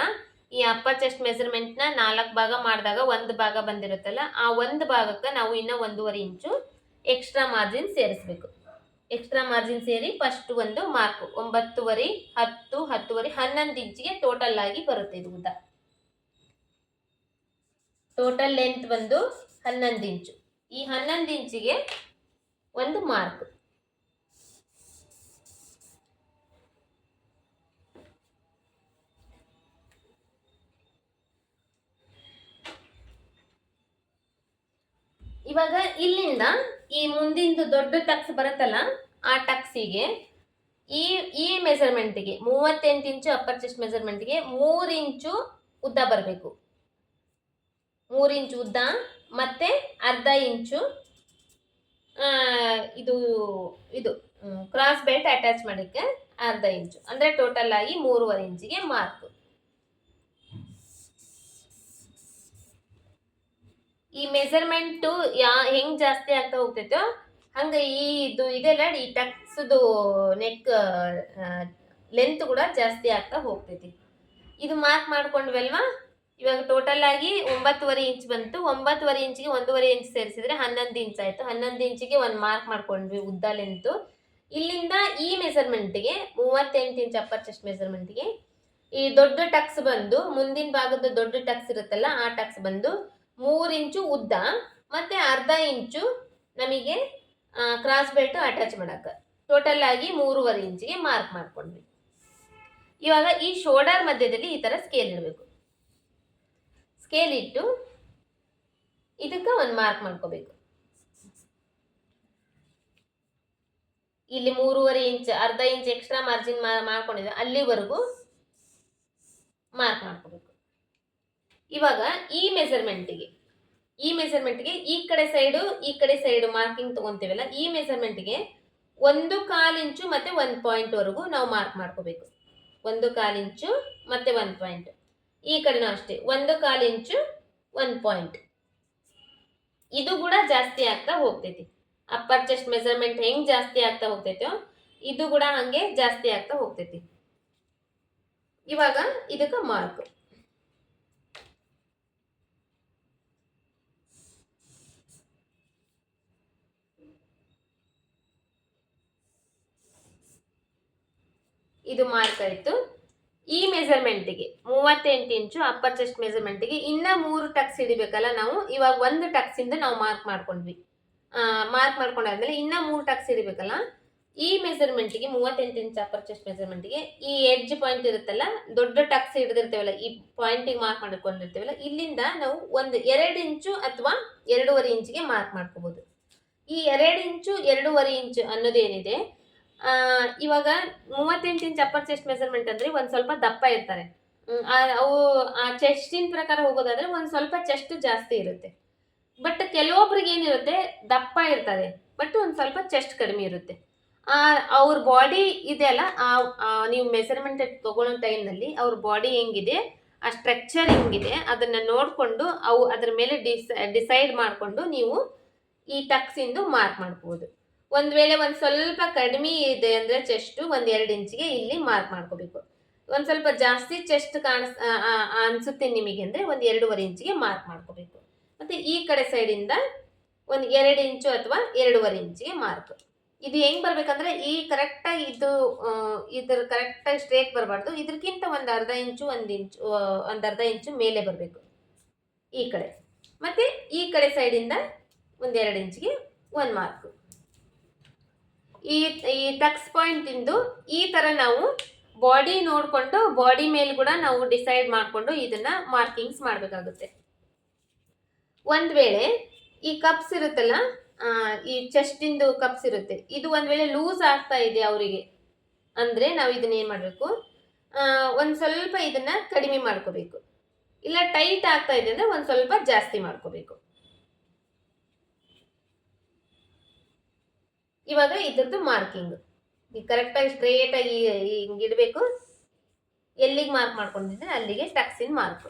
Speaker 1: ಈ ಅಪ್ಪರ್ ಚೆಸ್ಟ್ ಮೆಜರ್ಮೆಂಟ್ನ 4 ಭಾಗ ಮಾಡಿದಾಗ 1 ಭಾಗ ಬಂದಿರುತ್ತಲ್ಲ, ಆ 1 ಭಾಗಕ್ಕೆ ನಾವು ಇನ್ನೂ 1.5 ಇಂಚು ಎಕ್ಸ್ಟ್ರಾ ಮಾರ್ಜಿನ್ ಸೇರಿಸ್ಬೇಕು. ಎಕ್ಸ್ಟ್ರಾ ಮಾರ್ಜಿನ್ ಸೇರಿ ಫಸ್ಟ್ ಒಂದು ಮಾರ್ಕು 9.5, 10, 10.5, 11 ಇಂಚಿಗೆ ಟೋಟಲ್ ಆಗಿ ಬರುತ್ತೆ. ಇದು ಉದ್ದ ಟೋಟಲ್ ಲೆಂತ್ ಬಂದು 11 ಇಂಚು. ಈ 11 ಇಂಚಿಗೆ ಒಂದು ಮಾರ್ಕ್. ಇವಾಗ ಇಲ್ಲಿಂದ ಈ ಮುಂದಿಂದು ದೊಡ್ಡ ಟಕ್ಸ್ ಬರುತ್ತಲ್ಲ, ಆ ಟಕ್ಸಿಗೆ ಈ ಮೆಜರ್ಮೆಂಟ್ಗೆ 38 ಇಂಚು ಅಪ್ಪರ್ ಚೆಸ್ಟ್ ಮೆಜರ್ಮೆಂಟ್ಗೆ 3 ಇಂಚು ಉದ್ದ ಬರಬೇಕು. 3 ಇಂಚು ಉದ್ದ ಮತ್ತೆ ಅರ್ಧ ಇಂಚು ಇದು ಕ್ರಾಸ್ ಬೆಲ್ಟ್ ಅಟ್ಯಾಚ್ ಮಾಡಕ್ಕೆ ಅರ್ಧ ಇಂಚು, ಅಂದ್ರೆ ಟೋಟಲ್ ಆಗಿ 3.5 ಇಂಚಿಗೆ ಮಾರ್ಕ್. ಈ ಮೆಜರ್ಮೆಂಟು ಹೆಂಗ್ ಜಾಸ್ತಿ ಆಗ್ತಾ ಹೋಗ್ತೈತೋ ಹಂಗೆ ಇದೆಲ್ಲ ಈ ಟಕ್ಸ್ದು ನೆಕ್ ಲೆಂತ್ ಕೂಡ ಜಾಸ್ತಿ ಆಗ್ತಾ ಹೋಗ್ತೈತಿ. ಇದು ಮಾರ್ಕ್ ಮಾಡ್ಕೊಂಡ್ವಲ್ವಾ. ಇವಾಗ ಟೋಟಲ್ ಆಗಿ 9.5 ಇಂಚ್ ಬಂತು. 9.5 ಇಂಚಿಗೆ 1.5 ಇಂಚ್ ಸೇರಿಸಿದ್ರೆ 11 ಇಂಚ್ ಆಯ್ತು. 11 ಇಂಚಿಗೆ ಒಂದು ಮಾರ್ಕ್ ಮಾಡ್ಕೊಂಡ್ವಿ ಉದ್ದ ಲೆಂತು. ಇಲ್ಲಿಂದ ಈ ಮೆಜರ್ಮೆಂಟ್ಗೆ 38 ಇಂಚ್ ಅಪ್ಪರ್ ಚೆಸ್ಟ್ ಮೆಜರ್ಮೆಂಟ್ಗೆ ಈ ದೊಡ್ಡ ಟಕ್ಸ್ ಬಂದು, ಮುಂದಿನ ಭಾಗದ ದೊಡ್ಡ ಟಕ್ಸ್ ಇರುತ್ತಲ್ಲ, ಆ ಟಕ್ಸ್ ಬಂದು 3 ಇಂಚು ಉದ್ದ ಮತ್ತೆ ಅರ್ಧ ಇಂಚು ನಮಗೆ ಕ್ರಾಸ್ ಬೆಲ್ಟ್ ಅಟ್ಯಾಚ್ ಮಾಡಕ್ಕೆ, ಟೋಟಲ್ ಆಗಿ 3.5 ಇಂಚಿಗೆ ಮಾರ್ಕ್ ಮಾಡ್ಕೊಂಡ್ವಿ. ಇವಾಗ ಈ ಶೋಲ್ಡರ್ ಮಧ್ಯದಲ್ಲಿ ಈ ತರ ಸ್ಕೇಲ್ ಇಡಬೇಕು. ಸ್ಕೇಲ್ ಇಟ್ಟು ಇದಕ್ಕೆ ಒಂದು ಮಾರ್ಕ್ ಮಾಡ್ಕೋಬೇಕು. ಇಲ್ಲಿ 3.5 ಇಂಚ್ ಅರ್ಧ ಇಂಚ್ ಎಕ್ಸ್ಟ್ರಾ ಮಾರ್ಜಿನ್ ಮಾಡ್ಕೊಂಡಿದ್ದೆ, ಅಲ್ಲಿವರೆಗೂ ಮಾರ್ಕ್ ಮಾಡ್ಕೋಬೇಕು. ಇವಾಗ ಈ ಮೆಜರ್ಮೆಂಟ್ಗೆ ಈ ಕಡೆ ಸೈಡು ಮಾರ್ಕಿಂಗ್ ತಗೊಂತೀವಲ್ಲ, ಈ ಮೆಜರ್ಮೆಂಟ್ಗೆ 1/4 ಇಂಚು ಮತ್ತೆ 1 ಪಾಯಿಂಟ್ ವರೆಗೂ ನಾವು ಮಾರ್ಕ್ ಮಾಡ್ಕೋಬೇಕು. 1/4 ಇಂಚು ಮತ್ತೆ 1 ಪಾಯಿಂಟ್. ಈ ಕಡೆನೂ ಅಷ್ಟೇ 1/4 ಇಂಚು 1 ಪಾಯಿಂಟ್. ಇದು ಕೂಡ ಜಾಸ್ತಿ ಆಗ್ತಾ ಹೋಗ್ತೈತಿ. ಅಪ್ಪರ್ ಚೆಸ್ಟ್ ಮೆಜರ್ಮೆಂಟ್ ಹೆಂಗ್ ಜಾಸ್ತಿ ಆಗ್ತಾ ಹೋಗ್ತೈತೋ ಇದು ಕೂಡ ಹಂಗೆ ಜಾಸ್ತಿ ಆಗ್ತಾ ಹೋಗ್ತೈತಿ. ಇವಾಗ ಇದಕ್ಕೆ ಮಾರ್ಕ್. ಇದು ಮಾರ್ಕ್ ಆಯ್ತು. ಈ ಮೆಜರ್ಮೆಂಟ್ಗೆ 38 ಇಂಚು ಅಪ್ಪರ್ ಚೆಸ್ಟ್ ಮೆಜರ್ಮೆಂಟ್ಗೆ ಇನ್ನ 3 ಟಕ್ಸ್ ಹಿಡಿಬೇಕಲ್ಲ ನಾವು. ಇವಾಗ 1 ಟಕ್ಸ್ ಇಂದ ನಾವು ಮಾರ್ಕ್ ಮಾಡ್ಕೊಂಡ್ವಿ. ಮಾರ್ಕ್ ಮಾಡ್ಕೊಂಡಾದ್ಮೇಲೆ ಇನ್ನ 3 ಟಕ್ಸ್ ಹಿಡಿಬೇಕಲ್ಲ. ಈ ಮೆಜರ್ಮೆಂಟ್ಗೆ 38 ಇಂಚ್ ಅಪ್ಪರ್ ಚೆಸ್ಟ್ ಮೆಜರ್ಮೆಂಟ್ಗೆ ಈ ಎಡ್ಜ್ ಪಾಯಿಂಟ್ ಇರುತ್ತಲ್ಲ, ದೊಡ್ಡ ಟಕ್ಸ್ ಹಿಡಿದಿರ್ತೇವಲ್ಲ, ಈ ಪಾಯಿಂಟಿಗೆ ಮಾರ್ಕ್ ಮಾಡ್ಕೊಂಡಿರ್ತೇವಲ್ಲ, ಇಲ್ಲಿಂದ ನಾವು 2 ಇಂಚು ಅಥವಾ 2.5 ಇಂಚಿಗೆ ಮಾರ್ಕ್ ಮಾಡ್ಕೋಬಹುದು. ಈ 2 ಇಂಚು 2.5 ಇಂಚು ಅನ್ನೋದೇನಿದೆ, ಇವಾಗ 38 ಇಂಚ್ ಅಪ್ಪರ್ ಚೆಸ್ಟ್ ಮೆಜರ್ಮೆಂಟ್ ಅಂದ್ರೆ ಒಂದ್ ಸ್ವಲ್ಪ ದಪ್ಪ ಇರ್ತಾರೆ. ಅವು ಆ ಚೆಸ್ಟಿನ ಪ್ರಕಾರ ಹೋಗೋದಾದ್ರೆ ಒಂದ್ ಸ್ವಲ್ಪ ಚೆಸ್ಟ್ ಜಾಸ್ತಿ ಇರುತ್ತೆ. ಬಟ್ ಕೆಲವೊಬ್ರಿಗೆ ಏನಿರುತ್ತೆ, ದಪ್ಪ ಇರ್ತಾರೆ ಬಟ್ ಒಂದ್ ಸ್ವಲ್ಪ ಚೆಸ್ಟ್ ಕಡಿಮೆ ಇರುತ್ತೆ. ಅವ್ರ ಬಾಡಿ ಇದೆಯಲ್ಲ, ನೀವು ಮೆಜರ್ಮೆಂಟ್ ತಗೊಳ್ಳೋ ಟೈಮ್ನಲ್ಲಿ ಅವ್ರ ಬಾಡಿ ಹೆಂಗಿದೆ, ಆ ಸ್ಟ್ರಕ್ಚರ್ ಹೆಂಗಿದೆ ಅದನ್ನ ನೋಡ್ಕೊಂಡು ಅದ್ರ ಮೇಲೆ ಡಿಸೈಡ್ ಮಾಡಿಕೊಂಡು ನೀವು ಈ ಟಕ್ಸ್ ಇಂದು ಮಾರ್ಕ್ ಮಾಡ್ಬೋದು. ಒಂದ್ ವೇಳೆ ಒಂದ್ ಸ್ವಲ್ಪ ಕಡಿಮೆ ಇದೆ ಅಂದ್ರೆ ಚೆಸ್ಟ್ 1-2 ಇಂಚಿಗೆ ಇಲ್ಲಿ ಮಾರ್ಕ್ ಮಾಡ್ಕೋಬೇಕು. ಒಂದ್ ಸ್ವಲ್ಪ ಜಾಸ್ತಿ ಚೆಸ್ಟ್ ಅನ್ಸುತ್ತೆ ನಿಮಗೆ ಅಂದ್ರೆ 2.5 ಇಂಚಿಗೆ ಮಾರ್ಕ್ ಮಾಡ್ಕೋಬೇಕು. ಮತ್ತೆ ಈ ಕಡೆ ಸೈಡ್ ಇಂದ 2 ಇಂಚು ಅಥವಾ 2.5 ಇಂಚಿಗೆ ಮಾರ್ಕ್. ಇದು ಹೆಂಗ್ ಬರ್ಬೇಕಂದ್ರೆ ಈ ಕರೆಕ್ಟಾಗಿ ಇದ್ರ ಕರೆಕ್ಟಾಗಿ ಸ್ಟ್ರೇಟ್ ಬರಬಾರ್ದು. ಇದಕ್ಕಿಂತ ಒಂದು ಅರ್ಧ ಇಂಚು ಮೇಲೆ ಬರಬೇಕು ಈ ಕಡೆ. ಮತ್ತೆ ಈ ಕಡೆ ಸೈಡ್ ಇಂದ 1-2 ಇಂಚಿಗೆ ಒಂದು ಮಾರ್ಕ್. ಈ ಟಕ್ಸ್ ಪಾಯಿಂಟ್ ಇಂದು ಈ ತರ ನಾವು ಬಾಡಿ ನೋಡ್ಕೊಂಡು ಬಾಡಿ ಮೇಲೆ ಕೂಡ ನಾವು ಡಿಸೈಡ್ ಮಾಡ್ಕೊಂಡು ಇದನ್ನ ಮಾರ್ಕಿಂಗ್ಸ್ ಮಾಡಬೇಕಾಗುತ್ತೆ. ಒಂದ್ ವೇಳೆ ಈ ಕಪ್ಸ್ ಇರುತ್ತಲ್ಲ, ಈ ಚೆಸ್ಟ್ ಇಂದು ಕಪ್ಸ್ ಇರುತ್ತೆ, ಇದು ಒಂದ್ ವೇಳೆ ಲೂಸ್ ಆಗ್ತಾ ಇದೆ ಅವರಿಗೆ ಅಂದ್ರೆ ನಾವು ಇದನ್ನ ಏನ್ ಮಾಡ್ಬೇಕು, ಒಂದು ಸ್ವಲ್ಪ ಇದನ್ನ ಕಡಿಮೆ ಮಾಡ್ಕೋಬೇಕು. ಇಲ್ಲ ಟೈಟ್ ಆಗ್ತಾ ಇದೆ ಅಂದ್ರೆ ಒಂದು ಸ್ವಲ್ಪ ಜಾಸ್ತಿ ಮಾಡ್ಕೋಬೇಕು. ಇವಾಗ ಇದ್ರದ್ದು ಮಾರ್ಕಿಂಗ್ ಕರೆಕ್ಟಾಗಿ ಸ್ಟ್ರೇಟ್ ಆಗಿ ಹಿಂಗೆ ಇಡಬೇಕು. ಎಲ್ಲಿಗೆ ಮಾರ್ಕ್ ಮಾಡ್ಕೊಂಡಿದ್ರೆ ಅಲ್ಲಿಗೆ ಟಕ್ಸಿನ್ ಮಾರ್ಕ್.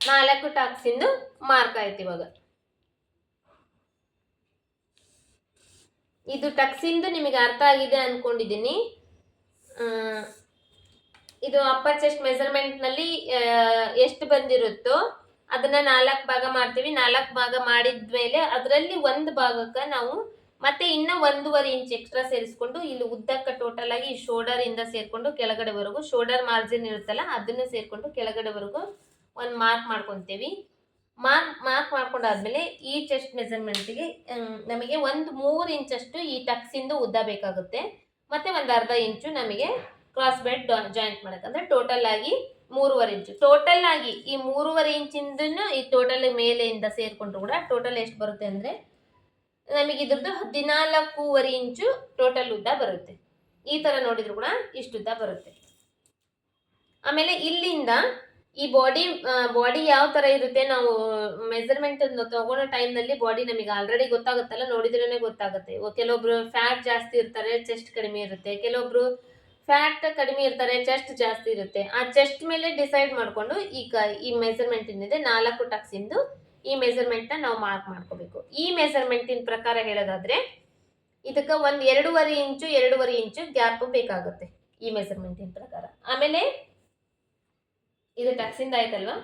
Speaker 1: ನಾಲ್ಕು ಟಕ್ಸಿಂದು ಮಾರ್ಕ್ ಆಯ್ತು. ಇವಾಗ ಇದು ಟಕ್ಸಿಂದು ನಿಮಗೆ ಅರ್ಥ ಆಗಿದೆ ಅನ್ಕೊಂಡಿದ್ದೀನಿ. ಇದು ಅಪ್ಪರ್ ಚೆಸ್ಟ್ ಮೆಜರ್ಮೆಂಟ್ ನಲ್ಲಿ ಎಷ್ಟು ಬಂದಿರುತ್ತೋ ಅದನ್ನ 4 ಭಾಗ ಮಾಡ್ತೀವಿ. 4 ಭಾಗ ಮಾಡಿದ್ಮೇಲೆ ಅದರಲ್ಲಿ ಒಂದು ಭಾಗಕ್ಕೆ ನಾವು ಮತ್ತೆ ಇನ್ನ 1.5 ಇಂಚ್ ಎಕ್ಸ್ಟ್ರಾ ಸೇರಿಸ್ಕೊಂಡು ಇಲ್ಲಿ ಉದ್ದಕ್ಕೆ ಟೋಟಲ್ ಆಗಿ ಶೋಲ್ಡರ್ ಇಂದ ಸೇರ್ಕೊಂಡು ಕೆಳಗಡೆವರೆಗೂ ಶೋಲ್ಡರ್ ಮಾರ್ಜಿನ್ ಇರುತ್ತಲ್ಲ ಅದನ್ನ ಸೇರ್ಕೊಂಡು ಕೆಳಗಡೆವರೆಗೂ ಒಂದು ಮಾರ್ಕ್ ಮಾಡ್ಕೊಂತೀವಿ. ಮಾರ್ಕ್ ಮಾಡ್ಕೊಂಡಾದ್ಮೇಲೆ ಈ ಚೆಸ್ಟ್ ಮೆಜರ್ಮೆಂಟ್ಗೆ ನಮಗೆ ಒಂದು 3 ಇಂಚಷ್ಟು ಈ ಟಕ್ಸಿಂದು ಉದ್ದ ಬೇಕಾಗುತ್ತೆ. ಮತ್ತೆ ಒಂದು ಅರ್ಧ ಇಂಚು ನಮಗೆ ಕ್ರಾಸ್ ಬೆಲ್ಟ್ ಜಾಯಿಂಟ್ ಮಾಡಕ್ಕೆ, ಅಂದ್ರೆ ಟೋಟಲ್ ಆಗಿ 3.5 ಇಂಚು. ಟೋಟಲ್ ಆಗಿ ಈ 3.5 ಇಂಚಿಂದನು ಈ ಟೋಟಲ್ ಮೇಲೆಯಿಂದ ಸೇರ್ಕೊಂಡ್ರು ಕೂಡ ಟೋಟಲ್ ಎಷ್ಟು ಬರುತ್ತೆ ಅಂದ್ರೆ ನಮಗೆ ಇದ್ರದ್ದು 14.5 ಇಂಚು ಟೋಟಲ್ ಉದ್ದ ಬರುತ್ತೆ. ಈ ತರ ನೋಡಿದ್ರು ಕೂಡ ಇಷ್ಟು ಉದ್ದ ಬರುತ್ತೆ. ಆಮೇಲೆ ಇಲ್ಲಿಂದ ಈ ಬಾಡಿ ಯಾವ ತರ ಇರುತ್ತೆ, ನಾವು ಮೆಜರ್ಮೆಂಟ್ ತಗೊಳ್ಳೋ ಟೈಮ್ನಲ್ಲಿ ಬಾಡಿ ನಮಗೆ ಆಲ್ರೆಡಿ ಗೊತ್ತಾಗುತ್ತಲ್ಲ, ನೋಡಿದ್ರೇನೆ ಗೊತ್ತಾಗುತ್ತೆ. ಕೆಲವೊಬ್ರು ಫ್ಯಾಟ್ ಜಾಸ್ತಿ ಇರ್ತಾರೆ, ಚೆಸ್ಟ್ ಕಡಿಮೆ ಇರುತ್ತೆ. ಕೆಲವೊಬ್ರು ಫ್ಯಾಟ್ ಕಡಿಮೆ ಇರ್ತಾರೆ, ಚೆಸ್ಟ್ ಜಾಸ್ತಿ ಇರುತ್ತೆ. ಆ ಚೆಸ್ಟ್ ಮೇಲೆ ಡಿಸೈಡ್ ಮಾಡಿಕೊಂಡು ಈ ಮೆಜರ್ಮೆಂಟ್ ಏನಿದೆ 4 ಟಕ್ಸಿಂದು ಈ ಮೆಜರ್ಮೆಂಟ್ನ ನಾವು ಮಾರ್ಕ್ ಮಾಡ್ಕೋಬೇಕು. ಈ ಮೆಜರ್ಮೆಂಟಿನ ಪ್ರಕಾರ ಹೇಳೋದಾದ್ರೆ ಇದಕ್ಕೆ ಒಂದು 2.5 ಇಂಚು ಗ್ಯಾಪ್ ಬೇಕಾಗುತ್ತೆ ಈ ಮೆಜರ್ಮೆಂಟಿನ ಪ್ರಕಾರ. ಆಮೇಲೆ ಇದು ಟಕ್ಸಿಂದ ಆಯ್ತಲ್ವಾ.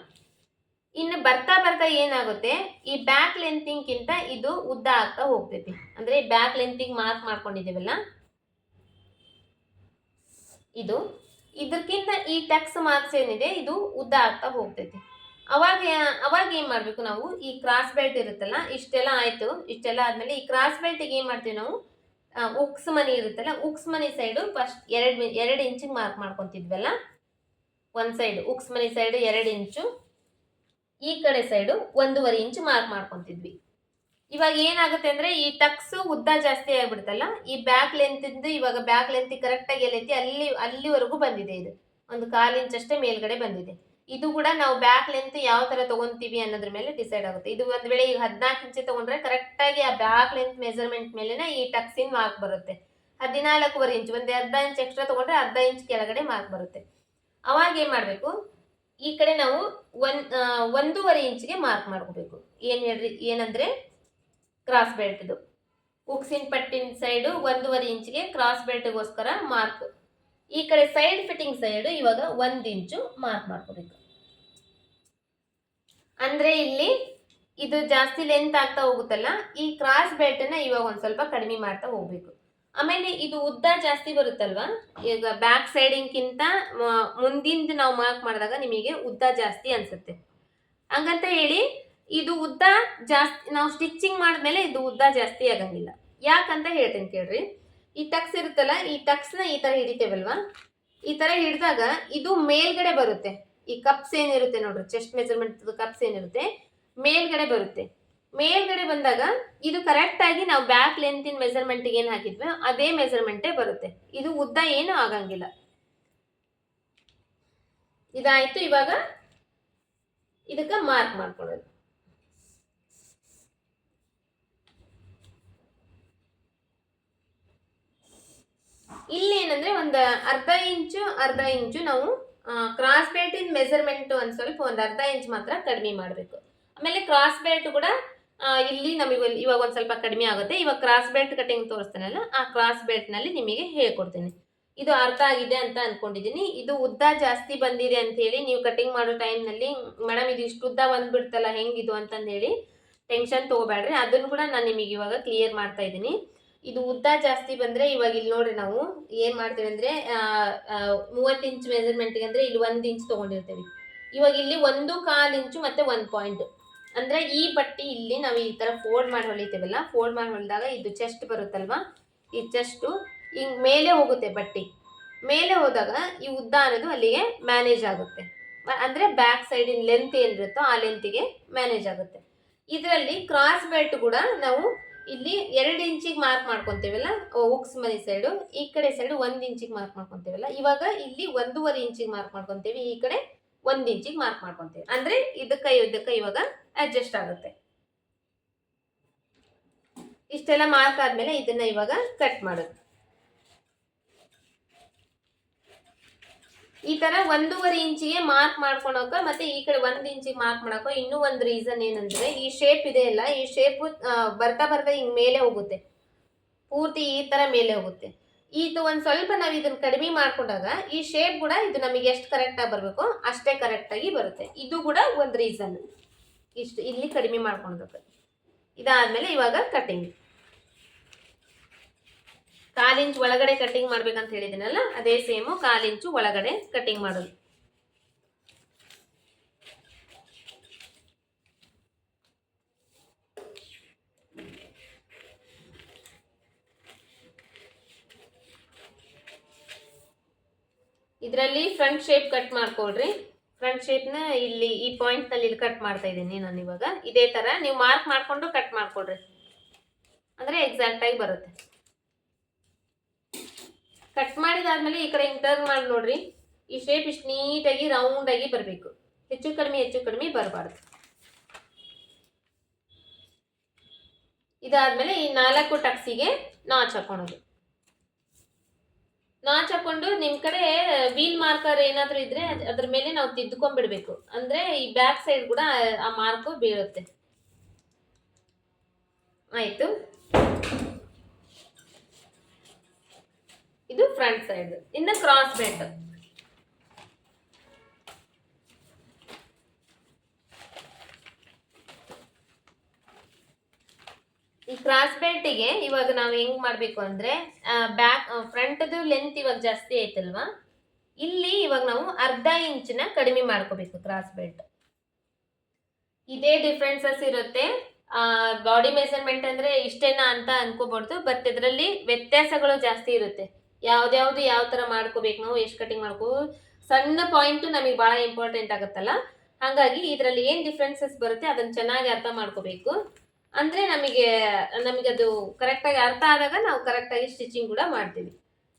Speaker 1: ಇನ್ನು ಬರ್ತಾ ಬರ್ತಾ ಏನಾಗುತ್ತೆ, ಈ ಬ್ಯಾಕ್ ಲೆಂತಿಂಗ್ಕಿಂತ ಇದು ಉದ್ದ ಆಗ್ತಾ ಹೋಗ್ತೈತಿ. ಅಂದ್ರೆ ಬ್ಯಾಕ್ ಲೆಂತಿಂಗ್ ಮಾರ್ಕ್ ಮಾಡ್ಕೊಂಡಿದ್ದೀವಲ್ಲ ಇದು, ಇದಕ್ಕಿಂತ ಈ ಟಕ್ಸ್ ಮಾರ್ಕ್ಸ್ ಏನಿದೆ ಇದು ಉದ್ದ ಆಗ್ತಾ ಹೋಗ್ತೈತಿ. ಅವಾಗ ಏನ್ ಮಾಡ್ಬೇಕು, ನಾವು ಈ ಕ್ರಾಸ್ ಬೆಲ್ಟ್ ಇರುತ್ತಲ್ಲ, ಇಷ್ಟೆಲ್ಲ ಆಯ್ತು. ಇಷ್ಟೆಲ್ಲ ಆದ್ಮೇಲೆ ಈ ಕ್ರಾಸ್ ಬೆಲ್ಟ್ಗೆ ಏನ್ ಮಾಡ್ತೀವಿ ನಾವು, ಉಕ್ಸ್ ಮನಿ ಇರುತ್ತಲ್ಲ, ಉಕ್ಸ್ ಮನಿ ಸೈಡು ಫಸ್ಟ್ 2 ಇಂಚಿಗೆ ಮಾರ್ಕ್ ಮಾಡ್ಕೊಂತಿದ್ವಲ್ಲ. ಒಂದು ಸೈಡ್ ಉಕ್ಸ್ ಮನಿ ಸೈಡ್ 2 ಇಂಚು, ಈ ಕಡೆ ಸೈಡು 1.5 ಇಂಚು ಮಾರ್ಕ್ ಮಾಡ್ಕೊಂತಿದ್ವಿ. ಇವಾಗ ಏನಾಗುತ್ತೆ ಅಂದ್ರೆ ಈ ಟಕ್ಸ್ ಉದ್ದ ಜಾಸ್ತಿ ಆಗ್ಬಿಡ್ತಲ್ಲ, ಈ ಬ್ಯಾಕ್ ಲೆಂತ್ ಇಂದು ಇವಾಗ ಬ್ಯಾಕ್ ಲೆಂತ್ ಕರೆಕ್ಟ್ ಆಗಿ ಎಲ್ಲೈತಿ ಅಲ್ಲಿವರೆಗೂ ಬಂದಿದೆ. ಇದು ಒಂದು 1/4 ಇಂಚ್ ಅಷ್ಟೇ ಮೇಲ್ಗಡೆ ಬಂದಿದೆ. ಇದು ಕೂಡ ನಾವು ಬ್ಯಾಕ್ ಲೆಂತ್ ಯಾವ ತರ ತಗೊಂತೀವಿ ಅನ್ನೋದ್ರ ಮೇಲೆ ಡಿಸೈಡ್ ಆಗುತ್ತೆ. ಇದು ಒಂದ್ ವೇಳೆ ಈಗ 14 ಇಂಚ್ ತಗೊಂಡ್ರೆ ಕರೆಕ್ಟ್ ಆಗಿ ಆ ಬ್ಯಾಕ್ ಲೆಂತ್ ಮೆಜರ್ಮೆಂಟ್ ಮೇಲೆನ ಈ ಟಕ್ಸಿನ್ ಮಾರ್ಕ್ ಬರುತ್ತೆ. 14.5 ಇಂಚ್, ಒಂದು ಅರ್ಧ ಇಂಚ್ ಎಕ್ಸ್ಟ್ರಾ ತಗೊಂಡ್ರೆ ಅರ್ಧ ಇಂಚ್ ಕೆಳಗಡೆ ಮಾರ್ಕ್ ಬರುತ್ತೆ. ಅವಾಗ ಏನ್ ಮಾಡ್ಬೇಕು, ಈ ಕಡೆ ನಾವು 1.5 ಇಂಚ್ಗೆ ಮಾರ್ಕ್ ಮಾಡ್ಕೋಬೇಕು. ಏನಂದ್ರೆ ಕ್ರಾಸ್ ಬೆಲ್ಟ್ದು ಉಕ್ಸಿನ ಪಟ್ಟಿನ ಸೈಡು 1.5 ಇಂಚ್ಗೆ ಕ್ರಾಸ್ ಬೆಲ್ಟ್ಗೋಸ್ಕರ ಮಾರ್ಕ್. ಈ ಕಡೆ ಸೈಡ್ ಫಿಟ್ಟಿಂಗ್ ಸೈಡ್ ಇವಾಗ 1 ಇಂಚು ಮಾರ್ಕ್ ಮಾಡ್ಕೋಬೇಕು. ಅಂದ್ರೆ ಇಲ್ಲಿ ಇದು ಜಾಸ್ತಿ ಲೆಂತ್ ಆಗ್ತಾ ಹೋಗುತ್ತಲ್ಲ, ಈ ಕ್ರಾಸ್ ಬೆಲ್ಟ್ ನ ಇವಾಗ ಒಂದ್ ಸ್ವಲ್ಪ ಕಡಿಮೆ ಮಾಡ್ತಾ ಹೋಗ್ಬೇಕು. ಆಮೇಲೆ ಇದು ಉದ್ದ ಜಾಸ್ತಿ ಬರುತ್ತಲ್ವಾ, ಈಗ ಬ್ಯಾಕ್ ಸೈಡಿಂಗ್ಕಿಂತ ಮುಂದಿಂದ ನಾವು ಮಾರ್ಕ್ ಮಾಡಿದಾಗ ನಿಮಗೆ ಉದ್ದ ಜಾಸ್ತಿ ಅನ್ಸುತ್ತೆ. ಹಂಗಂತ ಹೇಳಿ ಇದು ಉದ್ದ ಜಾಸ್ತಿ ನಾವು ಸ್ಟಿಚಿಂಗ್ ಮಾಡಿದ್ಮೇಲೆ ಇದು ಉದ್ದ ಜಾಸ್ತಿ ಆಗಂಗಿಲ್ಲ. ಯಾಕಂತ ಹೇಳ್ತೇನೆ ಕೇಳ್ರಿ. ಈ ಟಕ್ಸ್ ಇರುತ್ತಲ್ಲ, ಈ ಟಕ್ಸ್ನ ಈ ತರ ಹಿಡಿತೇವಲ್ವಾ, ಈ ತರ ಹಿಡಿದಾಗ ಇದು ಮೇಲ್ಗಡೆ ಬರುತ್ತೆ. ಈ ಕಪ್ಸ್ ಏನಿರುತ್ತೆ ನೋಡ್ರಿ, ಚೆಸ್ಟ್ ಮೆಜರ್ಮೆಂಟ್ ಕಪ್ಸ್ ಏನಿರುತ್ತೆ ಮೇಲ್ಗಡೆ ಬರುತ್ತೆ. ಮೇಲ್ಗಡೆ ಬಂದಾಗ ಇದು ಕರೆಕ್ಟ್ ಆಗಿ ನಾವು ಬ್ಯಾಕ್ ಲೆಂತಿನ ಮೆಜರ್ಮೆಂಟ್ಗೆ ಏನ್ ಹಾಕಿದ್ವಿ ಅದೇ ಮೆಜರ್ಮೆಂಟೇ ಬರುತ್ತೆ. ಇದು ಉದ್ದ ಏನು ಆಗಂಗಿಲ್ಲ. ಇದಾಯ್ತು. ಇವಾಗ ಇದಕ್ಕೆ ಮಾರ್ಕ್ ಮಾಡ್ಕೊಳ್ಳೋದು. ಇಲ್ಲಿ ಏನಂದ್ರೆ ಒಂದು ಅರ್ಧ ಇಂಚು ನಾವು ಕ್ರಾಸ್ ಬೆಲ್ಟಿನ ಮೆಜರ್ಮೆಂಟ್ ಒಂದು ಅರ್ಧ ಇಂಚ್ ಮಾತ್ರ ಕಡಿಮೆ ಮಾಡಬೇಕು. ಆಮೇಲೆ ಕ್ರಾಸ್ ಬೆಲ್ಟ್ ಕೂಡ ಇಲ್ಲಿ ನಮಗೆ ಇವಾಗ ಒಂದು ಸ್ವಲ್ಪ ಕಡಿಮೆ ಆಗುತ್ತೆ. ಇವಾಗ ಕ್ರಾಸ್ ಬೆಲ್ಟ್ ಕಟಿಂಗ್ ತೋರಿಸ್ತಾನಲ್ಲ, ಆ ಕ್ರಾಸ್ ಬೆಲ್ಟ್ ನಲ್ಲಿ ನಿಮಗೆ ಹೇಳ್ಕೊಡ್ತೀನಿ. ಇದು ಅರ್ಥ ಆಗಿದೆ ಅಂತ ಅನ್ಕೊಂಡಿದ್ದೀನಿ. ಇದು ಉದ್ದ ಜಾಸ್ತಿ ಬಂದಿದೆ ಅಂತ ಹೇಳಿ ನೀವು ಕಟಿಂಗ್ ಮಾಡೋ ಟೈಮ್ನಲ್ಲಿ ಮೇಡಮ್ ಇದು ಇಷ್ಟು ಉದ್ದ ಬಂದ್ಬಿಡ್ತಲ್ಲ ಹೆಂಗಿದು ಅಂತಂದು ಹೇಳಿ ಟೆನ್ಷನ್ ತಗೋಬೇಡ್ರಿ. ಅದನ್ನು ಕೂಡ ನಾನು ನಿಮಗೆ ಇವಾಗ ಕ್ಲಿಯರ್ ಮಾಡ್ತಾ ಇದ್ದೀನಿ. ಇದು ಉದ್ದ ಜಾಸ್ತಿ ಬಂದ್ರೆ ಇವಾಗ ಇಲ್ಲಿ ನೋಡ್ರಿ ನಾವು ಏನ್ ಮಾಡ್ತೀವಿ ಅಂದ್ರೆ 30 ಇಂಚ್ ಮೆಜರ್ಮೆಂಟ್ಗೆ ಅಂದ್ರೆ ಇಲ್ಲಿ 1 ಇಂಚ್ ತಗೊಂಡಿರ್ತೀವಿ. ಇವಾಗ ಇಲ್ಲಿ 1/4 ಇಂಚು ಮತ್ತೆ 1 ಪಾಯಿಂಟ್ ಅಂದ್ರೆ ಈ ಬಟ್ಟಿ ಇಲ್ಲಿ ನಾವು ಈ ತರ ಫೋಲ್ಡ್ ಮಾಡಿ ಹೊಲಿತೇವಲ್ಲ, ಫೋಲ್ಡ್ ಮಾಡಿ ಹೊಲಿದಾಗ ಇದು ಚೆಸ್ಟ್ ಬರುತ್ತಲ್ವಾ, ಈ ಚೆಸ್ಟು ಹಿಂಗ್ ಮೇಲೆ ಹೋಗುತ್ತೆ. ಬಟ್ಟಿ ಮೇಲೆ ಹೋದಾಗ ಈ ಉದ್ದ ಅನ್ನೋದು ಅಲ್ಲಿಗೆ ಮ್ಯಾನೇಜ್ ಆಗುತ್ತೆ. ಅಂದ್ರೆ ಬ್ಯಾಕ್ ಸೈಡಿನ ಲೆಂತ್ ಏನಿರುತ್ತೋ ಆ ಲೆಂತಿಗೆ ಮ್ಯಾನೇಜ್ ಆಗುತ್ತೆ. ಇದರಲ್ಲಿ ಕ್ರಾಸ್ ಬೆಲ್ಟ್ ಕೂಡ ನಾವು ಇಲ್ಲಿ 2 ಇಂಚಿಗೆ ಮಾರ್ಕ್ ಮಾಡ್ಕೊಂತೀವಲ್ಲ ಉಕ್ಸ್ ಮನಿ ಸೈಡು, ಈ ಕಡೆ ಸೈಡ್ 1 ಇಂಚಿಗೆ ಮಾರ್ಕ್ ಮಾಡ್ಕೊಂತೀವಲ್ಲ, ಇವಾಗ ಇಲ್ಲಿ 1.5 ಇಂಚಿಗೆ ಮಾರ್ಕ್ ಮಾಡ್ಕೊಂತೀವಿ, ಈ ಕಡೆ 1 ಇಂಚಿಗೆ ಮಾರ್ಕ್ ಮಾಡ್ಕೊಂತೀವಿ. ಅಂದ್ರೆ ಇದಕ್ಕೆ ಇವಾಗ ಅಡ್ಜಸ್ಟ್ ಆಗುತ್ತೆ. ಇಷ್ಟೆಲ್ಲ ಮಾರ್ಕ್ ಆದ್ಮೇಲೆ ಇದನ್ನ ಇವಾಗ ಕಟ್ ಮಾಡೋದು. ಈ ತರ 1.5 ಇಂಚಿಗೆ ಮಾರ್ಕ್ ಮಾಡ್ಕೊಳಕ ಮತ್ತೆ ಈ ಕಡೆ 1 ಇಂಚಿಗೆ ಮಾರ್ಕ್ ಮಾಡಕ ಇನ್ನೂ ಒಂದು ರೀಸನ್ ಏನಂದ್ರೆ, ಈ ಶೇಪ್ ಇದೆ ಅಲ್ಲ, ಈ ಶೇಪ್ ಬರ್ತಾ ಬರ್ತಾ ಹಿಂಗ್ ಮೇಲೆ ಹೋಗುತ್ತೆ, ಪೂರ್ತಿ ಈ ತರ ಮೇಲೆ ಹೋಗುತ್ತೆ. ಇದು ಒಂದ್ ಸ್ವಲ್ಪ ನಾವ್ ಇದನ್ನ ಕಡಿಮೆ ಮಾಡ್ಕೊಂಡಾಗ ಈ ಶೇಪ್ ಕೂಡ ಇದು ನಮಗೆ ಎಷ್ಟು ಕರೆಕ್ಟ್ ಆಗಿ ಬರ್ಬೇಕು ಅಷ್ಟೇ ಕರೆಕ್ಟ್ ಆಗಿ ಬರುತ್ತೆ. ಇದು ಕೂಡ ಒಂದ್ ರೀಸನ್. ಇಷ್ಟು ಇಲ್ಲಿ ಕಡಿಮೆ ಮಾಡ್ಕೊಳ್ಬೇಕು. ಇದಾದ್ಮೇಲೆ ಇವಾಗ ಕಟಿಂಗ್. 1/4 ಇಂಚ್ ಒಳಗಡೆ ಕಟಿಂಗ್ ಮಾಡ್ಬೇಕಂತ ಹೇಳಿದಿನಲ್ಲ, ಅದೇ ಸೇಮ್ 1/4 ಇಂಚು ಒಳಗಡೆ ಕಟಿಂಗ್ ಮಾಡೋದು. ಇದರಲ್ಲಿ ಫ್ರಂಟ್ ಶೇಪ್ ಕಟ್ ಮಾಡ್ಕೊಳ್ರಿ. ಫ್ರಂಟ್ ಶೇಪ್ನ ಇಲ್ಲಿ ಈ ಪಾಯಿಂಟ್ ನಲ್ಲಿ ಕಟ್ ಮಾಡ್ತಾ ಇದ್ದೀನಿ ನಾನು ಇವಾಗ. ಇದೇ ತರ ನೀವು ಮಾರ್ಕ್ ಮಾಡ್ಕೊಂಡು ಕಟ್ ಮಾಡ್ಕೊಳ್ರಿ, ಅಂದ್ರೆ ಎಕ್ಸಾಕ್ಟ್ ಆಗಿ ಬರುತ್ತೆ. ಕಟ್ ಮಾಡಿದಾದ್ಮೇಲೆ ಈ ಕಡೆ ಟರ್ನ್ ಮಾಡಿ ನೋಡ್ರಿ, ಈ ಶೇಪ್ ಇಷ್ಟು ನೀಟಾಗಿ ರೌಂಡ್ ಆಗಿ ಬರಬೇಕು, ಹೆಚ್ಚು ಕಡಿಮೆ ಬರಬಾರ್ದು. ಇದಾದ್ಮೇಲೆ ಈ 4 ಟಕ್ಸಿಗೆ ನಾಚ್ ಹಾಕೊಳ್ಳೋದು. ನಾಚ್ ಹಾಕೊಂಡು ನಿಮ್ ಕಡೆ ವೀಲ್ ಮಾರ್ಕರ್ ಏನಾದ್ರೂ ಇದ್ರೆ ಅದ್ರ ಮೇಲೆ ನಾವು ತಿದ್ದುಕೊಂಡ್ಬಿಡ್ಬೇಕು, ಅಂದ್ರೆ ಈ ಬ್ಯಾಕ್ ಸೈಡ್ ಕೂಡ ಆ ಮಾರ್ಕ್ ಬೀಳುತ್ತೆ. ಆಯ್ತು, ಇದು ಫ್ರಂಟ್ ಸೈಡ್. ಇನ್ನು ಕ್ರಾಸ್ ಬೆಲ್ಟ್. ಈ ಕ್ರಾಸ್ ಬೆಲ್ಟಿಗೆ ಇವಾಗ ನಾವು ಹೆಂಗ್ ಮಾಡ್ಬೇಕು ಅಂದ್ರೆ, ಫ್ರಂಟ್ದು ಲೆಂತ್ ಇವಾಗ ಜಾಸ್ತಿ ಐತಲ್ವಾ, ಇಲ್ಲಿ ಇವಾಗ ನಾವು 1/2 ಇಂಚಿನ ಕಡಿಮೆ ಮಾಡ್ಕೋಬೇಕು ಕ್ರಾಸ್ ಬೆಲ್ಟ್. ಇದೇ ಡಿಫ್ರೆನ್ಸಸ್ ಇರುತ್ತೆ. ಬಾಡಿ ಮೆಜರ್ಮೆಂಟ್ ಅಂದ್ರೆ ಇಷ್ಟೇನಾ ಅಂತ ಅನ್ಕೋಬಾರ್ದು, ಬಟ್ ಇದರಲ್ಲಿ ವ್ಯತ್ಯಾಸಗಳು ಜಾಸ್ತಿ ಇರುತ್ತೆ. ಯಾವ್ದ್ಯಾವ್ದು ಯಾವ ತರ ಮಾಡ್ಕೋಬೇಕು, ನಾವು ಎಷ್ಟು ಕಟಿಂಗ್ ಮಾಡ್ಕೋ, ಸಣ್ಣ ಪಾಯಿಂಟ್ ನಮಗೆ ಬಹಳ ಇಂಪಾರ್ಟೆಂಟ್ ಆಗುತ್ತಲ್ಲ, ಹಾಗಾಗಿ ಇದರಲ್ಲಿ ಏನ್ ಡಿಫ್ರೆನ್ಸಸ್ ಬರುತ್ತೆ ಅದನ್ನ ಚೆನ್ನಾಗಿ ಅರ್ಥ ಮಾಡ್ಕೋಬೇಕು. ಅಂದ್ರೆ ನಮಗೆ ಅದು ಕರೆಕ್ಟ್ ಆಗಿ ಅರ್ಥ ಆದಾಗ ನಾವು ಕರೆಕ್ಟ್ ಆಗಿ ಸ್ಟಿಚಿಂಗ್ ಕೂಡ ಮಾಡ್ತೀವಿ.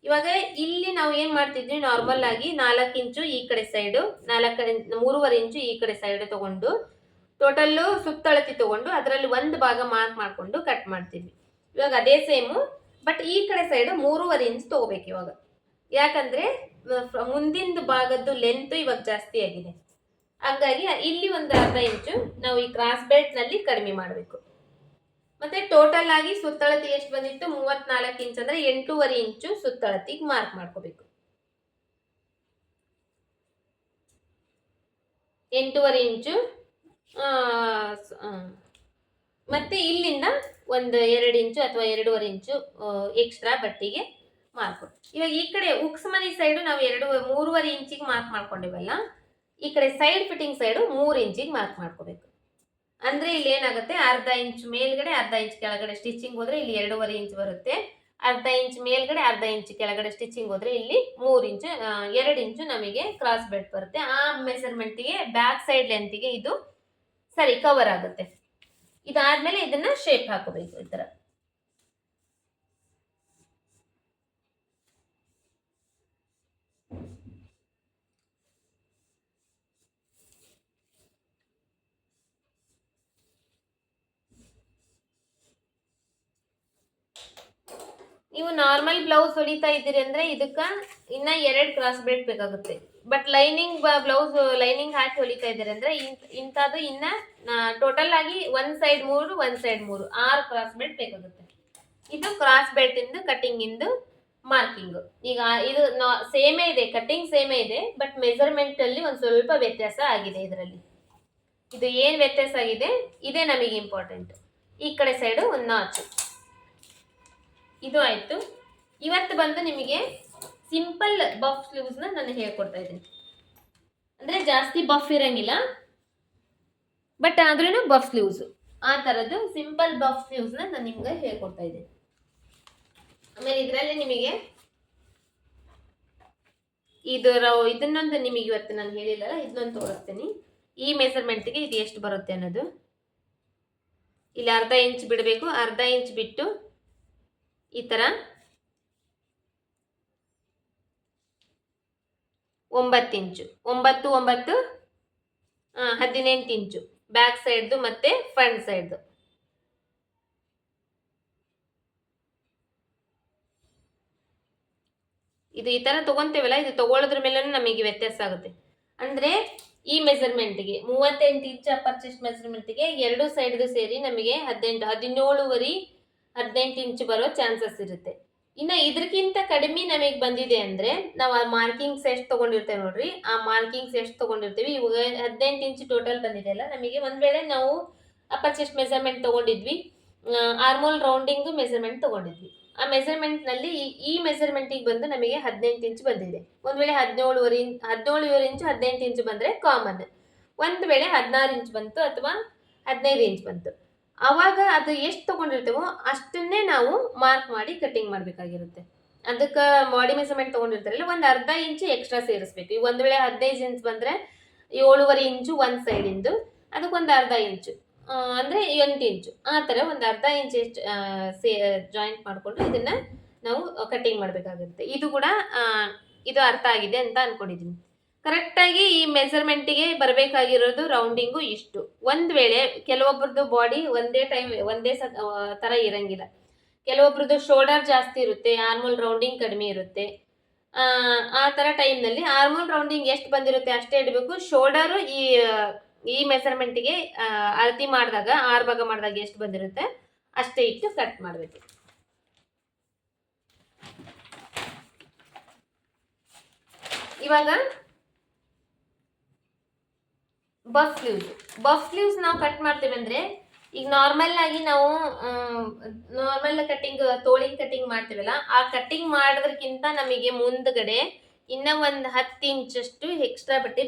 Speaker 1: ಇವಾಗ ಇಲ್ಲಿ ನಾವು ಏನ್ ಮಾಡ್ತಿದ್ವಿ, ನಾರ್ಮಲ್ ಆಗಿ 4 ಇಂಚು ಈ ಕಡೆ ಸೈಡು, 3.5 ಇಂಚು ಈ ಕಡೆ ಸೈಡ್ ತಗೊಂಡು ಟೋಟಲ್ ಸುತ್ತಳತಿ ತಗೊಂಡು ಅದರಲ್ಲಿ ಒಂದು ಭಾಗ ಮಾರ್ಕ್ ಮಾಡ್ಕೊಂಡು ಕಟ್ ಮಾಡ್ತೀವಿ. ಇವಾಗ ಅದೇ ಸೇಮು, ಬಟ್ ಈ ಕಡೆ ಸೈಡ್ 3.5 ಇಂಚ್ ತಗೋಬೇಕು ಇವಾಗ. ಯಾಕಂದ್ರೆ ಮುಂದಿನ ಭಾಗದ್ದು ಲೆಂತ್ ಇವಾಗ ಜಾಸ್ತಿ ಆಗಿದೆ, ಹಾಗಾಗಿ ಇಲ್ಲಿ ಒಂದು 1/2 ಇಂಚು ನಾವು ಈ ಕ್ರಾಸ್ ಬೆಲ್ಟ್ ನಲ್ಲಿ ಕಡಿಮೆ ಮಾಡಬೇಕು. ಮತ್ತೆ ಟೋಟಲ್ ಆಗಿ ಸುತ್ತಳತಿ ಎಷ್ಟು ಬಂದಿತ್ತು, 34 ಇಂಚ್, ಅಂದ್ರೆ 8.5 ಇಂಚು ಸುತ್ತಳತಿಗೆ ಮಾರ್ಕ್ ಮಾಡ್ಕೋಬೇಕು. 8.5 ಇಂಚು. ಮತ್ತೆ ಇಲ್ಲಿಂದ ಒಂದು 2 ಇಂಚು ಅಥವಾ 2.5 ಇಂಚು ಎಕ್ಸ್ಟ್ರಾ ಬಟ್ಟಿಗೆ ಮಾರ್ಕ್. ಇವಾಗ ಈ ಕಡೆ ಉಕ್ಸ್ ಮನಿ ಸೈಡು ನಾವು 3.5 ಇಂಚಿಗೆ ಮಾರ್ಕ್ ಮಾಡ್ಕೊಂಡಿವಲ್ಲ, ಈ ಕಡೆ ಸೈಡ್ ಫಿಟ್ಟಿಂಗ್ ಸೈಡು 3 ಇಂಚಿಗೆ ಮಾರ್ಕ್ ಮಾಡ್ಕೋಬೇಕು. ಅಂದ್ರೆ ಇಲ್ಲಿ ಏನಾಗುತ್ತೆ, 1/2 ಇಂಚ್ ಮೇಲ್ಗಡೆ 1/2 ಇಂಚ್ ಕೆಳಗಡೆ ಸ್ಟಿಚಿಂಗ್ ಹೋದ್ರೆ ಇಲ್ಲಿ 2.5 ಇಂಚ್ ಬರುತ್ತೆ. 1/2 ಇಂಚ್ ಮೇಲ್ಗಡೆ 1/2 ಇಂಚ್ ಕೆಳಗಡೆ ಸ್ಟಿಚಿಂಗ್ ಹೋದ್ರೆ ಇಲ್ಲಿ 3 ಇಂಚು 2 ಇಂಚು ನಮಗೆ ಕ್ರಾಸ್ ಬೆಲ್ಟ್ ಬರುತ್ತೆ. ಆ ಮೆಜರ್ಮೆಂಟ್ಗೆ ಬ್ಯಾಕ್ ಸೈಡ್ ಲೆಂತ್ಗೆ ಇದು ಸರಿ ಕವರ್ ಆಗುತ್ತೆ. ಇದಾದ್ಮೇಲೆ ಇದನ್ನ ಶೇಪ್ ಹಾಕೋಬೇಕು ಈ ತರ. ನೀವು ನಾರ್ಮಲ್ ಬ್ಲೌಸ್ ಹೊಲಿತಾ ಇದ್ದೀರಿ ಅಂದ್ರೆ ಇದಕ್ಕ ಇನ್ನ 2 ಕ್ರಾಸ್ ಬೆಲ್ಟ್ ಬೇಕಾಗುತ್ತೆ. ಬಟ್ ಲೈನಿಂಗ್ ಬ್ಲೌಸ್ ಲೈನಿಂಗ್ ಹಾಕಿ ಹೊಲಿತಾ ಇದ್ದೀರಿ ಅಂದ್ರೆ ಇಂಥದ್ದು ಇನ್ನ ಟೋಟಲ್ ಆಗಿ 1 ಸೈಡ್ 3 1 ಸೈಡ್ 3 6 ಕ್ರಾಸ್ ಬೆಲ್ಟ್ ಬೇಕಾಗುತ್ತೆ. ಇದು ಕ್ರಾಸ್ ಬೆಲ್ಟ್ ಇಂದು ಕಟಿಂಗ್ ಇಂದು ಮಾರ್ಕಿಂಗ್. ಈಗ ಇದು ಸೇಮೇ ಇದೆ, ಕಟಿಂಗ್ ಸೇಮೇ ಇದೆ, ಬಟ್ ಮೆಜರ್ಮೆಂಟ್ ಅಲ್ಲಿ ಒಂದು ಸ್ವಲ್ಪ ವ್ಯತ್ಯಾಸ ಆಗಿದೆ. ಇದರಲ್ಲಿ ಇದು ಏನ್ ವ್ಯತ್ಯಾಸ ಆಗಿದೆ ಇದೇ ನಮಗೆ ಇಂಪಾರ್ಟೆಂಟ್. ಈ ಕಡೆ ಸೈಡು ಒಂದು ನಾಚು. ಇದು ಆಯ್ತು. ಇವತ್ತು ಬಂದು ನಿಮಗೆ ಸಿಂಪಲ್ ಬಫ್ ಸ್ಲೀವ್ಸ್ ನಾನು ಹೇಳ್ಕೊಡ್ತಾ ಇದ್ದೀನಿ. ಅಂದ್ರೆ ಜಾಸ್ತಿ ಬಫ್ ಇರಂಗಿಲ್ಲ, ಬಟ್ ಆದ್ರೂ ಬಫ್ ಸ್ಲೀವ್ಸ್, ಆ ತರದ್ದು ಸಿಂಪಲ್ ಬಫ್ ಸ್ಲೀವ್ಸ್ ನಾನು ನಿಮ್ಗೆ ಹೇಳ್ಕೊಡ್ತಾ ಇದ್ದೀನಿ. ಆಮೇಲೆ ಇದರಲ್ಲಿ ನಿಮಗೆ ಇದನ್ನೊಂದು ನಿಮಗೆ ಇವತ್ತು ನಾನು ಹೇಳಿಲ್ಲ, ಇದನ್ನೊಂದು ತೋರಿಸ್ತೀನಿ. ಈ ಮೆಜರ್ಮೆಂಟ್ಗೆ ಇದು ಎಷ್ಟು ಬರುತ್ತೆ ಅನ್ನೋದು. ಇಲ್ಲಿ ಅರ್ಧ ಇಂಚ್ ಬಿಡಬೇಕು. ಅರ್ಧ ಇಂಚ್ ಬಿಟ್ಟು ಈ ಥರ 9 ಇಂಚು 9 9 18 ಇಂಚು ಬ್ಯಾಕ್ ಸೈಡ್ದು ಮತ್ತೆ ಫ್ರಂಟ್ ಸೈಡ್ದು. ಇದು ಈ ತರ ತಗೊಂತೇವಲ್ಲ, ಇದು ತಗೊಳ್ಳೋದ್ರ ಮೇಲೆ ನಮಗೆ ವ್ಯತ್ಯಾಸ ಆಗುತ್ತೆ. ಅಂದ್ರೆ ಈ ಮೆಜರ್ಮೆಂಟ್ಗೆ 38 ಇಂಚ್ ಅಪ್ಪರ್ ಚೆಸ್ಟ್ ಮೆಜರ್ಮೆಂಟ್ಗೆ ಎರಡು ಸೈಡ್ದು ಸೇರಿ ನಮಗೆ 17 18 ಇಂಚ್ ಬರೋ ಚಾನ್ಸಸ್ ಇರುತ್ತೆ. ಇನ್ನು ಇದಕ್ಕಿಂತ ಕಡಿಮೆ ನಮಗೆ ಬಂದಿದೆ ಅಂದ್ರೆ ನಾವು ಆ ಮಾರ್ಕಿಂಗ್ಸ್ ಎಷ್ಟು ತಗೊಂಡಿರ್ತೇವೆ ನೋಡ್ರಿ, ಆ ಮಾರ್ಕಿಂಗ್ಸ್ ಎಷ್ಟು ತಗೊಂಡಿರ್ತೀವಿ. ಇವಾಗ 18 ಇಂಚ್ ಟೋಟಲ್ ಬಂದಿದೆ ಅಲ್ಲ, ನಮಗೆ ಒಂದ್ ವೇಳೆ ನಾವು ಅಪ್ಪರ್ ಚೆಸ್ಟ್ ಮೆಜರ್ಮೆಂಟ್ ತಗೊಂಡಿದ್ವಿ, ಆರ್ಮೋಲ್ ರೌಂಡಿಂಗ್ ಮೆಜರ್ಮೆಂಟ್ ತಗೊಂಡಿದ್ವಿ. ಆ ಮೆಜರ್ಮೆಂಟ್ ನಲ್ಲಿ ಈ ಮೆಜರ್ಮೆಂಟಿಗೆ ಬಂದು ನಮಗೆ 18 ಇಂಚ್ ಬಂದಿದೆ. ಒಂದ್ ವೇಳೆ 17 ಇಂಚು 18 ಇಂಚು ಬಂದ್ರೆ ಕಾಮನ್. ಒಂದ್ ವೇಳೆ 16 ಇಂಚ್ ಬಂತು ಅಥವಾ 15 ಇಂಚ್ ಬಂತು, ಅವಾಗ ಅದು ಎಷ್ಟು ತಗೊಂಡಿರ್ತೇವೋ ಅಷ್ಟನ್ನೇ ನಾವು ಮಾರ್ಕ್ ಮಾಡಿ ಕಟಿಂಗ್ ಮಾಡ್ಬೇಕಾಗಿರುತ್ತೆ. ಅದಕ್ಕೆ ಬಾಡಿ ಮೆಜರ್ಮೆಂಟ್ ತಗೊಂಡಿರ್ತಾರಲ್ಲ, ಒಂದ್ ಅರ್ಧ ಇಂಚು ಎಕ್ಸ್ಟ್ರಾ ಸೇರಿಸ್ಬೇಕು. ಈಗ ಒಂದ್ ವೇಳೆ 15 ಇಂಚ್ ಬಂದ್ರೆ 7.5 ಇಂಚು ಒಂದ್ ಸೈಡ್ ಇಂದು, ಅದಕ್ಕೊಂದು ಅರ್ಧ ಇಂಚು ಅಂದ್ರೆ 8 ಇಂಚು, ಆ ತರ ಒಂದು ಅರ್ಧ ಇಂಚ್ ಜಾಯಿಂಟ್ ಮಾಡಿಕೊಂಡು ಇದನ್ನ ನಾವು ಕಟಿಂಗ್ ಮಾಡ್ಬೇಕಾಗುತ್ತೆ. ಇದು ಕೂಡ ಇದು ಅರ್ಥ ಆಗಿದೆ ಅಂತ ಅನ್ಕೊಂಡಿದೀನಿ. ಕರೆಕ್ಟ್ ಆಗಿ ಈ ಮೆಜರ್ಮೆಂಟ್ಗೆ ಬರಬೇಕಾಗಿರೋದು ರೌಂಡಿಂಗು ಇಷ್ಟು. ಒಂದ್ ವೇಳೆ ಕೆಲವೊಬ್ಬರದ್ದು ಬಾಡಿ ಒಂದೇ ತರ ಇರಂಗಿಲ್ಲ. ಕೆಲವೊಬ್ರದ್ದು ಶೋಲ್ಡರ್ ಜಾಸ್ತಿ ಇರುತ್ತೆ, ಆರ್ಮೋಲ್ ರೌಂಡಿಂಗ್ ಕಡಿಮೆ ಇರುತ್ತೆ. ಆ ತರ ಟೈಮ್ನಲ್ಲಿ ಆರ್ಮೋಲ್ ರೌಂಡಿಂಗ್ ಎಷ್ಟು ಬಂದಿರುತ್ತೆ ಅಷ್ಟೇ ಇಡಬೇಕು. ಶೋಲ್ಡರು ಈ ಮೆಜರ್ಮೆಂಟ್ಗೆ ಅಳತಿ ಮಾಡಿದಾಗ 6 ಭಾಗ ಮಾಡಿದಾಗ ಎಷ್ಟು ಬಂದಿರುತ್ತೆ ಅಷ್ಟೇ ಇಟ್ಟು ಕಟ್ ಮಾಡಬೇಕು. ಇವಾಗ ಬಫ್ ಸ್ಲೀವ್ಸ್ ನಾವು ಕಟ್ ಮಾಡ್ತೇವೆ ಅಂದ್ರೆ, ಈಗ ನಾರ್ಮಲ್ ಆಗಿ ನಾವು ನಾರ್ಮಲ್ ಕಟಿಂಗ್ ತೋಳಿಗೆ ಕಟಿಂಗ್ ಮಾಡ್ತೀವಲ್ಲ, ಆ ಕಟಿಂಗ್ ಮಾಡೋದಕ್ಕಿಂತ ನಮಗೆ ಮುಂದ್ಗಡೆ ಇನ್ನ ಒಂದು 10 ಇಂಚಷ್ಟು ಎಕ್ಸ್ಟ್ರಾ ಬಟ್ಟೆ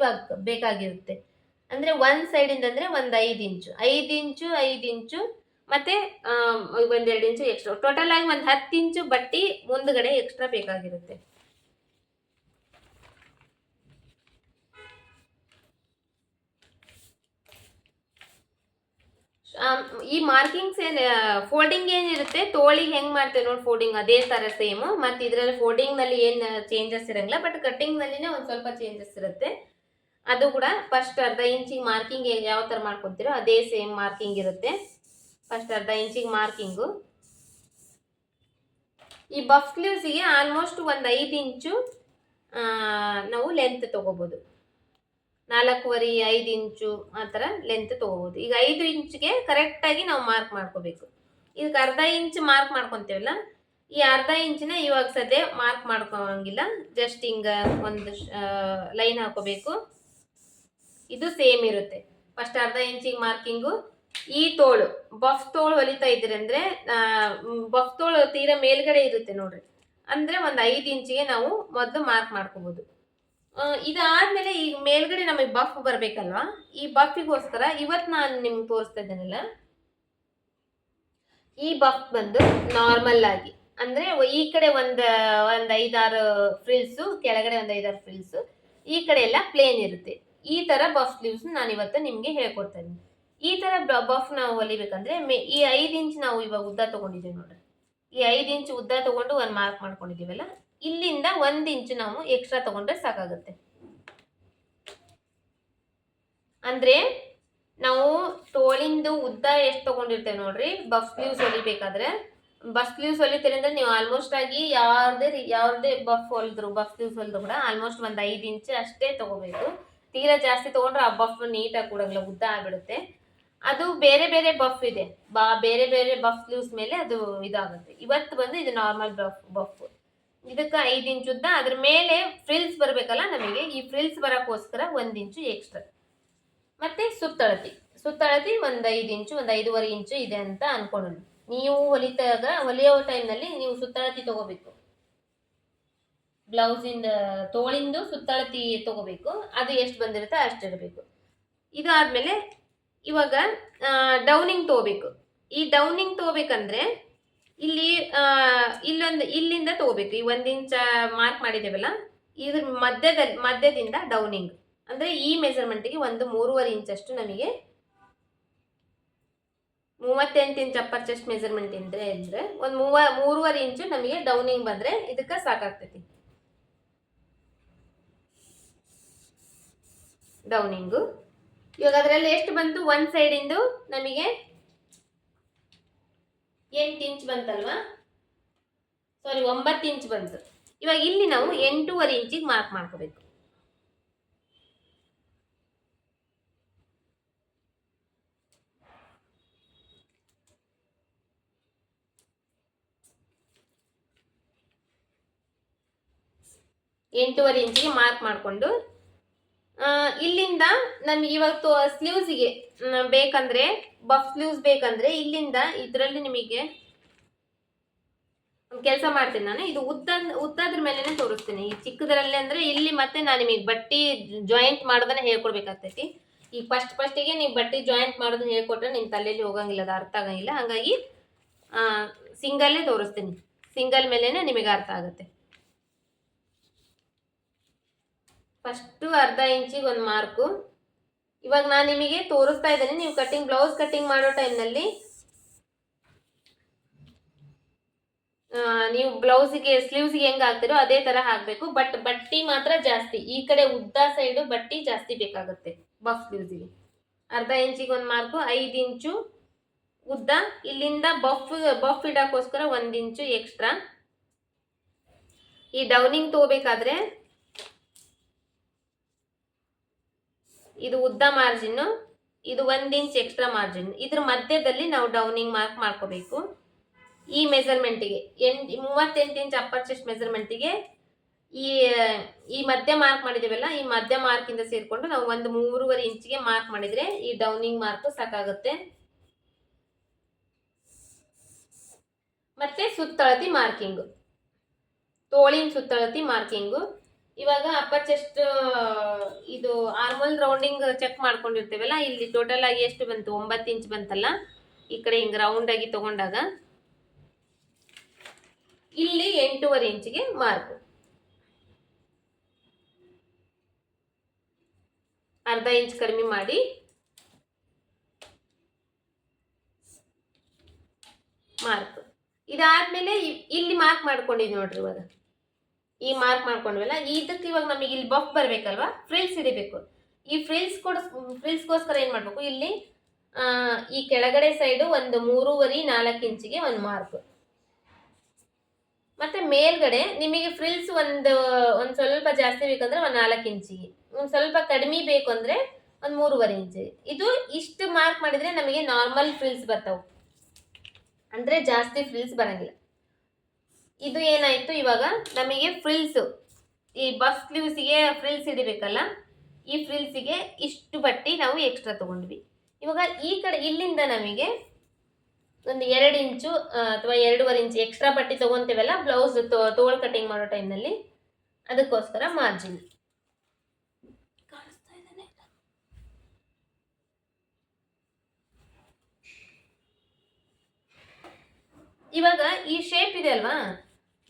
Speaker 1: ಬೇಕಾಗಿರುತ್ತೆ. ಅಂದ್ರೆ ಒಂದ್ ಸೈಡ್ ಇಂದ ಅಂದ್ರೆ ಒಂದು 5 ಇಂಚು ಮತ್ತೆ 1-2 ಇಂಚು ಎಕ್ಸ್ಟ್ರಾ, ಟೋಟಲ್ ಆಗಿ ಒಂದು 10 ಇಂಚು ಬಟ್ಟೆ ಮುಂದ್ಗಡೆ ಎಕ್ಸ್ಟ್ರಾ ಬೇಕಾಗಿರುತ್ತೆ. ಈ ಮಾರ್ಕಿಂಗ್ಸ್ ಫೋಲ್ಡಿಂಗ್ ಏನಿರುತ್ತೆ, ತೋಳಿಗೆ ಹೆಂಗ್ ಮಾಡ್ತೇವೆ ನೋಡಿ ಫೋಲ್ಡಿಂಗ್, ಅದೇ ತರ ಸೇಮ್. ಮತ್ತೆ ಇದರಲ್ಲಿ ಫೋಲ್ಡಿಂಗ್ ನಲ್ಲಿ ಏನ್ ಚೇಂಜಸ್ ಇರಂಗಿಲ್ಲ, ಬಟ್ ಕಟಿಂಗ್ ನಲ್ಲಿನೇ ಒಂದ್ ಸ್ವಲ್ಪ ಚೇಂಜಸ್ ಇರುತ್ತೆ. ಅದು ಕೂಡ ಫಸ್ಟ್ ಅರ್ಧ ಇಂಚಿಗೆ ಮಾರ್ಕಿಂಗ್ ಯಾವ ತರ ಮಾಡ್ಕೊತೀರೋ ಅದೇ ಸೇಮ್ ಮಾರ್ಕಿಂಗ್ ಇರುತ್ತೆ. ಫಸ್ಟ್ ಅರ್ಧ ಇಂಚಿಗೆ ಮಾರ್ಕಿಂಗು. ಈ ಬಫ್ ಸ್ಲೀವ್ಸ್ಗೆ ಆಲ್ಮೋಸ್ಟ್ ಒಂದು 5 ಇಂಚು ನಾವು ಲೆಂತ್ ತಗೋಬಹುದು. 4.25 5 ಇಂಚು ಆ ಥರ ಲೆಂತ್ ತಗೋಬಹುದು. ಈಗ 5 ಇಂಚ್ಗೆ ಕರೆಕ್ಟಾಗಿ ನಾವು ಮಾರ್ಕ್ ಮಾಡ್ಕೋಬೇಕು. ಇದಕ್ಕೆ ಅರ್ಧ ಇಂಚ್ ಮಾರ್ಕ್ ಮಾಡ್ಕೊತೇವಲ್ಲ, ಈ ಅರ್ಧ ಇಂಚಿನ ಇವಾಗ ಸದ್ಯ ಮಾರ್ಕ್ ಮಾಡ್ಕೋಂಗಿಲ್ಲ, ಜಸ್ಟ್ ಹಿಂಗ ಒಂದು ಲೈನ್ ಹಾಕೋಬೇಕು. ಇದು ಸೇಮ್ ಇರುತ್ತೆ. ಫಸ್ಟ್ ಅರ್ಧ ಇಂಚಿಗೆ ಮಾರ್ಕಿಂಗು. ಈ ತೋಳು ಬಫ್ ತೋಳು ಹೊಲಿತಾ ಇದ್ದೀರಿ ಅಂದ್ರೆ, ಬಫ್ ತೋಳು ತೀರಾ ಮೇಲ್ಗಡೆ ಇರುತ್ತೆ ನೋಡ್ರಿ, ಅಂದ್ರೆ ಒಂದು 5 ಇಂಚಿಗೆ ನಾವು ಮೊದಲು ಮಾರ್ಕ್ ಮಾಡ್ಕೋಬಹುದು. ಇದಾದ್ಮೇಲೆ ಈಗ ಮೇಲ್ಗಡೆ ನಮಗೆ ಬಫ್ ಬರ್ಬೇಕಲ್ವಾ, ಈ ಬಫಿಗೋಸ್ಕರ ಇವತ್ತು ನಾನು ನಿಮ್ಗೆ ತೋರಿಸ್ತಾ ಇದ್ದೇನಲ್ಲ, ಈ ಬಫ್ ಬಂದು ನಾರ್ಮಲ್ ಆಗಿ ಅಂದ್ರೆ ಈ ಕಡೆ ಒಂದು 5-6 ಫ್ರಿಲ್ಸು, ಕೆಳಗಡೆ ಒಂದು 5-6 ಫ್ರಿಲ್ಸು, ಈ ಕಡೆ ಎಲ್ಲ ಪ್ಲೇನ್ ಇರುತ್ತೆ. ಈ ತರ ಬಫ್ ಸ್ಲೀವ್ಸ್ ನಾನು ಇವತ್ತು ನಿಮ್ಗೆ ಹೇಳ್ಕೊಡ್ತಾ ಇದ್ದೀನಿ. ಈ ತರ ಬಫ್ ನಾವು ಹೊಲಿಬೇಕಂದ್ರೆ ಈ 5 ಇಂಚ್ ನಾವು ಇವಾಗ ಉದ್ದ ತಗೊಂಡಿದ್ದೀವಿ ನೋಡ್ರಿ, ಈ 5 ಇಂಚ್ ಉದ್ದ ತಗೊಂಡು ಒಂದು ಮಾರ್ಕ್ ಮಾಡ್ಕೊಂಡಿದ್ದೀವಲ್ಲ, ಇಲ್ಲಿಂದ 1 ಇಂಚ್ ನಾವು ಎಕ್ಸ್ಟ್ರಾ ತಗೊಂಡ್ರೆ ಸಾಕಾಗುತ್ತೆ. ಅಂದ್ರೆ ನಾವು ತೋಳಿಂದು ಉದ್ದ ಎಷ್ಟು ತಗೊಂಡಿರ್ತೇವೆ ನೋಡ್ರಿ, ಬಫ್ ಸ್ಲೀವ್ಸ್ ಹೊಲಿಬೇಕಾದ್ರೆ. ಬಫ್ ಸ್ಲೀವ್ಸ್ ಹೊಲಿತೀರಿ ಅಂದ್ರೆ ನೀವು ಆಲ್ಮೋಸ್ಟ್ ಆಗಿ ಯಾವ್ದೇ ಬಫ್ ಸ್ಲೀವ್ಸ್ ಹೊಲಿದ್ರು ಕೂಡ ಆಲ್ಮೋಸ್ಟ್ ಒಂದು 5 ಇಂಚ್ ಅಷ್ಟೇ ತಗೋಬೇಕು. ತೀರಾ ಜಾಸ್ತಿ ತಗೊಂಡ್ರೆ ಆ ಬಫ್ ನೀಟಾಗಿ ಕೂಡಂಗಿಲ್ಲ, ಉದ್ದ ಆಗ್ಬಿಡುತ್ತೆ. ಅದು ಬೇರೆ ಬೇರೆ ಬಫ್ ಇದೆ, ಬೇರೆ ಬೇರೆ ಬಫ್ ಸ್ಲೀವ್ಸ್ ಮೇಲೆ ಅದು ಇದಾಗುತ್ತೆ. ಇವತ್ತು ಬಂದು ಇದು ನಾರ್ಮಲ್ ಬಫ್. ಇದಕ್ಕೆ 5 ಇಂಚ್ ಉದ್ದ, ಅದ್ರ ಮೇಲೆ ಫ್ರಿಲ್ಸ್ ಬರಬೇಕಲ್ಲ ನಮಗೆ, ಈ ಫ್ರಿಲ್ಸ್ ಬರೋಕ್ಕೋಸ್ಕರ 1 ಇಂಚು ಎಕ್ಸ್ಟ್ರಾ. ಮತ್ತೆ ಸುತ್ತಳತಿ ಒಂದು 5 ಇಂಚು 5.5 ಇಂಚು ಇದೆ ಅಂತ ಅನ್ಕೊಳ್ಳೋಣ. ನೀವು ಹೊಲಿಯೋ ಟೈಮ್ನಲ್ಲಿ ನೀವು ಸುತ್ತಳತಿ ತಗೋಬೇಕು. ಬ್ಲೌಸಿಂದ ತೋಳಿಂದು ಸುತ್ತಳತಿ ತಗೋಬೇಕು, ಅದು ಎಷ್ಟು ಬಂದಿರುತ್ತೆ ಅಷ್ಟು ಇರಬೇಕು. ಇದಾದ್ಮೇಲೆ ಇವಾಗ ಡೌನಿಂಗ್ ತಗೋಬೇಕು. ಈ ಡೌನಿಂಗ್ ತಗೋಬೇಕಂದ್ರೆ ಇಲ್ಲಿಂದ ತಗೋಬೇಕು. ಈ 1 ಇಂಚ್ ಮಾರ್ಕ್ ಮಾಡಿದೇವಲ್ಲ, ಇದ್ರ ಮಧ್ಯದಿಂದ ಡೌನಿಂಗ್ ಅಂದ್ರೆ ಈ ಮೆಜರ್ಮೆಂಟ್ಗೆ ಒಂದು 3.5 ಇಂಚಷ್ಟು ನಮಗೆ 38 ಇಂಚ್ ಅಪ್ಪರ್ ಚೆಸ್ಟ್ ಮೆಜರ್ಮೆಂಟ್ ಇದ್ರೆ ಒಂದು 3.5 ಇಂಚು ನಮಗೆ ಡೌನಿಂಗ್ ಬಂದರೆ ಇದಕ್ಕೆ ಸಾಕಾಗ್ತೈತಿ. ಡೌನಿಂಗು ಇವಾಗ ಅದರಲ್ಲಿ ಎಷ್ಟು ಬಂತು, ಒಂದು ಸೈಡಿಂದು ನಮಗೆ 8 ಇಂಚ್ ಬಂತಲ್ವಾ, ಸಾರಿ 9 ಇಂಚ್ ಬಂತು. ಇವಾಗ ಇಲ್ಲಿ ನಾವು 8.5 ಇಂಚಿಗೆ ಮಾರ್ಕ್ ಮಾಡ್ಕೋಬೇಕು. ಎಂಟೂವರೆ ಇಂಚಿಗೆ ಮಾರ್ಕ್ ಮಾಡಿಕೊಂಡು ಇಲ್ಲಿಂದ ನಮಗೆ ಇವತ್ತು ಸ್ಲೀವ್ಸಿಗೆ ಬೇಕಂದ್ರೆ ಬಫ್ ಸ್ಲೀವ್ಸ್ ಬೇಕಂದ್ರೆ ಇಲ್ಲಿಂದ ಇದರಲ್ಲಿ ನಿಮಗೆ ಒಂದು ಕೆಲಸ ಮಾಡ್ತೀನಿ ನಾನು, ಇದು ಉದ್ದದ್ರ ಮೇಲೆನೆ ತೋರಿಸ್ತೀನಿ. ಈ ಚಿಕ್ಕದರಲ್ಲಿ ಅಂದ್ರೆ ಇಲ್ಲಿ ಮತ್ತೆ ನಾನು ನಿಮಗೆ ಬಟ್ಟಿ ಜಾಯಿಂಟ್ ಮಾಡೋದನ್ನ ಹೇಳ್ಕೊಡ್ಬೇಕಾಗ್ತೈತಿ. ಈ ಫಸ್ಟಿಗೆ ನೀವು ಬಟ್ಟಿ ಜಾಯಿಂಟ್ ಮಾಡೋದನ್ನ ಹೇಳ್ಕೊಟ್ರೆ ನಿಮ್ಮ ತಲೆಯಲ್ಲಿ ಹೋಗಂಗಿಲ್ಲ, ಅದು ಅರ್ಥ ಆಗಂಗಿಲ್ಲ. ಹಾಗಾಗಿ ಸಿಂಗಲ್ಲೇ ತೋರಿಸ್ತೀನಿ, ಸಿಂಗಲ್ ಮೇಲೆನೆ ನಿಮಗೆ ಅರ್ಥ ಆಗುತ್ತೆ. ಫಸ್ಟು ಅರ್ಧ ಇಂಚಿಗೆ ಒಂದು ಮಾರ್ಕು. ಇವಾಗ ನಾನು ನಿಮಗೆ ತೋರಿಸ್ತಾ ಇದ್ದೇನೆ, ನೀವು ಬ್ಲೌಸ್ ಕಟ್ಟಿಂಗ್ ಮಾಡೋ ಟೈಮ್ನಲ್ಲಿ ನೀವು ಬ್ಲೌಸಿಗೆ ಸ್ಲೀವ್ಸ್ಗೆ ಹೆಂಗೆ ಹಾಕ್ತಿರೋ ಅದೇ ಥರ ಹಾಕಬೇಕು. ಬಟ್ ಬಟ್ಟಿ ಮಾತ್ರ ಜಾಸ್ತಿ, ಈ ಕಡೆ ಉದ್ದ ಸೈಡು ಬಟ್ಟಿ ಜಾಸ್ತಿ ಬೇಕಾಗುತ್ತೆ ಬಫ್ ಸ್ಲೀವ್ಸಿಗೆ. ಅರ್ಧ ಇಂಚಿಗೆ ಒಂದು ಮಾರ್ಕು, 5 ಇಂಚು ಉದ್ದ. ಇಲ್ಲಿಂದ ಬಫ್ ಇಡೋಕ್ಕೋಸ್ಕರ 1 ಇಂಚು ಎಕ್ಸ್ಟ್ರಾ. ಈ ಡೌನಿಂಗ್ ತಗೋಬೇಕಾದ್ರೆ ಇದು ಉದ್ದ ಮಾರ್ಜಿನ್ನು, ಇದು 1 ಇಂಚ್ ಎಕ್ಸ್ಟ್ರಾ ಮಾರ್ಜಿನ್. ಇದ್ರ ಮಧ್ಯದಲ್ಲಿ ನಾವು ಡೌನಿಂಗ್ ಮಾರ್ಕ್ ಮಾಡ್ಕೋಬೇಕು. ಈ ಮೆಜರ್ಮೆಂಟಿಗೆ 38 ಇಂಚ್ ಅಪ್ಪರ್ ಚೆಸ್ಟ್ ಮೆಜರ್ಮೆಂಟಿಗೆ ಈ ಮಧ್ಯ ಮಾರ್ಕ್ ಮಾಡಿದ್ದೀವಲ್ಲ, ಈ ಮಧ್ಯ ಮಾರ್ಕಿಂದ ಸೇರಿಕೊಂಡು ನಾವು ಒಂದು 3.5 ಇಂಚಿಗೆ ಮಾರ್ಕ್ ಮಾಡಿದರೆ ಈ ಡೌನಿಂಗ್ ಮಾರ್ಕ್ ಸಾಕಾಗುತ್ತೆ. ಮತ್ತೆ ಸುತ್ತಳತಿ ಮಾರ್ಕಿಂಗು, ತೋಳಿನ ಸುತ್ತಳತಿ ಮಾರ್ಕಿಂಗು. ಇವಾಗ ಅಪ್ಪರ್ ಚೆಸ್ಟ್ ಇದು ಆರ್ಮೋಲ್ ರೌಂಡಿಂಗ್ ಚೆಕ್ ಮಾಡ್ಕೊಂಡಿರ್ತೇವಲ್ಲ, ಇಲ್ಲಿ ಟೋಟಲ್ ಆಗಿ ಎಷ್ಟು ಬಂತು, 9 ಇಂಚ್ ಬಂತಲ್ಲ. ಈ ಕಡೆ ಹಿಂಗೆ ರೌಂಡ್ ಆಗಿ ತಗೊಂಡಾಗ ಇಲ್ಲಿ 8.5 ಇಂಚಿಗೆ ಮಾರ್ಕ್, ಅರ್ಧ ಇಂಚ್ ಕಡಿಮೆ ಮಾಡಿ ಮಾರ್ಕ್. ಇದಾದ್ಮೇಲೆ ಇಲ್ಲಿ ಮಾರ್ಕ್ ಮಾಡ್ಕೊಂಡಿದ್ವಿ ನೋಡ್ರಿ. ಇವಾಗ ಈ ಮಾರ್ಕ್ ಮಾಡ್ಕೊಂಡ್ವಲ್ಲ, ಇದಕ್ಕೆ ಇವಾಗ ನಮಗೆ ಇಲ್ಲಿ ಬಫ್ ಬರಬೇಕಲ್ವಾ, ಫ್ರಿಲ್ಸ್ ಹಿಡಿಬೇಕು. ಈ ಫ್ರಿಲ್ಸ್ಗೋಸ್ಕರ ಏನು ಮಾಡಬೇಕು, ಇಲ್ಲಿ ಈ ಕೆಳಗಡೆ ಸೈಡು ಒಂದು 3.5-4 ಇಂಚಿಗೆ ಒಂದು ಮಾರ್ಕ್. ಮತ್ತೆ ಮೇಲ್ಗಡೆ ನಿಮಗೆ ಫ್ರಿಲ್ಸ್ ಒಂದು ಸ್ವಲ್ಪ ಜಾಸ್ತಿ ಬೇಕಂದ್ರೆ ಒಂದು 4 ಇಂಚಿಗೆ, ಒಂದು ಸ್ವಲ್ಪ ಕಡಿಮೆ ಬೇಕು ಅಂದ್ರೆ ಒಂದು 3.5 ಇಂಚ್. ಇದು ಇಷ್ಟು ಮಾರ್ಕ್ ಮಾಡಿದ್ರೆ ನಮಗೆ ನಾರ್ಮಲ್ ಫ್ರಿಲ್ಸ್ ಬರ್ತಾವೆ, ಅಂದ್ರೆ ಜಾಸ್ತಿ ಫ್ರಿಲ್ಸ್ ಬರಂಗಿಲ್ಲ. ಇದು ಏನಾಯ್ತು, ಇವಾಗ ನಮಗೆ ಫ್ರಿಲ್ಸ್ ಈ ಬಫ್ ಸ್ಲೀವ್ಸಿಗೆ ಫ್ರಿಲ್ಸ್ ಹಿಡಿಬೇಕಲ್ಲ, ಈ ಫ್ರಿಲ್ಸಿಗೆ ಇಷ್ಟು ಬಟ್ಟಿ ನಾವು ಎಕ್ಸ್ಟ್ರಾ ತಗೊಂಡ್ವಿ. ಇವಾಗ ಈ ಕಡೆ ಇಲ್ಲಿಂದ ನಮಗೆ ಒಂದು 2 ಇಂಚು ಅಥವಾ 2.5 ಇಂಚ್ ಎಕ್ಸ್ಟ್ರಾ ಬಟ್ಟೆ ತಗೊಂತೀವಲ್ಲ ಬ್ಲೌಸ್ ತೋಳ್ ಕಟಿಂಗ್ ಮಾಡೋ ಟೈಮ್ನಲ್ಲಿ, ಅದಕ್ಕೋಸ್ಕರ ಮಾರ್ಜಿನ್. ಇವಾಗ ಈ ಶೇಪ್ ಇದೆ ಅಲ್ವಾ,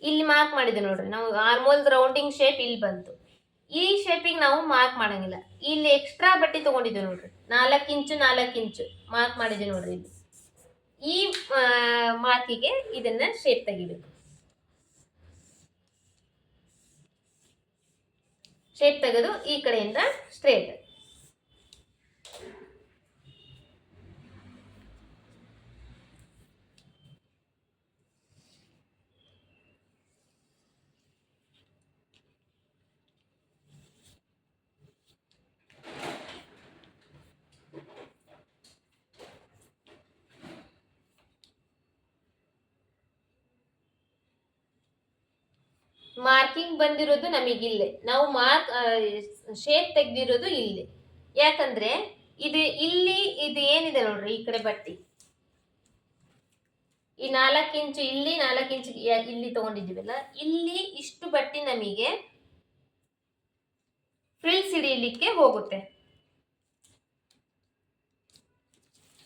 Speaker 1: ಇಲ್ಲಿ ಮಾರ್ಕ್ ಮಾಡಿದೆ ನೋಡ್ರಿ, ನಾವು ಆರ್ಮೋಲ್ ರೌಂಡಿಂಗ್ ಶೇಪ್ ಇಲ್ಲಿ ಬಂತು. ಈ ಶೇಪಿಗೆ ನಾವು ಮಾರ್ಕ್ ಮಾಡಂಗಿಲ್ಲ, ಇಲ್ಲಿ ಎಕ್ಸ್ಟ್ರಾ ಬಟ್ಟೆ ತಗೊಂಡಿದ್ದೆ ನೋಡ್ರಿ, 4 ಇಂಚು ಮಾರ್ಕ್ ಮಾಡಿದ್ವಿ ನೋಡ್ರಿ. ಇಲ್ಲಿ ಈ ಮಾರ್ಕಿಗೆ ಇದನ್ನ ಶೇಪ್ ತೆಗಿಬೇಕು. ಶೇಪ್ ತೆಗೆದು ಈ ಕಡೆಯಿಂದ ಸ್ಟ್ರೇಟ್. ಮಾರ್ಕಿಂಗ್ ಬಂದಿರೋದು ನಮಗಿಲ್ಲೇ, ನಾವು ಶೇಪ್ ತೆಗೆದಿರೋದು ಇಲ್ಲಿ. ಯಾಕಂದ್ರೆ ಇದು ಇದು ಏನಿದೆ ನೋಡ್ರಿ, ಈ ಕಡೆ ಬಟ್ಟಿ ಈ 4 ಇಂಚು ಇಲ್ಲಿ 4 ಇಂಚು ಇಲ್ಲಿ ತಗೊಂಡಿದ್ದೀವಲ್ಲ, ಇಲ್ಲಿ ಇಷ್ಟು ಬಟ್ಟಿ ನಮಗೆ ಫ್ರಿಲ್ಸ್ ಹಿಡಿಯಲಿಕ್ಕೆ ಹೋಗುತ್ತೆ.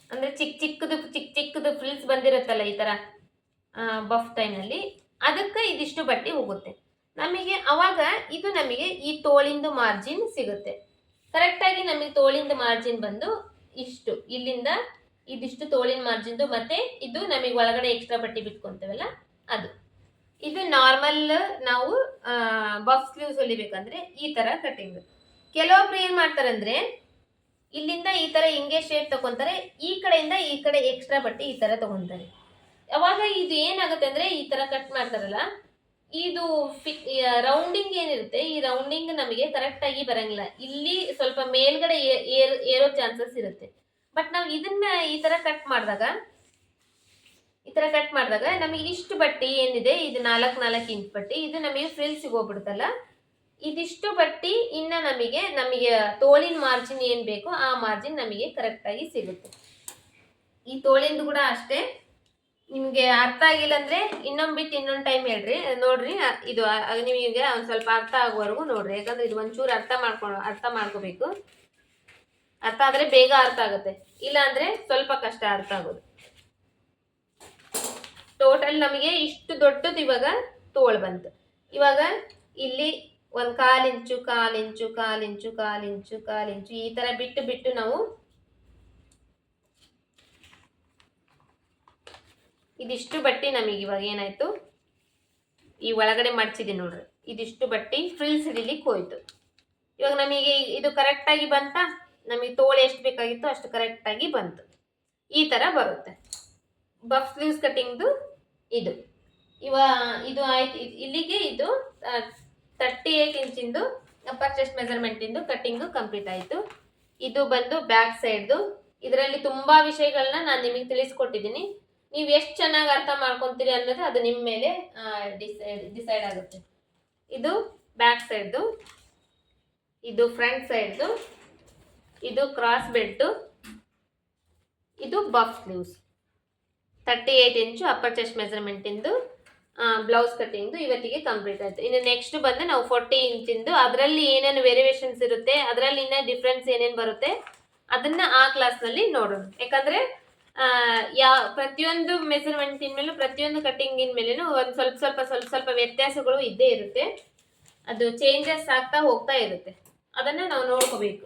Speaker 1: ಅಂದ್ರೆ ಚಿಕ್ಕ ಚಿಕ್ಕದು ಫ್ರಿಲ್ಸ್ ಬಂದಿರುತ್ತಲ್ಲ ಈ ತರ ಬಫ್ ಟೈಮ್ನಲ್ಲಿ, ಅದಕ್ಕೆ ಇದಿಷ್ಟು ಬಟ್ಟೆ ಹೋಗುತ್ತೆ ನಮಗೆ. ಅವಾಗ ಇದು ನಮಗೆ ಈ ತೋಳಿಂದು ಮಾರ್ಜಿನ್ ಸಿಗುತ್ತೆ. ಕರೆಕ್ಟಾಗಿ ನಮಗೆ ತೋಳಿಂದ ಮಾರ್ಜಿನ್ ಬಂದು ಇಷ್ಟು, ಇಲ್ಲಿಂದ ಇದಿಷ್ಟು ತೋಳಿನ ಮಾರ್ಜಿನ್ದು, ಮತ್ತೆ ಇದು ನಮಗೆ ಒಳಗಡೆ ಎಕ್ಸ್ಟ್ರಾ ಬಟ್ಟೆ ಬಿಟ್ಕೊಂತೇವಲ್ಲ ಅದು. ಇದು ನಾರ್ಮಲ್ ನಾವು ಬಫ್ ಸ್ಲೀವ್ಸ್ ಹೊಲಿಬೇಕಂದ್ರೆ ಈ ತರ ಕಟಿಂಗ್. ಕೆಲವೊಬ್ರು ಏನ್ ಮಾಡ್ತಾರಂದ್ರೆ ಇಲ್ಲಿಂದ ಈ ತರ ಹಿಂಗೆ ಶೇಪ್ ತಗೊಂತಾರೆ, ಈ ಕಡೆಯಿಂದ ಈ ಕಡೆ ಎಕ್ಸ್ಟ್ರಾ ಬಟ್ಟೆ ಈ ತರ ತಗೊಂತಾರೆ. ಅವಾಗ ಇದು ಏನಾಗುತ್ತೆ ಅಂದ್ರೆ ಈ ತರ ಕಟ್ ಮಾಡ್ತಾರಲ್ಲ, ಇದು ರೌಂಡಿಂಗ್ ಏನಿರುತ್ತೆ ಈ ರೌಂಡಿಂಗ್ ನಮಗೆ ಕರೆಕ್ಟ್ ಆಗಿ ಬರಂಗಿಲ್ಲ. ಇಲ್ಲಿ ಸ್ವಲ್ಪ ಮೇಲ್ಗಡೆ ಏರೋ ಚಾನ್ಸಸ್ ಇರುತ್ತೆ. ಬಟ್ ನಾವು ಇದನ್ನ ಈ ತರ ಕಟ್ ಮಾಡಿದಾಗ ನಮಗೆ ಇಷ್ಟು ಬಟ್ಟೆ ಏನಿದೆ ಇದು 4 ಇಂಚ್ ಬಟ್ಟೆ, ಇದು ನಮಗೆ ಫ್ರಿಲ್ ಸಿಗೋಗ್ಬಿಡುತ್ತಲ್ಲ. ಇದಿಷ್ಟು ಬಟ್ಟೆ ಇನ್ನ ನಮಗೆ ತೋಳಿನ ಮಾರ್ಜಿನ್ ಏನ್ ಬೇಕು ಆ ಮಾರ್ಜಿನ್ ನಮಗೆ ಕರೆಕ್ಟ್ ಆಗಿ ಸಿಗುತ್ತೆ. ಈ ತೋಳಿಂದು ಕೂಡ ಅಷ್ಟೇ. ನಿಮ್ಗೆ ಅರ್ಥ ಆಗಿಲ್ಲ ಅಂದ್ರೆ ಇನ್ನೊಂದು ಟೈಮ್ ಹೇಳ್ರಿ, ನೋಡ್ರಿ. ಇದು ನಿಮಗೆ ಒಂದ್ ಸ್ವಲ್ಪ ಅರ್ಥ ಆಗುವವರೆಗೂ ನೋಡ್ರಿ, ಯಾಕಂದ್ರೆ ಇದು ಒಂಚೂರು ಅರ್ಥ ಮಾಡ್ಕೋಬೇಕು. ಅರ್ಥ ಆದ್ರೆ ಬೇಗ ಅರ್ಥ ಆಗುತ್ತೆ, ಇಲ್ಲ ಅಂದ್ರೆ ಸ್ವಲ್ಪ ಕಷ್ಟ ಅರ್ಥ ಆಗೋದು. ಟೋಟಲ್ ನಮಗೆ ಇಷ್ಟು ದೊಡ್ಡದು ಇವಾಗ ತೋಳು ಬಂತು. ಇವಾಗ ಇಲ್ಲಿ 1/4 ಇಂಚು 1/4 ಇಂಚು 1/4 ಇಂಚು 1/4 ಇಂಚು 1/4 ಇಂಚು ಈ ತರ ಬಿಟ್ಟು ನಾವು ಇದಿಷ್ಟು ಬಟ್ಟೆ ನಮಗೆ ಇವಾಗ ಏನಾಯ್ತು, ಈ ಒಳಗಡೆ ಮಡ್ಚಿದೆ ನೋಡ್ರಿ, ಇದಿಷ್ಟು ಬಟ್ಟೆ ಫ್ರಿಲ್ಸ್ ಹಿಡಿಲಿಕ್ಕೆ ಹೋಯ್ತು. ಇವಾಗ ನಮಗೆ ಇದು ಕರೆಕ್ಟ್ ಆಗಿ ಬಂತ, ನಮಗೆ ತೋಳು ಎಷ್ಟು ಬೇಕಾಗಿತ್ತು ಅಷ್ಟು ಕರೆಕ್ಟ್ ಆಗಿ ಬಂತು. ಈ ತರ ಬರುತ್ತೆ ಬಫ್ ಸ್ಲೀವ್ಸ್ ಕಟಿಂಗ್ದು ಇದು. ಇದು ಆಯ್ತು. ಇಲ್ಲಿಗೆ ಇದು 38 ಇಂಚಿಂದು ಅಪ್ಪರ್ ಚೆಸ್ಟ್ ಮೆಜರ್ಮೆಂಟ್ ಇಂದು ಕಟಿಂಗ್ ಕಂಪ್ಲೀಟ್ ಆಯ್ತು. ಇದು ಬಂದು ಬ್ಯಾಕ್ ಸೈಡ್ದು. ಇದರಲ್ಲಿ ತುಂಬಾ ವಿಷಯಗಳನ್ನ ನಾನು ನಿಮಗೆ ತಿಳಿಸ್ಕೊಟ್ಟಿದ್ದೀನಿ. ನೀವು ಎಷ್ಟು ಚೆನ್ನಾಗಿ ಅರ್ಥ ಮಾಡ್ಕೊಂತೀರಿ ಅನ್ನೋದು ಅದು ನಿಮ್ಮ ಮೇಲೆ ಡಿಸೈಡ್ ಆಗುತ್ತೆ. ಇದು ಬ್ಯಾಕ್ ಸೈಡ್ದು, ಇದು ಫ್ರಂಟ್ ಸೈಡ್ದು, ಇದು ಕ್ರಾಸ್ ಬೆಲ್ಟು, ಇದು ಬಫ್ ಸ್ಲೀವ್ಸ್ 38 ಇಂಚು ಅಪ್ಪರ್ ಚೆಸ್ಟ್ ಮೆಜರ್ಮೆಂಟ್ ಇಂದು ಬ್ಲೌಸ್ ಕಟಿಂಗ್ದು ಇವತ್ತಿಗೆ ಕಂಪ್ಲೀಟ್ ಆಯ್ತು. ಇನ್ನು ನೆಕ್ಸ್ಟ್ ಬಂದು ನಾವು 40 ಇಂಚಿಂದು, ಅದರಲ್ಲಿ ಏನೇನು ವೇರಿಯೇಷನ್ಸ್ ಇರುತ್ತೆ, ಅದರಲ್ಲಿ ಇನ್ನೂ ಡಿಫ್ರೆನ್ಸ್ ಏನೇನು ಬರುತ್ತೆ ಅದನ್ನ ಆ ಕ್ಲಾಸ್ನಲ್ಲಿ ನೋಡೋಣ. ಯಾಕಂದ್ರೆ ಪ್ರತಿಯೊಂದು ಮೆಜರ್ಮೆಂಟಿನ ಮೇಲೂ ಪ್ರತಿಯೊಂದು ಕಟಿಂಗಿನ ಮೇಲೇನು ಒಂದು ಸ್ವಲ್ಪ ವ್ಯತ್ಯಾಸಗಳು ಇದ್ದೇ ಇರುತ್ತೆ. ಅದು ಚೇಂಜಸ್ ಆಗ್ತಾ ಹೋಗ್ತಾ ಇರುತ್ತೆ, ಅದನ್ನ ನಾವು ನೋಡ್ಕೋಬೇಕು.